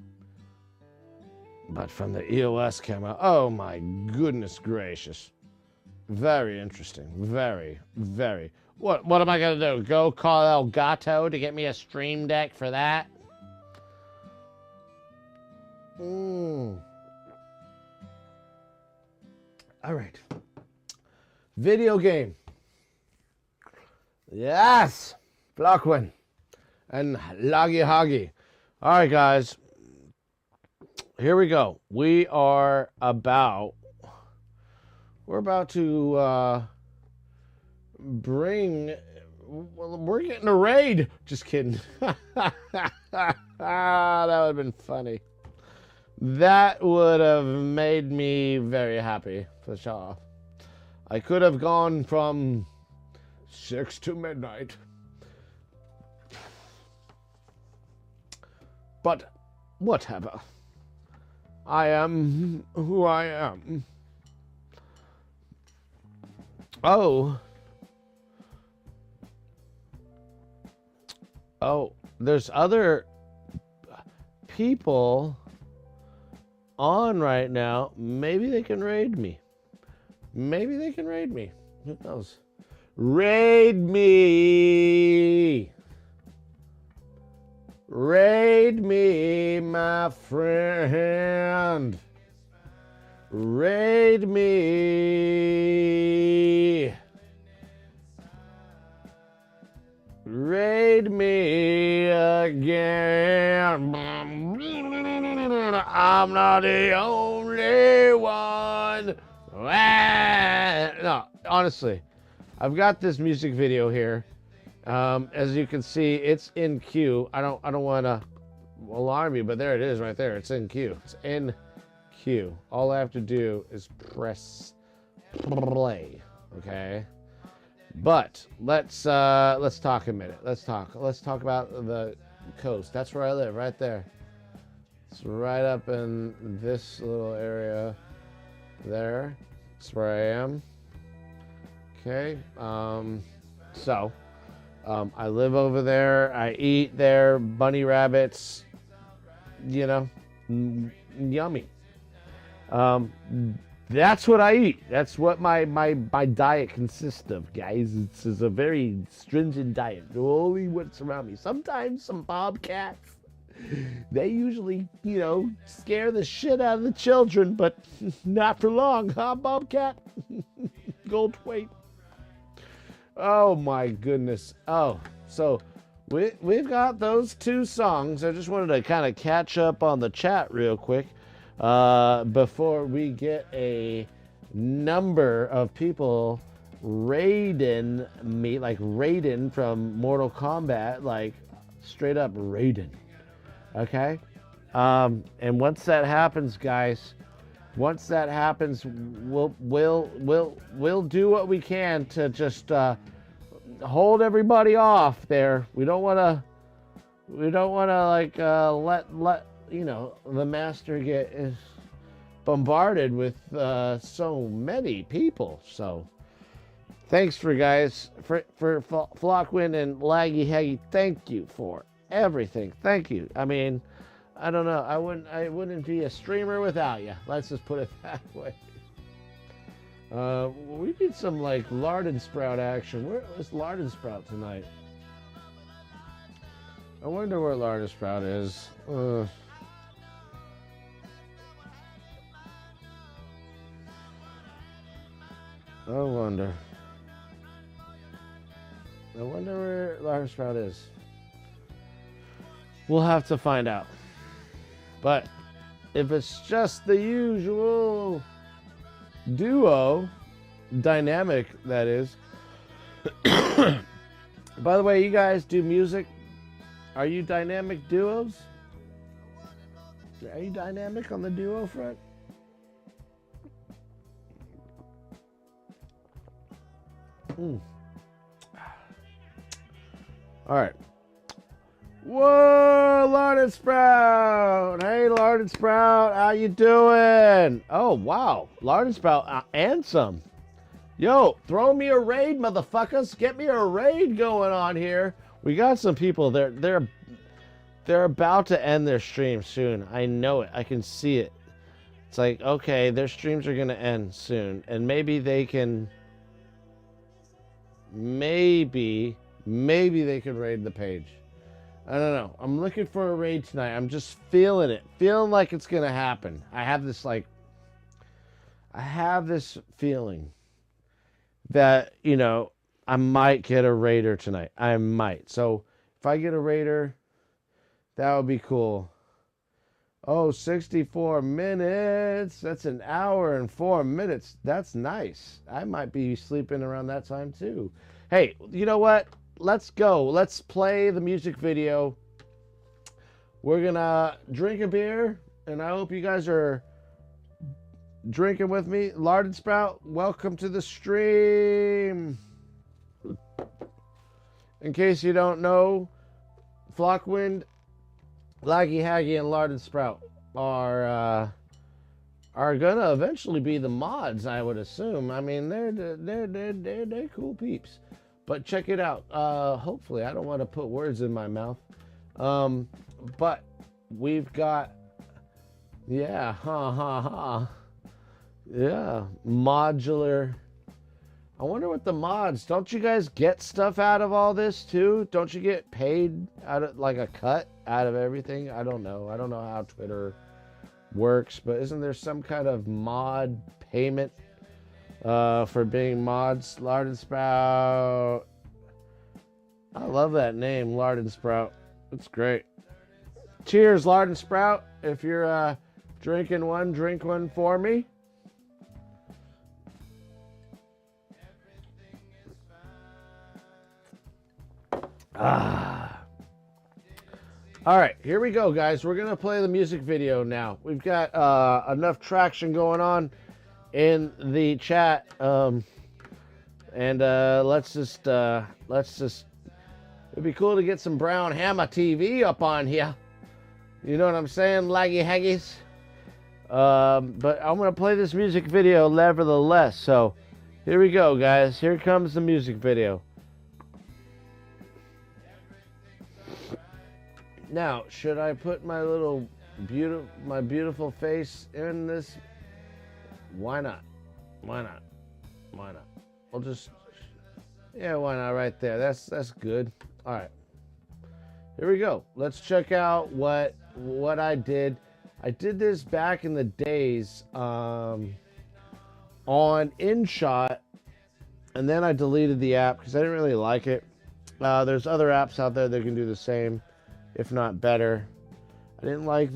But from the EOS camera, oh my goodness gracious. Very interesting. Very, very. What am I going to do? Go call Elgato to get me a Stream Deck for that? All right. Video game. Yes. Blockwin. And Loggy Hoggy. All right, guys. Here we go. We're about to we're getting a raid. Just kidding. That would have been funny. That would have made me very happy, for sure. I could have gone from 6 to midnight. But whatever. I am who I am. Oh, there's other people on right now. Maybe they can raid me. Maybe they can raid me. Who knows? Raid me. Raid me, my friend. Raid me. Raid me again. I'm not the only one. No, honestly, I've got this music video here. As you can see, it's in queue. I don't want to alarm you, but there it is right there. It's in queue. It's in queue. All I have to do is press play. Okay. But let's talk a minute. Let's talk about the coast. That's where I live, right there. It's right up in this little area there. That's where I am. Okay. I live over there. I eat there. Bunny rabbits. You know, yummy. That's what I eat. That's what my diet consists of, guys. It's a very stringent diet. Only what's around me. Sometimes some bobcats. They usually, you know, scare the shit out of the children, but not for long, huh, Bobcat? Gold weight. Oh my goodness. Oh, so we've got those two songs. I just wanted to kind of catch up on the chat real quick before we get a number of people raiding me, like Raiden from Mortal Kombat, like straight up Raiden. Okay? And once that happens, guys, once that happens, we'll do what we can to just hold everybody off there. We don't want to like let you know, the master get bombarded with so many people. So thanks for guys for Flockwind and Laggy Haggy. Thank you for everything. Thank you. I mean, I don't know. I wouldn't be a streamer without you. Let's just put it that way. We need some like lard and sprout action. Where is lard and sprout tonight? I wonder where lard and sprout is. I wonder where lard and sprout is. We'll have to find out. But if it's just the usual duo dynamic, that is. By the way, you guys do music. Are you dynamic duos? Are you dynamic on the duo front? All right. Whoa, Lard and Sprout. Hey, Lard and Sprout, how you doing? Oh, wow. Lard and Sprout and some. Yo, throw me a raid, motherfuckers. Get me a raid going on here. We got some people. They're about to end their stream soon. I know it. I can see it. It's like, okay, their streams are going to end soon. And maybe they can... Maybe they could raid the page. I don't know. I'm looking for a raid tonight. I'm just feeling it. Feeling like it's going to happen. I have this feeling that, you know, I might get a raider tonight. I might. So if I get a raider, that would be cool. Oh, 64 minutes. That's an hour and 4 minutes. That's nice. I might be sleeping around that time too. Hey, you know what? Let's go. Let's play the music video. We're gonna drink a beer, and I hope you guys are drinking with me. Lard and Sprout, welcome to the stream. In case you don't know, Flockwind, Laggy Haggy, and Lard and Sprout are gonna eventually be the mods, I would assume. I mean, they're cool peeps. But check it out. Hopefully, I don't want to put words in my mouth. But we've got, yeah, yeah, modular. I wonder what the mods, don't you guys get stuff out of all this too? Don't you get paid out of, like, a cut out of everything? I don't know. I don't know how Twitter works, but isn't there some kind of mod payment for being mods? Lard and Sprout. I love that name, Lard and Sprout. It's great. Cheers, Lard and Sprout. If you're drinking one, drink one for me. All right, here we go, guys. We're gonna play the music video now. We've got enough traction going on in the chat, and let's just it'd be cool to get some Brown Hammer TV up on here. You know what I'm saying, Laggy Haggies? But I'm gonna play this music video nevertheless. So here we go, guys. Here comes the music video. Now, should I put my little beautiful face in this? Why not? Why not? Why not? We'll just, yeah, why not? Right there. That's good. All right. Here we go. Let's check out what I did. I did this back in the days on InShot, and then I deleted the app because I didn't really like it. There's other apps out there that can do the same, if not better. I didn't like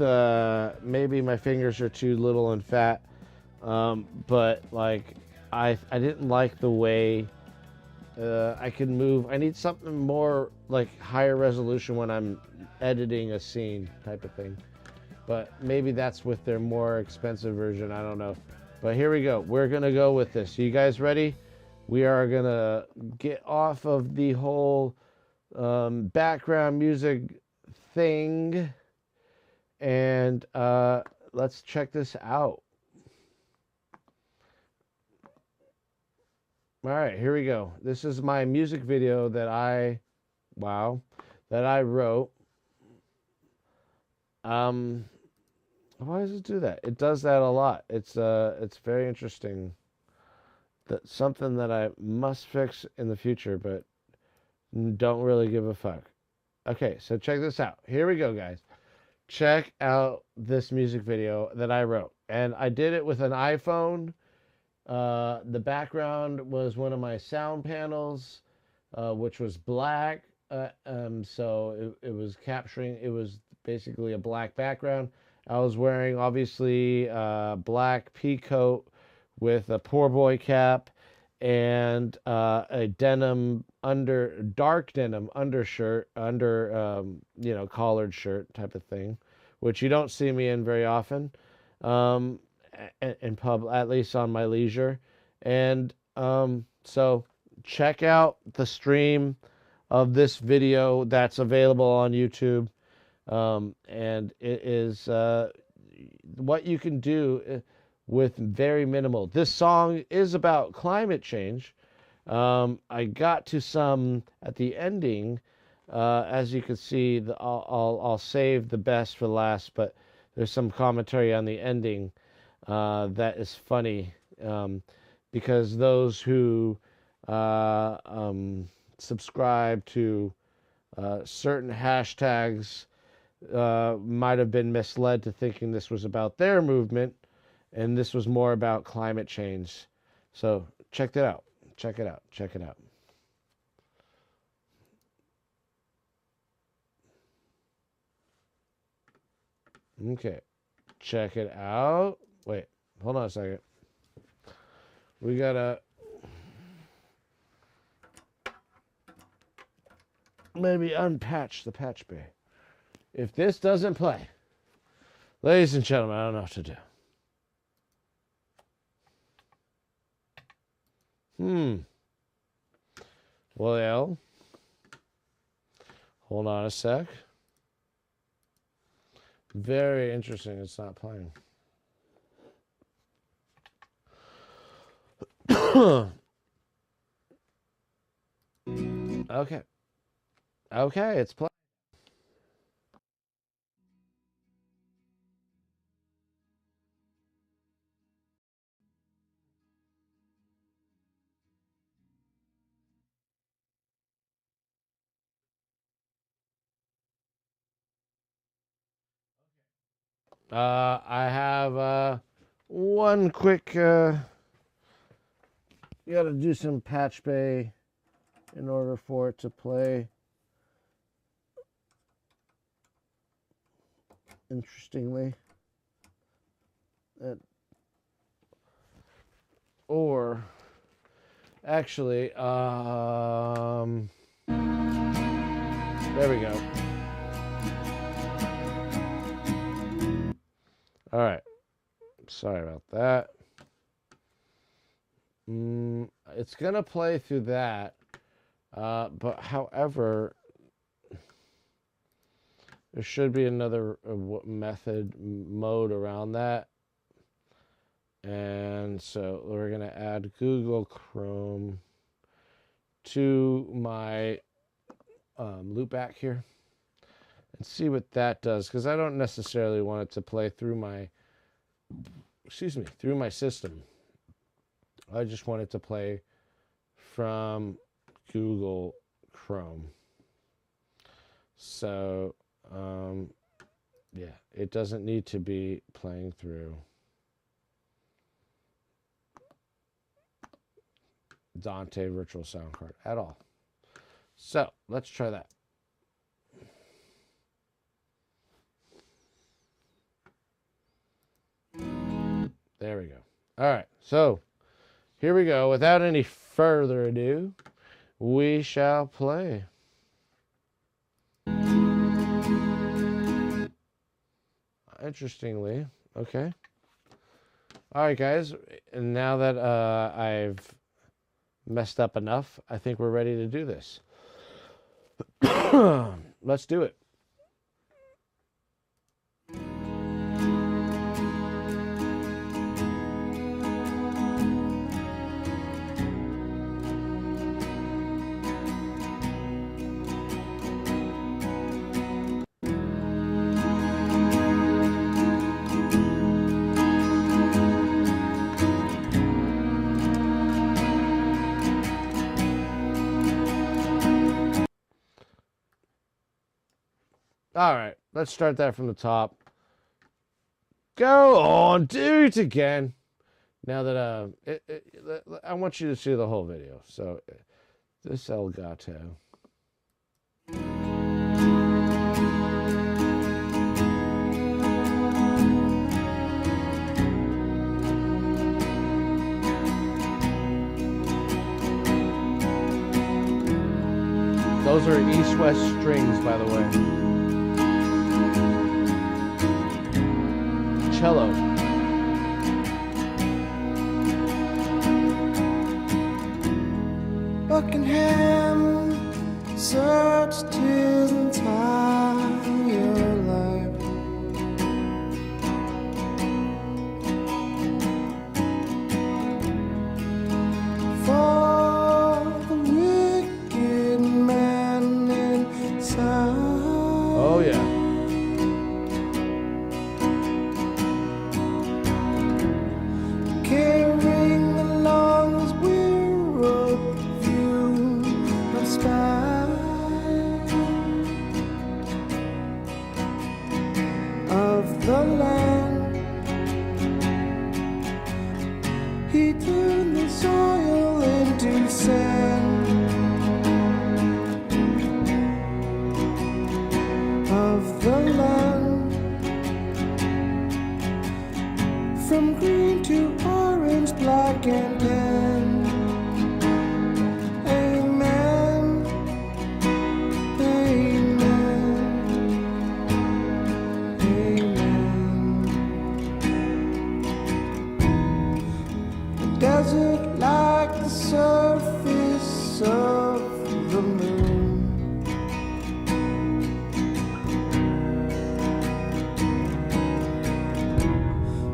maybe my fingers are too little and fat, but like I didn't like the way I could move. I need something more like higher resolution when I'm editing a scene type of thing. But maybe that's with their more expensive version. I don't know. But here we go. We're going to go with this. You guys ready? We are going to get off of the whole background music thing. And let's check this out. All right, here we go. This is my music video that I wrote. Why does it do that? It does that a lot. It's very interesting. That's something that I must fix in the future, but don't really give a fuck. Okay, so check this out. Here we go, guys. Check out this music video that I wrote. And I did it with an iPhone. The background was one of my sound panels, which was black. So it was capturing, it was basically a black background. I was wearing, obviously, black pea coat with a poor boy cap and a dark denim undershirt, collared shirt type of thing, which you don't see me in very often, in pub, at least on my leisure. And so check out the stream of this video that's available on YouTube. And it is what you can do with very minimal. This song is about climate change. I got to some at the ending. As you can see, I'll save the best for last, but there's some commentary on the ending that is funny, because those who subscribe to certain hashtags might have been misled to thinking this was about their movement, and this was more about climate change. So check it out. Check it out. Check it out. Okay. Check it out. Wait, hold on a second. We gotta maybe unpatch the patch bay. If this doesn't play, ladies and gentlemen, I don't know what to do. Well, hold on a sec. Very interesting. It's not playing. Okay. Okay, it's playing. I have one quick. You got to do some patch bay in order for it to play. Interestingly, or actually, there we go. All right. Sorry about that. It's going to play through that. But however, there should be another mode around that. And so we're going to add Google Chrome to my loopback here and see what that does, because I don't necessarily want it to play through my system. I just want it to play from Google Chrome. So, yeah, it doesn't need to be playing through Dante Virtual Sound Card at all. So, let's try that. There we go. All right, so here we go. Without any further ado, we shall play. Interestingly, okay. All right, guys. And now that I've messed up enough, I think we're ready to do this. Let's do it. All right, let's start that from the top. Go on, do it again. Now that I want you to see the whole video. So, this Elgato. Those are east-west strings, by the way. Cello. Buckingham searched his entire life for the wicked man inside. Oh, yeah. Carrying along his weary view of spite of the land. He turned the soil into sand of the land. From green to orange, black and tan. Amen. Amen. Amen. The desert like the surface of the moon.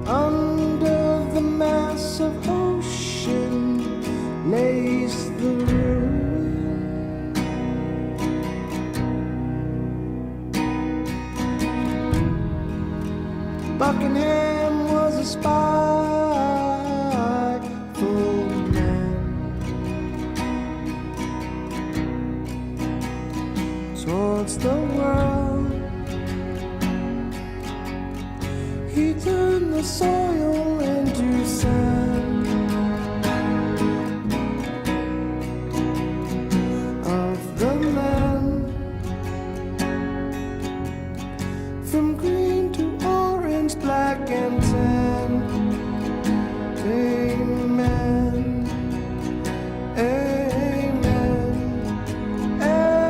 Under the mass of ocean lays the ruin. Buckingham was a spiteful man towards the world. He turned the soil into sand of the land. From green to orange, black and tan. Amen. Amen. Amen.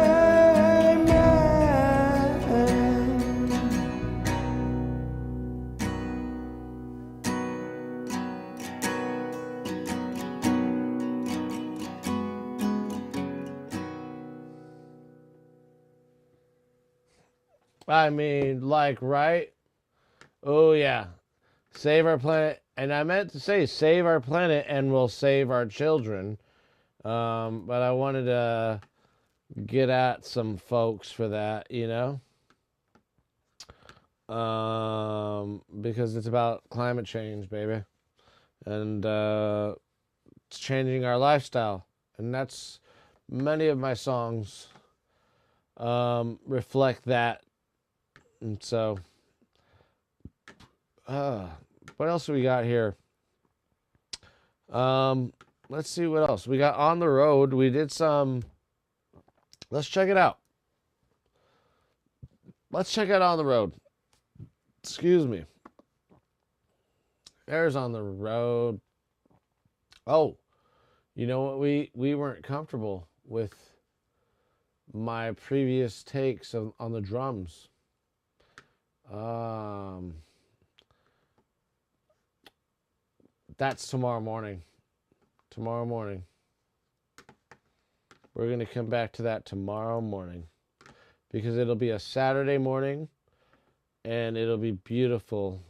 I mean, like, right? Oh, yeah. Save our planet. And I meant to say save our planet and we'll save our children. But I wanted to get at some folks for that, you know? Because it's about climate change, baby. And it's changing our lifestyle. And that's many of my songs reflect that. And so, what else we got here? Let's see what else we got on the road. We did some. Let's check it out. Let's check it out on the road. Excuse me. There's on the road. Oh, you know what? We weren't comfortable with my previous takes on the drums. That's tomorrow morning. Tomorrow morning. We're going to come back to that tomorrow morning because it'll be a Saturday morning and it'll be beautiful.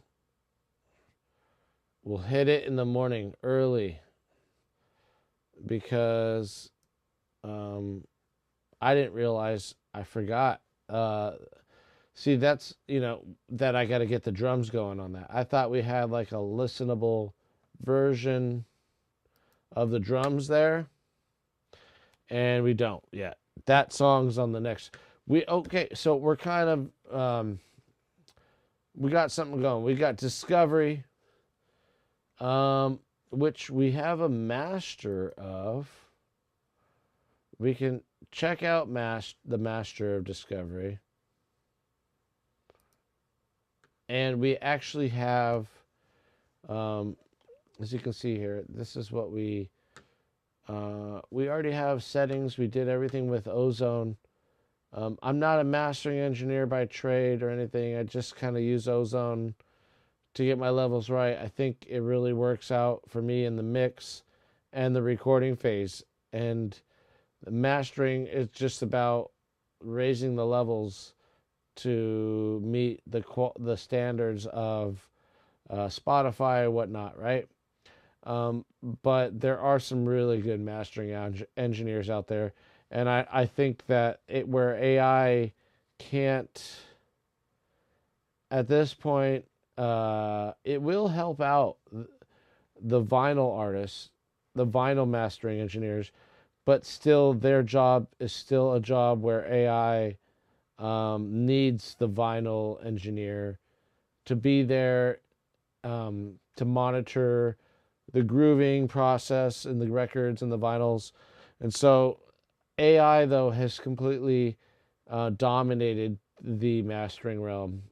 We'll hit it in the morning early because I didn't realize, I forgot. See, that's, that I got to get the drums going on that. I thought we had like a listenable version of the drums there, and we don't yet. That song's on the next. So we're kind of we got something going. We got Discovery, which we have a master of. We can check out the master of Discovery. And we actually have, as you can see here, this is what we already have settings. We did everything with Ozone. I'm not a mastering engineer by trade or anything. I just kind of use Ozone to get my levels right. I think it really works out for me in the mix and the recording phase. And the mastering is just about raising the levels to meet the standards of Spotify or whatnot, right? But there are some really good mastering engineers out there. And I think that where AI can't, at this point, it will help out the vinyl artists, the vinyl mastering engineers, but still their job is still a job where AI needs the vinyl engineer to be there to monitor the grooving process in the records and the vinyls. And so AI, though, has completely dominated the mastering realm.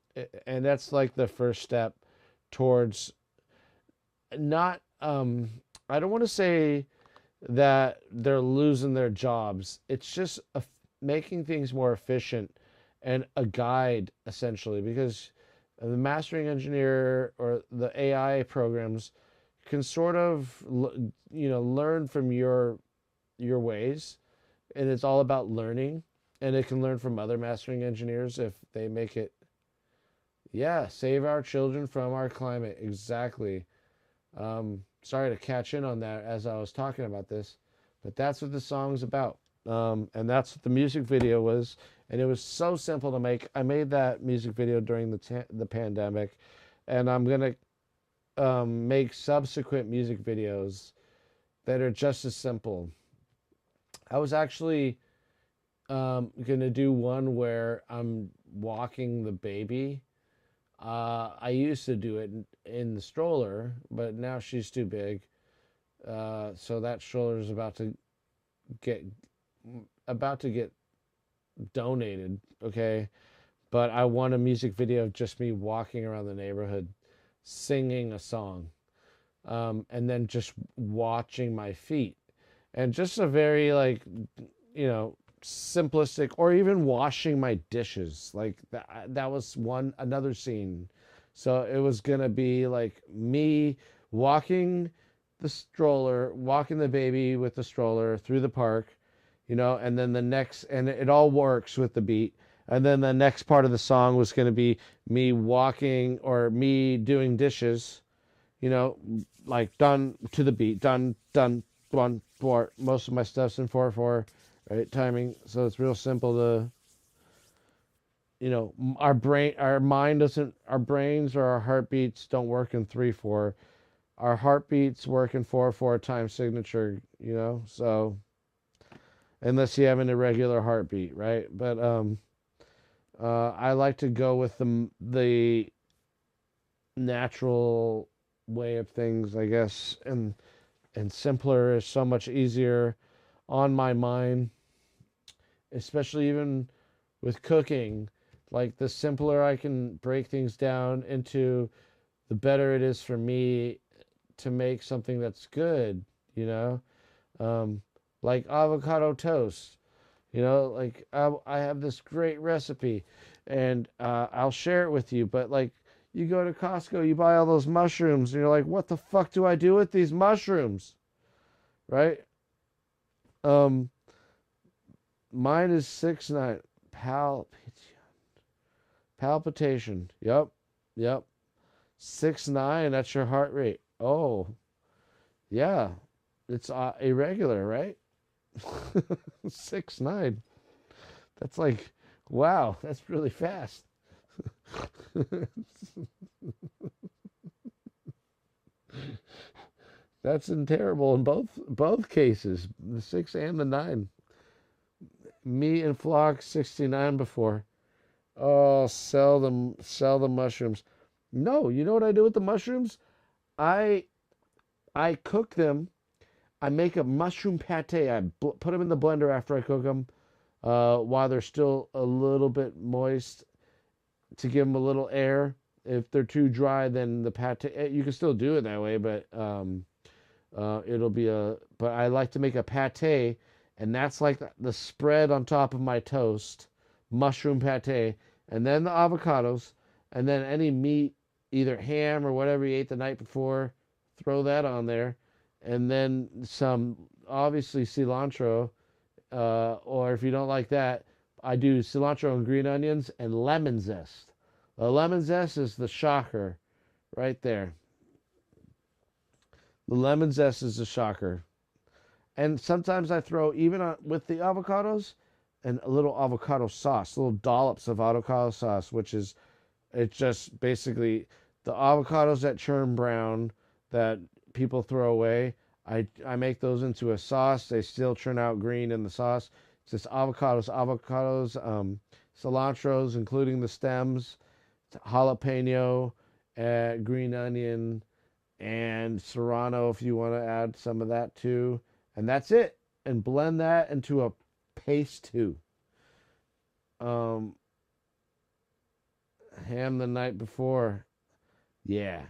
And that's like the first step towards not, I don't want to say that they're losing their jobs. It's just making things more efficient and a guide, essentially, because the mastering engineer or the AI programs can sort of, learn from your ways, and it's all about learning, and it can learn from other mastering engineers if they make it. Yeah, save our children from our climate. Exactly. Sorry to catch in on that as I was talking about this, but that's what the song's about. And that's what the music video was. And it was so simple to make. I made that music video during the pandemic, and I'm going to make subsequent music videos that are just as simple. I was actually going to do one where I'm walking the baby. I used to do it in the stroller, but now she's too big. So that stroller is about to get donated, okay? But I want a music video of just me walking around the neighborhood singing a song, and then just watching my feet, and just a very simplistic, or even washing my dishes, like that was another scene. So it was gonna be like me walking the baby with the stroller through the park, and then and it all works with the beat. And then the next part of the song was going to be me walking or me doing dishes, like done to the beat, done, 1, 4. Most of my stuff's in 4/4, right? Timing. So it's real simple to, our brains or our heartbeats don't work in 3/4. Our heartbeats work in 4/4 time signature, so unless you have an irregular heartbeat, right? But I like to go with the natural way of things, I guess, and simpler is so much easier on my mind, especially even with cooking. Like the simpler I can break things down into, the better it is for me to make something that's good, you know? Um, like avocado toast. You know, like I have this great recipe, and I'll share it with you. But like, you go to Costco, you buy all those mushrooms, and you're like, what the fuck do I do with these mushrooms? Right? Um, Mine is 6'9". Palpitation. Yep. Yep. 6'9". That's your heart rate. Oh, yeah. It's irregular, right? 6'9". That's like, wow, that's really fast. That's terrible in both cases, the 6 and the 9. Me and Flock 69 before. Oh, sell the mushrooms. No, you know what I do with the mushrooms? I I cook them. I make a mushroom pate. I put them in the blender after I cook them, while they're still a little bit moist, to give them a little air. If they're too dry, then the pate, you can still do it that way, but it'll be a. But I like to make a pate, and that's like the spread on top of my toast, mushroom pate, and then the avocados, and then any meat, either ham or whatever you ate the night before, throw that on there, and then some, obviously cilantro, or if you don't like that, I do cilantro and green onions and lemon zest. The lemon zest is the shocker right there. The lemon zest is the shocker. And sometimes I throw, even with the avocados, and a little avocado sauce, little dollops of avocado sauce, which is, it's just basically the avocados that turn brown that people throw away. I make those into a sauce. They still turn out green in the sauce. It's just avocados, cilantros, including the stems, jalapeno, green onion, and serrano if you want to add some of that too. And that's it. And blend that into a paste too. Um, Ham the night before. Yeah.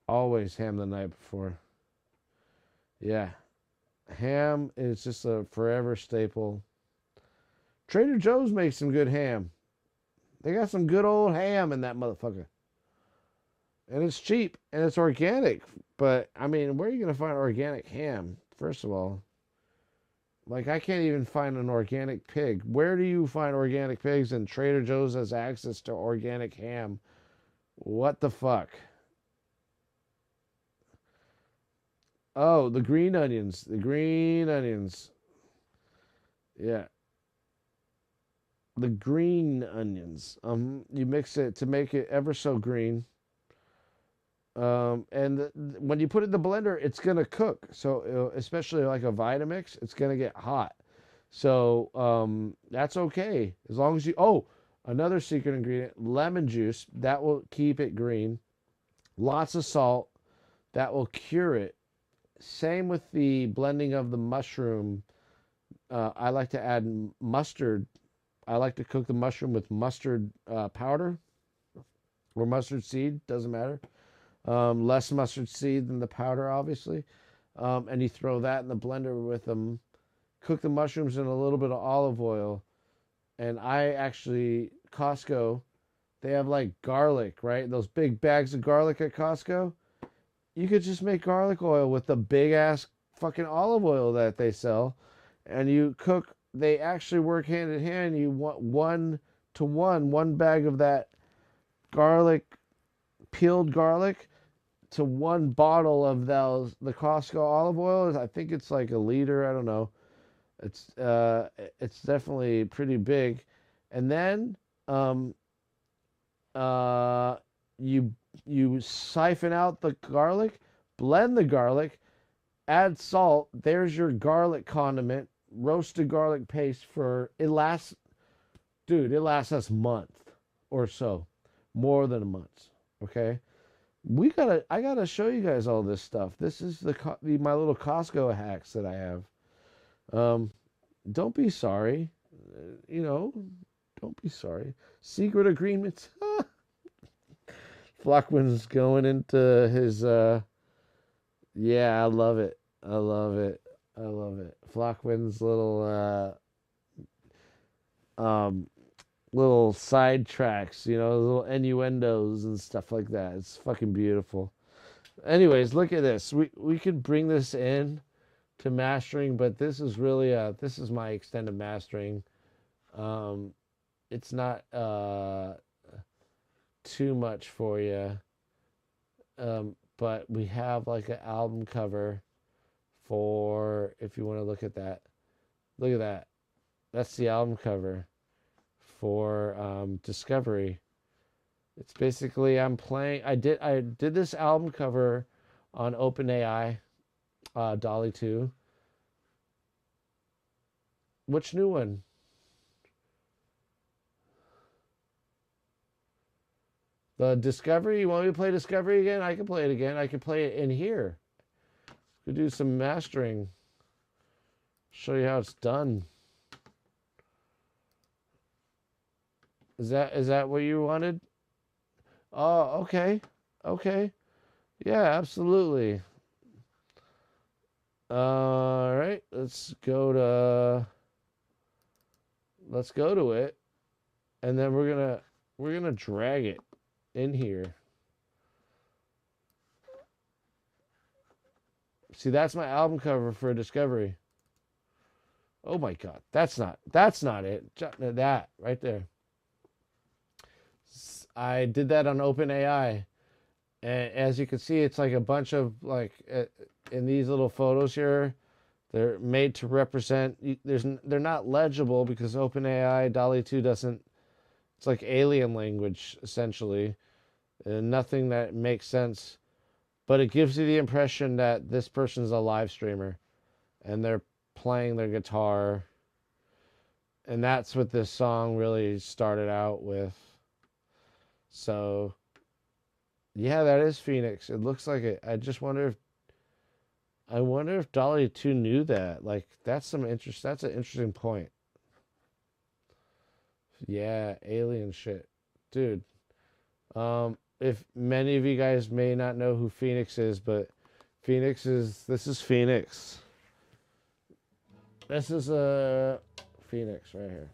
Always ham the night before. Yeah. Ham is just a forever staple. Trader Joe's makes some good ham. They got some good old ham in that motherfucker. And it's cheap and it's organic. But, I mean, where are you going to find organic ham, first of all? Like, I can't even find an organic pig. Where do you find organic pigs? And Trader Joe's has access to organic ham. What the fuck? Oh, the green onions. The green onions. Yeah. The green onions. You mix it to make it ever so green. And when you put it in the blender, it's gonna cook. So especially like a Vitamix, it's gonna get hot. So that's okay as long as you. Oh, another secret ingredient: lemon juice. That will keep it green. Lots of salt. That will cure it. Same with the blending of the mushroom. I like to add mustard. I like to cook the mushroom with mustard powder or mustard seed. Doesn't matter. Less mustard seed than the powder, obviously. And you throw that in the blender with them. Cook the mushrooms in a little bit of olive oil. And I actually, Costco, they have like garlic, right? Those big bags of garlic at Costco. You could just make garlic oil with the big ass fucking olive oil that they sell. And you cook, they actually work hand in hand. You want 1 to 1, one bag of that garlic, peeled garlic, to 1 bottle of the Costco olive oil. I think it's like a liter. I don't know. It's definitely pretty big. And then you siphon out the garlic, blend the garlic, add salt. There's your garlic condiment roasted garlic paste for it lasts, dude. It lasts us a month or so, more than a month. Okay, I gotta show you guys all this stuff. This is my little Costco hacks that I have. Don't be sorry, you know. Don't be sorry. Secret agreements. Flockman's going into his. Yeah, I love it. I love it. I love it. Flockman's little side tracks, little innuendos and stuff like that. It's fucking beautiful. Anyways, look at this. We could bring this in to mastering, but this is really this is my extended mastering. It's not too much for you. But we have like an album cover for, if you want to look at that. Look at that. That's the album cover for Discovery. It's basically I did this album cover on OpenAI, Dolly 2. Which new one? The Discovery? You want me to play Discovery again? I can play it again. I can play it in here. Could do some mastering. Show you how it's done. Is that what you wanted? Oh, okay. Okay. Yeah, absolutely. All right, let's go to it. And then we're gonna drag it in here. See, that's my album cover for Discovery. Oh my God, that's not it. That right there. I did that on OpenAI, and as you can see, it's like a bunch of in these little photos here. They're made to represent. They're not legible because OpenAI DALL-E 2 doesn't. It's like alien language essentially, and nothing that makes sense. But it gives you the impression that this person's a live streamer, and they're playing their guitar. And that's what this song really started out with. So, yeah, that is Phoenix. It looks like it. I wonder if DALL-E 2 knew that. Like, that's an interesting point. Yeah, alien shit. Dude. If many of you guys may not know who Phoenix is, but this is Phoenix. This is a Phoenix right here.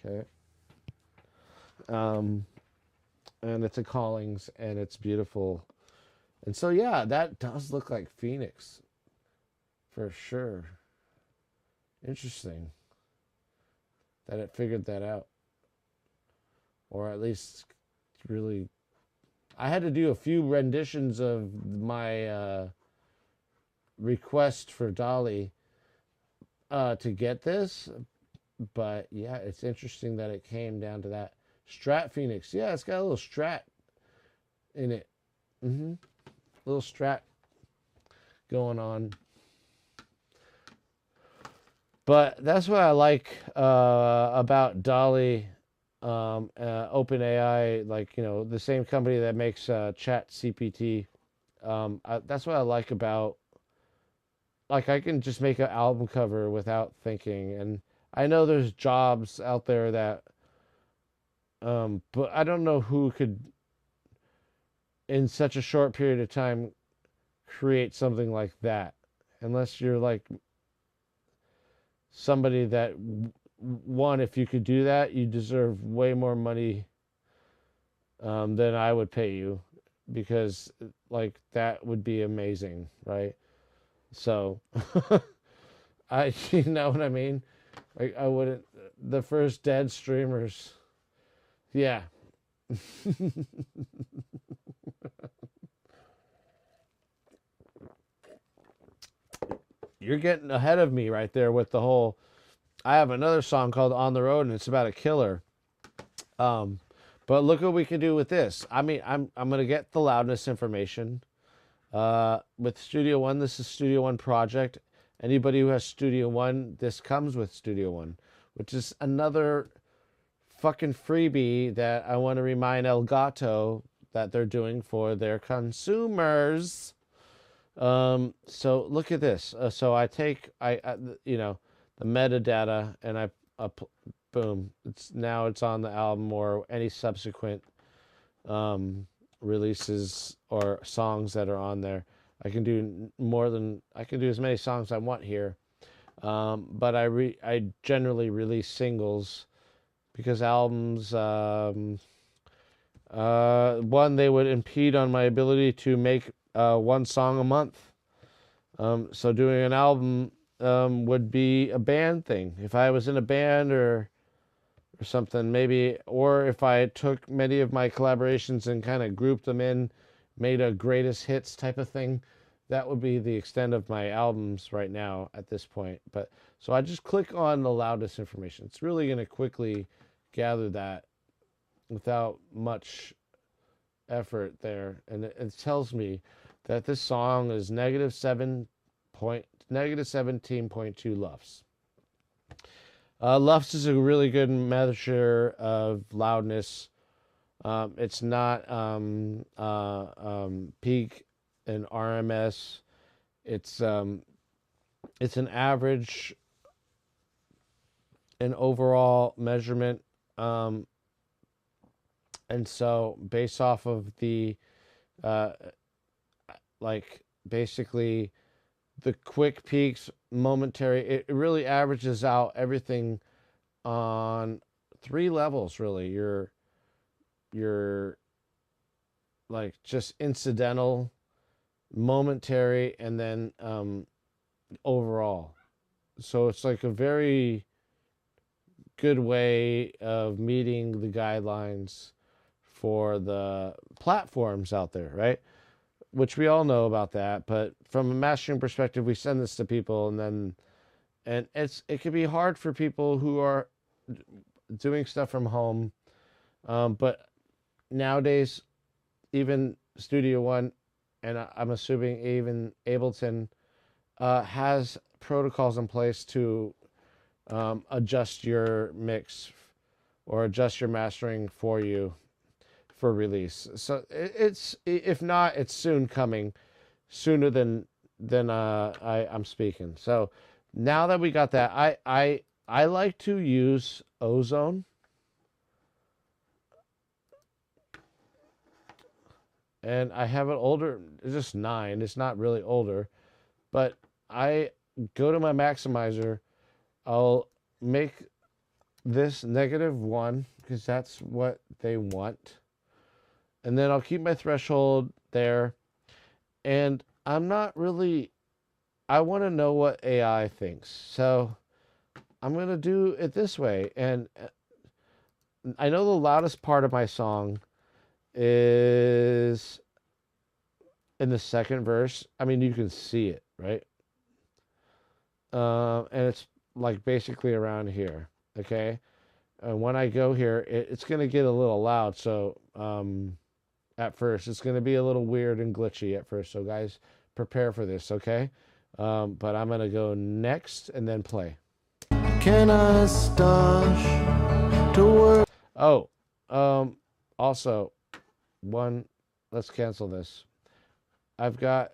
Okay. And it's a Collings, and it's beautiful. And so, yeah, that does look like Phoenix. For sure. Interesting that it figured that out. Or at least really... I had to do a few renditions of my request for DALL-E to get this. But, yeah, it's interesting that it came down to that. Strat Phoenix. Yeah, it's got a little Strat in it. Little Strat going on. But that's what I like about DALL-E, OpenAI, the same company that makes ChatGPT. That's what I like about, I can just make an album cover without thinking. And I know there's jobs out there that, but I don't know who could, in such a short period of time, create something like that. Unless you're like somebody that, one, if you could do that, you deserve way more money than I would pay you. Because, that would be amazing, right? So, you know what I mean? I wouldn't, the first dead streamers... Yeah. You're getting ahead of me right there with the whole... I have another song called On the Road, and it's about a killer. But look what we can do with this. I mean, I'm going to get the loudness information. With Studio One, this is Studio One Project. Anybody who has Studio One, this comes with Studio One, which is another fucking freebie that I want to remind Elgato that they're doing for their consumers. So look at this. So I take you know, the metadata, and I boom, it's on the album or any subsequent releases or songs that are on there. I can do as many songs as I want here. But I generally release singles because albums, one, they would impede on my ability to make one song a month. So doing an album would be a band thing. If I was in a band or something, maybe, or if I took many of my collaborations and kind of grouped them in, made a greatest hits type of thing, that would be the extent of my albums right now at this point. But so I just click on the loudest information. It's really going to quickly gather that without much effort there, and it tells me that this song is -17.2 LUFS. LUFS is a really good measure of loudness. It's not peak and RMS. It's an average and overall measurement. And so based off of the basically the quick peaks, momentary, it really averages out everything on 3 levels, really. Your like just incidental, momentary, and then overall. So it's like a very good way of meeting the guidelines for the platforms out there, right? Which we all know about that, but from a mastering perspective, we send this to people, and it can be hard for people who are doing stuff from home. But nowadays, even Studio One, and I'm assuming even Ableton, has protocols in place to adjust your mix or adjust your mastering for you for release. So it's, if not, it's soon coming, sooner than I'm speaking. So now that we got that, I like to use Ozone. And I have an older, it's just 9. It's not really older, but I go to my maximizer. I'll make this -1 because that's what they want. And then I'll keep my threshold there. And I'm not really, I want to know what AI thinks. So I'm going to do it this way. And I know the loudest part of my song is in the second verse. I mean, you can see it, right? And it's like basically around here, okay? And when I go here, it's going to get a little loud. So at first, it's going to be a little weird and glitchy at first. So guys, prepare for this, okay? But I'm going to go next and then play. Can I start to work? Oh, also, let's cancel this. I've got,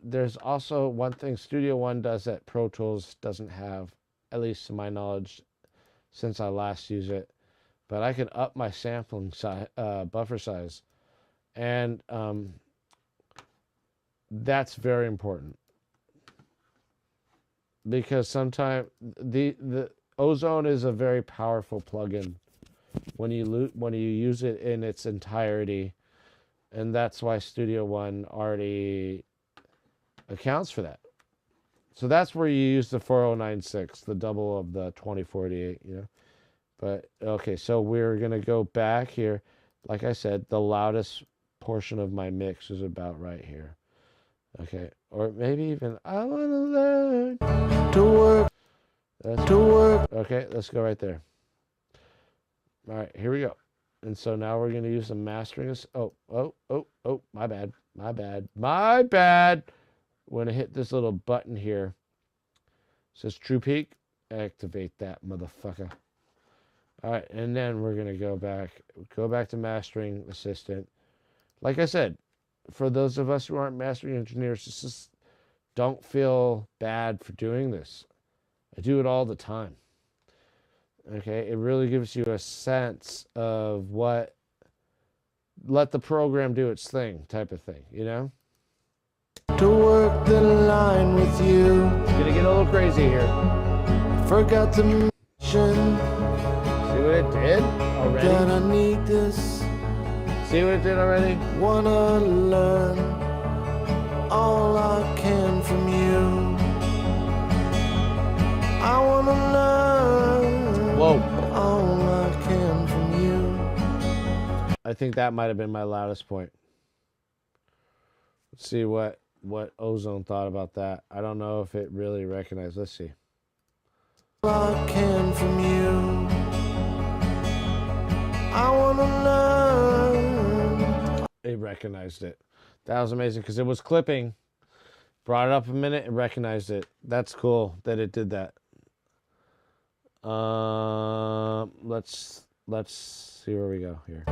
there's also one thing Studio One does that Pro Tools doesn't have, at least to my knowledge, since I last used it. But I can up my sampling size, buffer size, and that's very important because sometimes the Ozone is a very powerful plugin when you use it in its entirety, and that's why Studio One already accounts for that. So that's where you use the 4096, the double of the 2048, you know. But okay, so we're gonna go back here. Like I said, the loudest portion of my mix is about right here. Okay, or maybe even I wanna learn To work. To work. Okay, let's go right there. All right, here we go. And so now we're gonna use the mastering. Oh, my bad. We're going to hit this little button here. It says True Peak. Activate that motherfucker. All right, and then we're going to go back to Mastering Assistant. Like I said, for those of us who aren't mastering engineers, just don't feel bad for doing this. I do it all the time. Okay, it really gives you a sense of what, let the program do its thing type of thing, you know? To work the line with you. It's gonna get a little crazy here. Forgot to mention See what it did already? that I need this. See what it did already? Wanna learn all I can from you. I wanna learn Whoa. all I can from you. I think that might have been my loudest point. Let's see what Ozone thought about that. I don't know if it really recognized. Let's see. All I can from you. I wanna learn. It recognized it. That was amazing because it was clipping. Brought it up a minute and recognized it. That's cool that it did that. Let's see where we go here.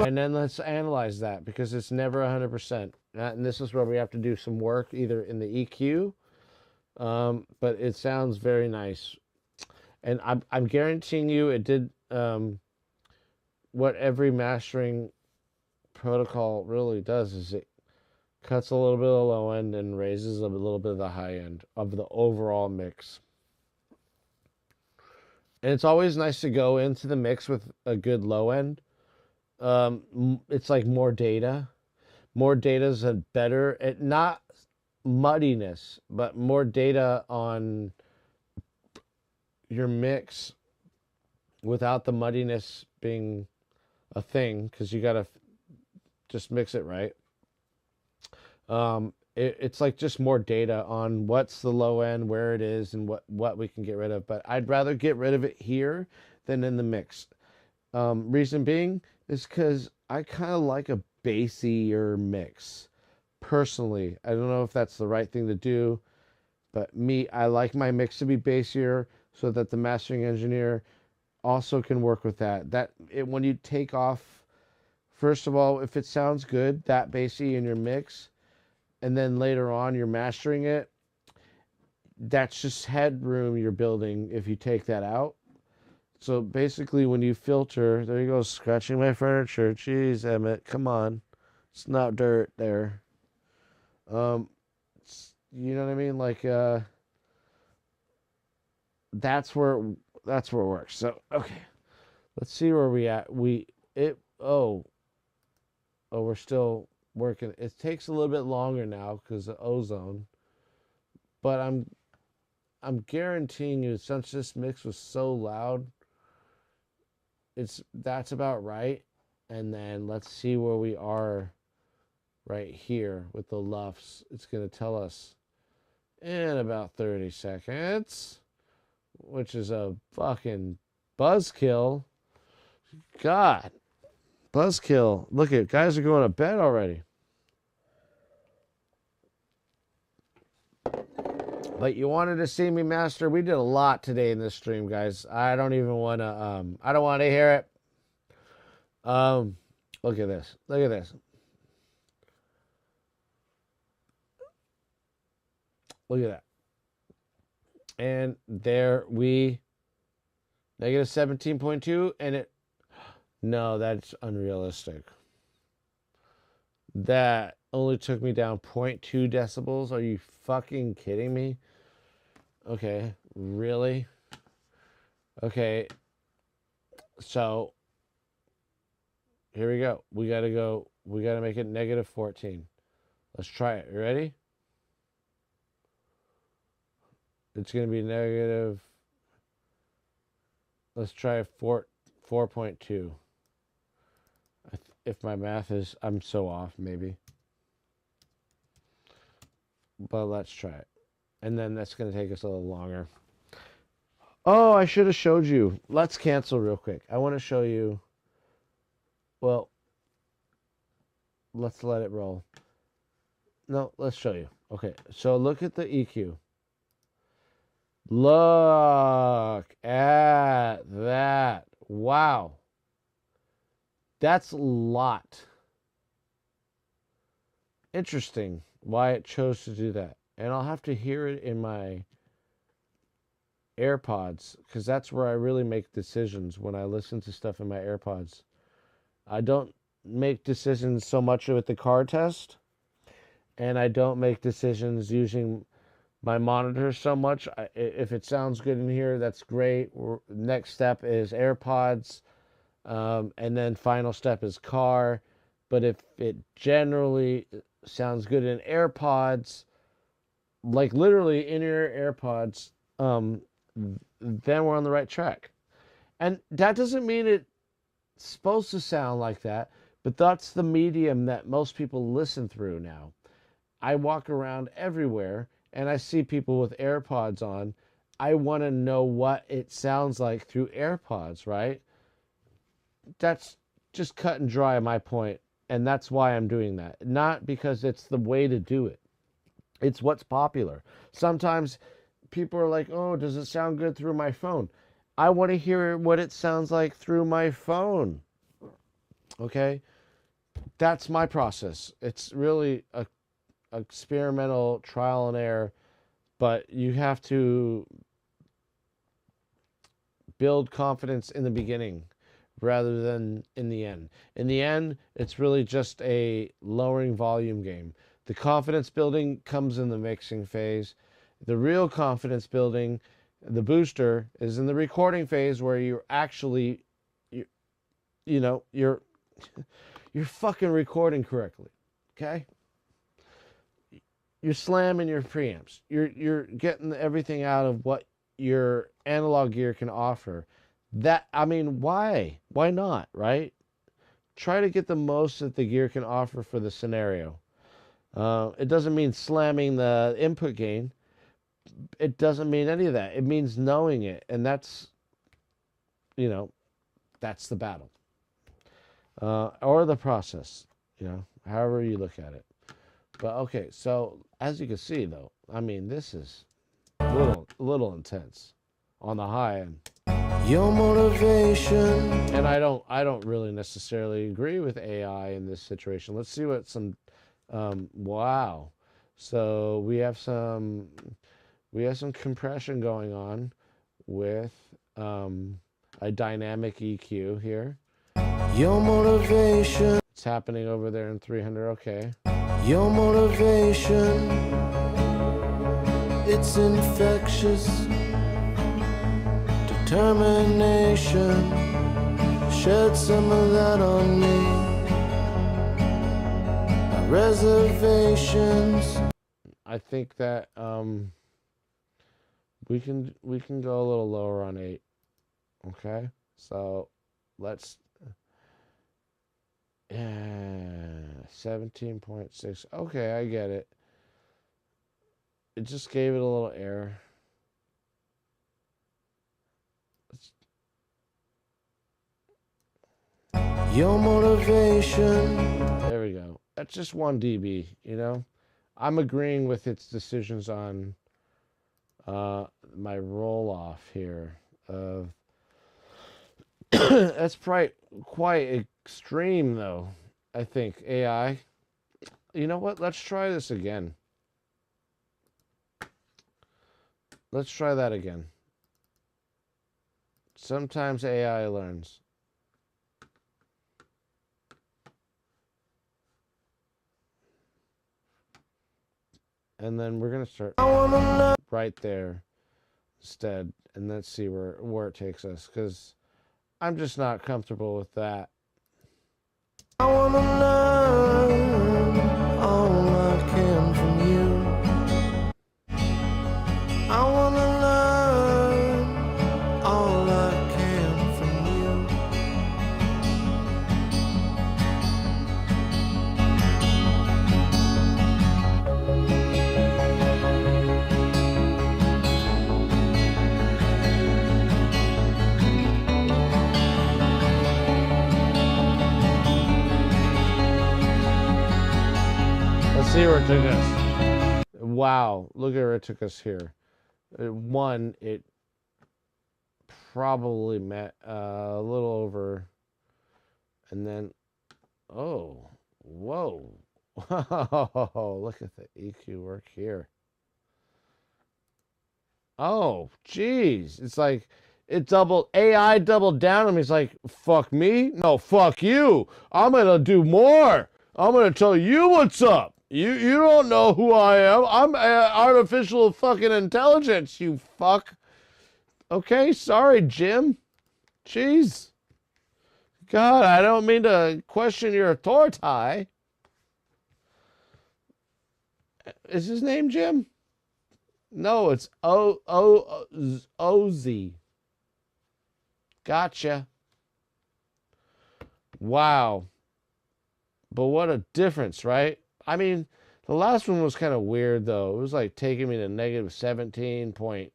And then let's analyze that because it's never 100%. And this is where we have to do some work either in the EQ, but it sounds very nice. And I'm guaranteeing you it did what every mastering protocol really does is it cuts a little bit of the low end and raises a little bit of the high end of the overall mix. And it's always nice to go into the mix with a good low end. It's like more data. More data is a better, not muddiness, but more data on your mix without the muddiness being a thing, because you got to just mix it right. It's like just more data on what's the low end, where it is, and what we can get rid of. But I'd rather get rid of it here than in the mix. Reason being is because I kind of like a bassier mix. Personally, I don't know if that's the right thing to do, but I like my mix to be bassier so that the mastering engineer also can work with that. When you take off, first of all, if it sounds good, that bassy in your mix, and then later on you're mastering it, that's just headroom you're building if you take that out. So basically when you filter, there you go, scratching my furniture. Jeez, Emmett, come on. It's not dirt there. You know what I mean? Like, that's where it works. So, okay. Let's see where we at. We're still working. It takes a little bit longer now because of ozone. But I'm guaranteeing you, since this mix was so loud, that's about right. And then let's see where we are right here with the LUFS. It's going to tell us in about 30 seconds, which is a fucking buzzkill. God, buzzkill. Look at, guys are going to bed already. But you wanted to see me master. We did a lot today in this stream, guys. I don't even want to, I don't want to hear it. Look at this. Look at this. Look at that. And there we, negative 17.2, and no, that's unrealistic. That only took me down 0.2 decibels. Are you fucking kidding me? Okay, really? Okay, so here we go. We gotta make it negative 14. Let's try it. You ready? It's gonna be negative. Let's try 4.2. If my math is, I'm so off, maybe. But let's try it. And then that's going to take us a little longer. Oh, I should have showed you. Let's cancel real quick. I want to show you. Well, let's let it roll. No, let's show you. Okay, so look at the EQ. Look at that. Wow. That's a lot. Interesting why it chose to do that. And I'll have to hear it in my AirPods, because that's where I really make decisions, when I listen to stuff in my AirPods. I don't make decisions so much with the car test, and I don't make decisions using my monitor so much. If it sounds good in here, that's great. Next step is AirPods, and then final step is car. But if it generally sounds good in AirPods, like literally in your AirPods, then we're on the right track. And that doesn't mean it's supposed to sound like that, but that's the medium that most people listen through now. I walk around everywhere and I see people with AirPods on. I want to know what it sounds like through AirPods, right? That's just cut and dry my point, and that's why I'm doing that. Not because it's the way to do it. It's what's popular. Sometimes people are like, oh, does it sound good through my phone? I want to hear what it sounds like through my phone. Okay? That's my process. It's really a experimental trial and error, but you have to build confidence in the beginning rather than in the end. In the end, it's really just a lowering volume game. The confidence building comes in the mixing phase. The real confidence building, the booster, is in the recording phase, where you're actually, you're fucking recording correctly. Okay? You're slamming your preamps. You're getting everything out of what your analog gear can offer. Why? Why not, right? Try to get the most that the gear can offer for the scenario. It doesn't mean slamming the input gain. It doesn't mean any of that. It means knowing it, and that's the battle. Or the process, however you look at it. But okay, so as you can see, though, this is a little intense on the high end. Your motivation. And I don't really necessarily agree with AI in this situation. Let's see what some wow. So we have some compression going on with a dynamic EQ here. Your motivation. It's happening over there in 300. Okay. Your motivation. It's infectious. Determination. Shed some of that on me. Reservations. I think that we can go a little lower on 8. Okay, so let's 17.6. Okay, I get it. It just gave it a little error. Your motivation. There we go. That's just 1 dB, I'm agreeing with its decisions on my roll-off here. That's quite extreme, though, I think, AI. You know what? Let's try this again. Let's try that again. Sometimes AI learns. And then we're going to start right there instead. And let's see where it takes us, because I'm just not comfortable with that. I want to learn all I can from you. I want to learn all I can from see where it took us. Wow, look at where it took us here. It probably met a little over, and then, oh, whoa. Whoa, look at the EQ work here. Oh, geez. It's like AI doubled down on me. It's like, fuck me? No, fuck you. I'm going to do more. I'm going to tell you what's up. You don't know who I am. I'm artificial fucking intelligence, you fuck. Okay, sorry, Jim. Jeez. God, I don't mean to question your authority. Is his name Jim? No, it's Ozzy. Gotcha. Wow. But what a difference, right? I mean, the last one was kind of weird, though. It was like taking me to negative 17 point,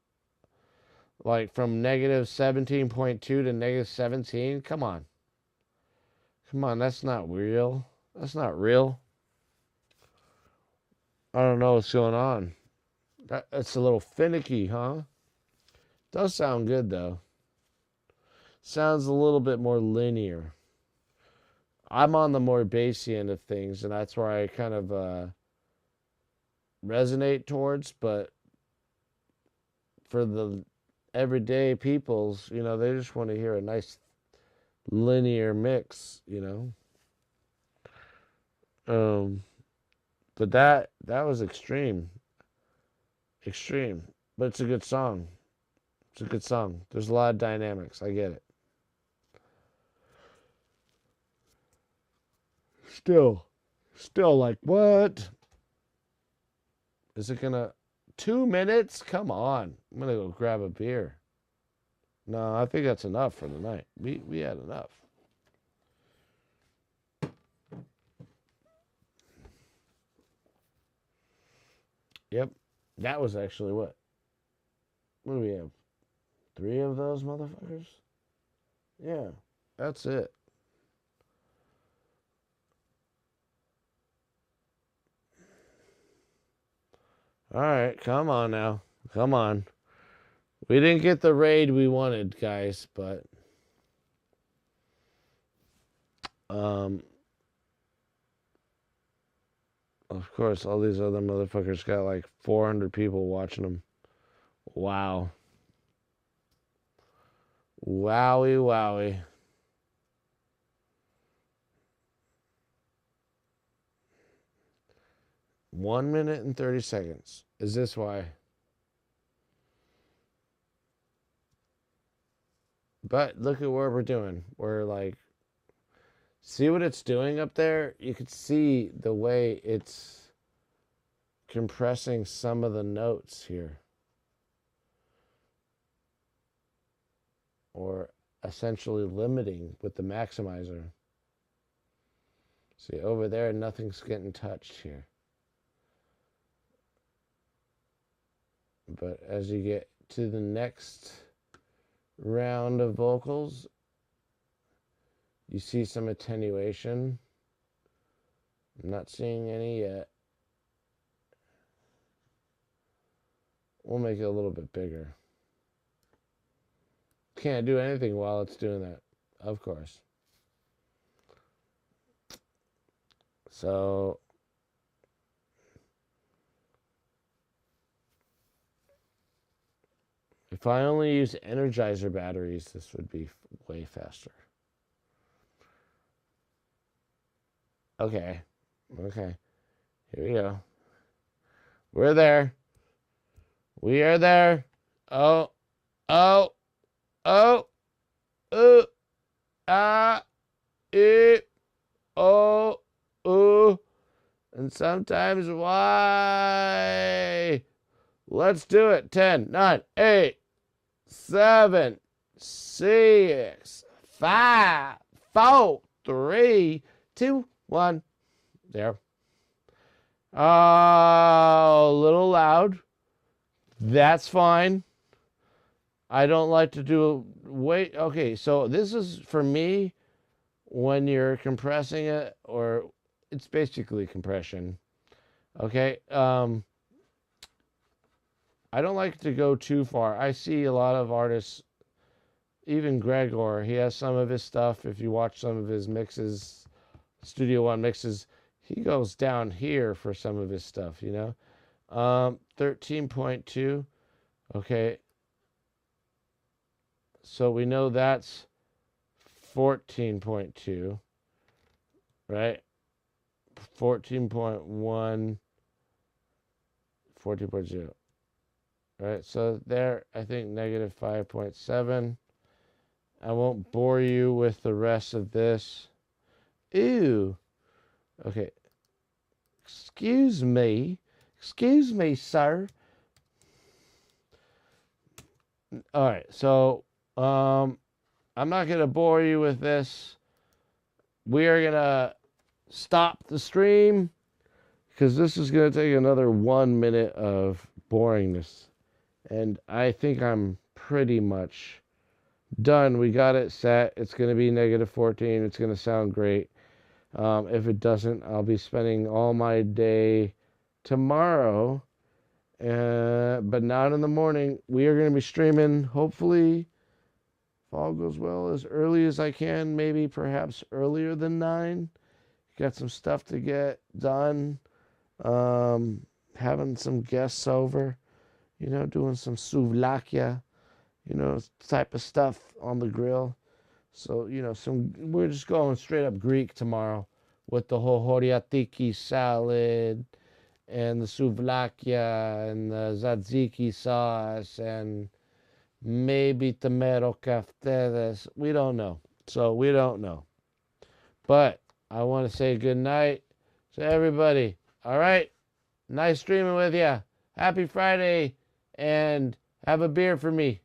like from negative 17.2 to negative 17. Come on. Come on, that's not real. That's not real. I don't know what's going on. That's a little finicky, huh? Does sound good, though. Sounds a little bit more linear. I'm on the more bassy end of things, and that's where I kind of resonate towards. But for the everyday peoples, they just want to hear a nice linear mix, But that was extreme. Extreme. But it's a good song. It's a good song. There's a lot of dynamics. I get it. Still like, what? Is it gonna 2 minutes? Come on. I'm gonna go grab a beer. No, I think that's enough for the night. We had enough. Yep. That was actually what? What do we have? 3 of those motherfuckers? Yeah, that's it. All right, come on now. Come on. We didn't get the raid we wanted, guys, but of course, all these other motherfuckers got like 400 people watching them. Wow. Wowie, wowie. One minute and 30 seconds. Is this why? But look at where we're doing. We're like, see what it's doing up there? You could see the way it's compressing some of the notes here. Or essentially limiting with the maximizer. See, over there, nothing's getting touched here. But as you get to the next round of vocals, you see some attenuation. I'm not seeing any yet. We'll make it a little bit bigger. Can't do anything while it's doing that, of course. So if I only use Energizer batteries, this would be way faster. Okay. Here we go. We're there. We are there. Oh. And sometimes why? Let's do it. 10, 9, 8, 7, 6, 5, 4, 3, 2, 1. There. Oh, a little loud. That's fine. I don't like to do wait. Okay, so this is for me when you're compressing it, or it's basically compression. Okay. I don't like to go too far. I see a lot of artists, even Gregor, he has some of his stuff. If you watch some of his mixes, Studio One mixes, he goes down here for some of his stuff, 13.2. Okay. So we know that's 14.2, right? 14.1, 14.0, right? So there, I think negative 5.7. I won't bore you with the rest of this. Ew. Okay. Excuse me. Excuse me, sir. All right. So, I'm not going to bore you with this. We are going to stop the stream because this is going to take another 1 minute of boringness. And I think I'm pretty much done. We got it set. It's going to be negative 14. It's going to sound great. If it doesn't, I'll be spending all my day tomorrow, but not in the morning. We are going to be streaming, hopefully, if all goes well, as early as I can, maybe perhaps earlier than 9. Got some stuff to get done. Having some guests over, doing some souvlakia, type of stuff on the grill. So, we're just going straight up Greek tomorrow with the whole horiatiki salad and the souvlakia and the tzatziki sauce and maybe tomato kaftedes. We don't know. So we don't know. But I want to say good night to everybody. All right. Nice streaming with you. Happy Friday and have a beer for me.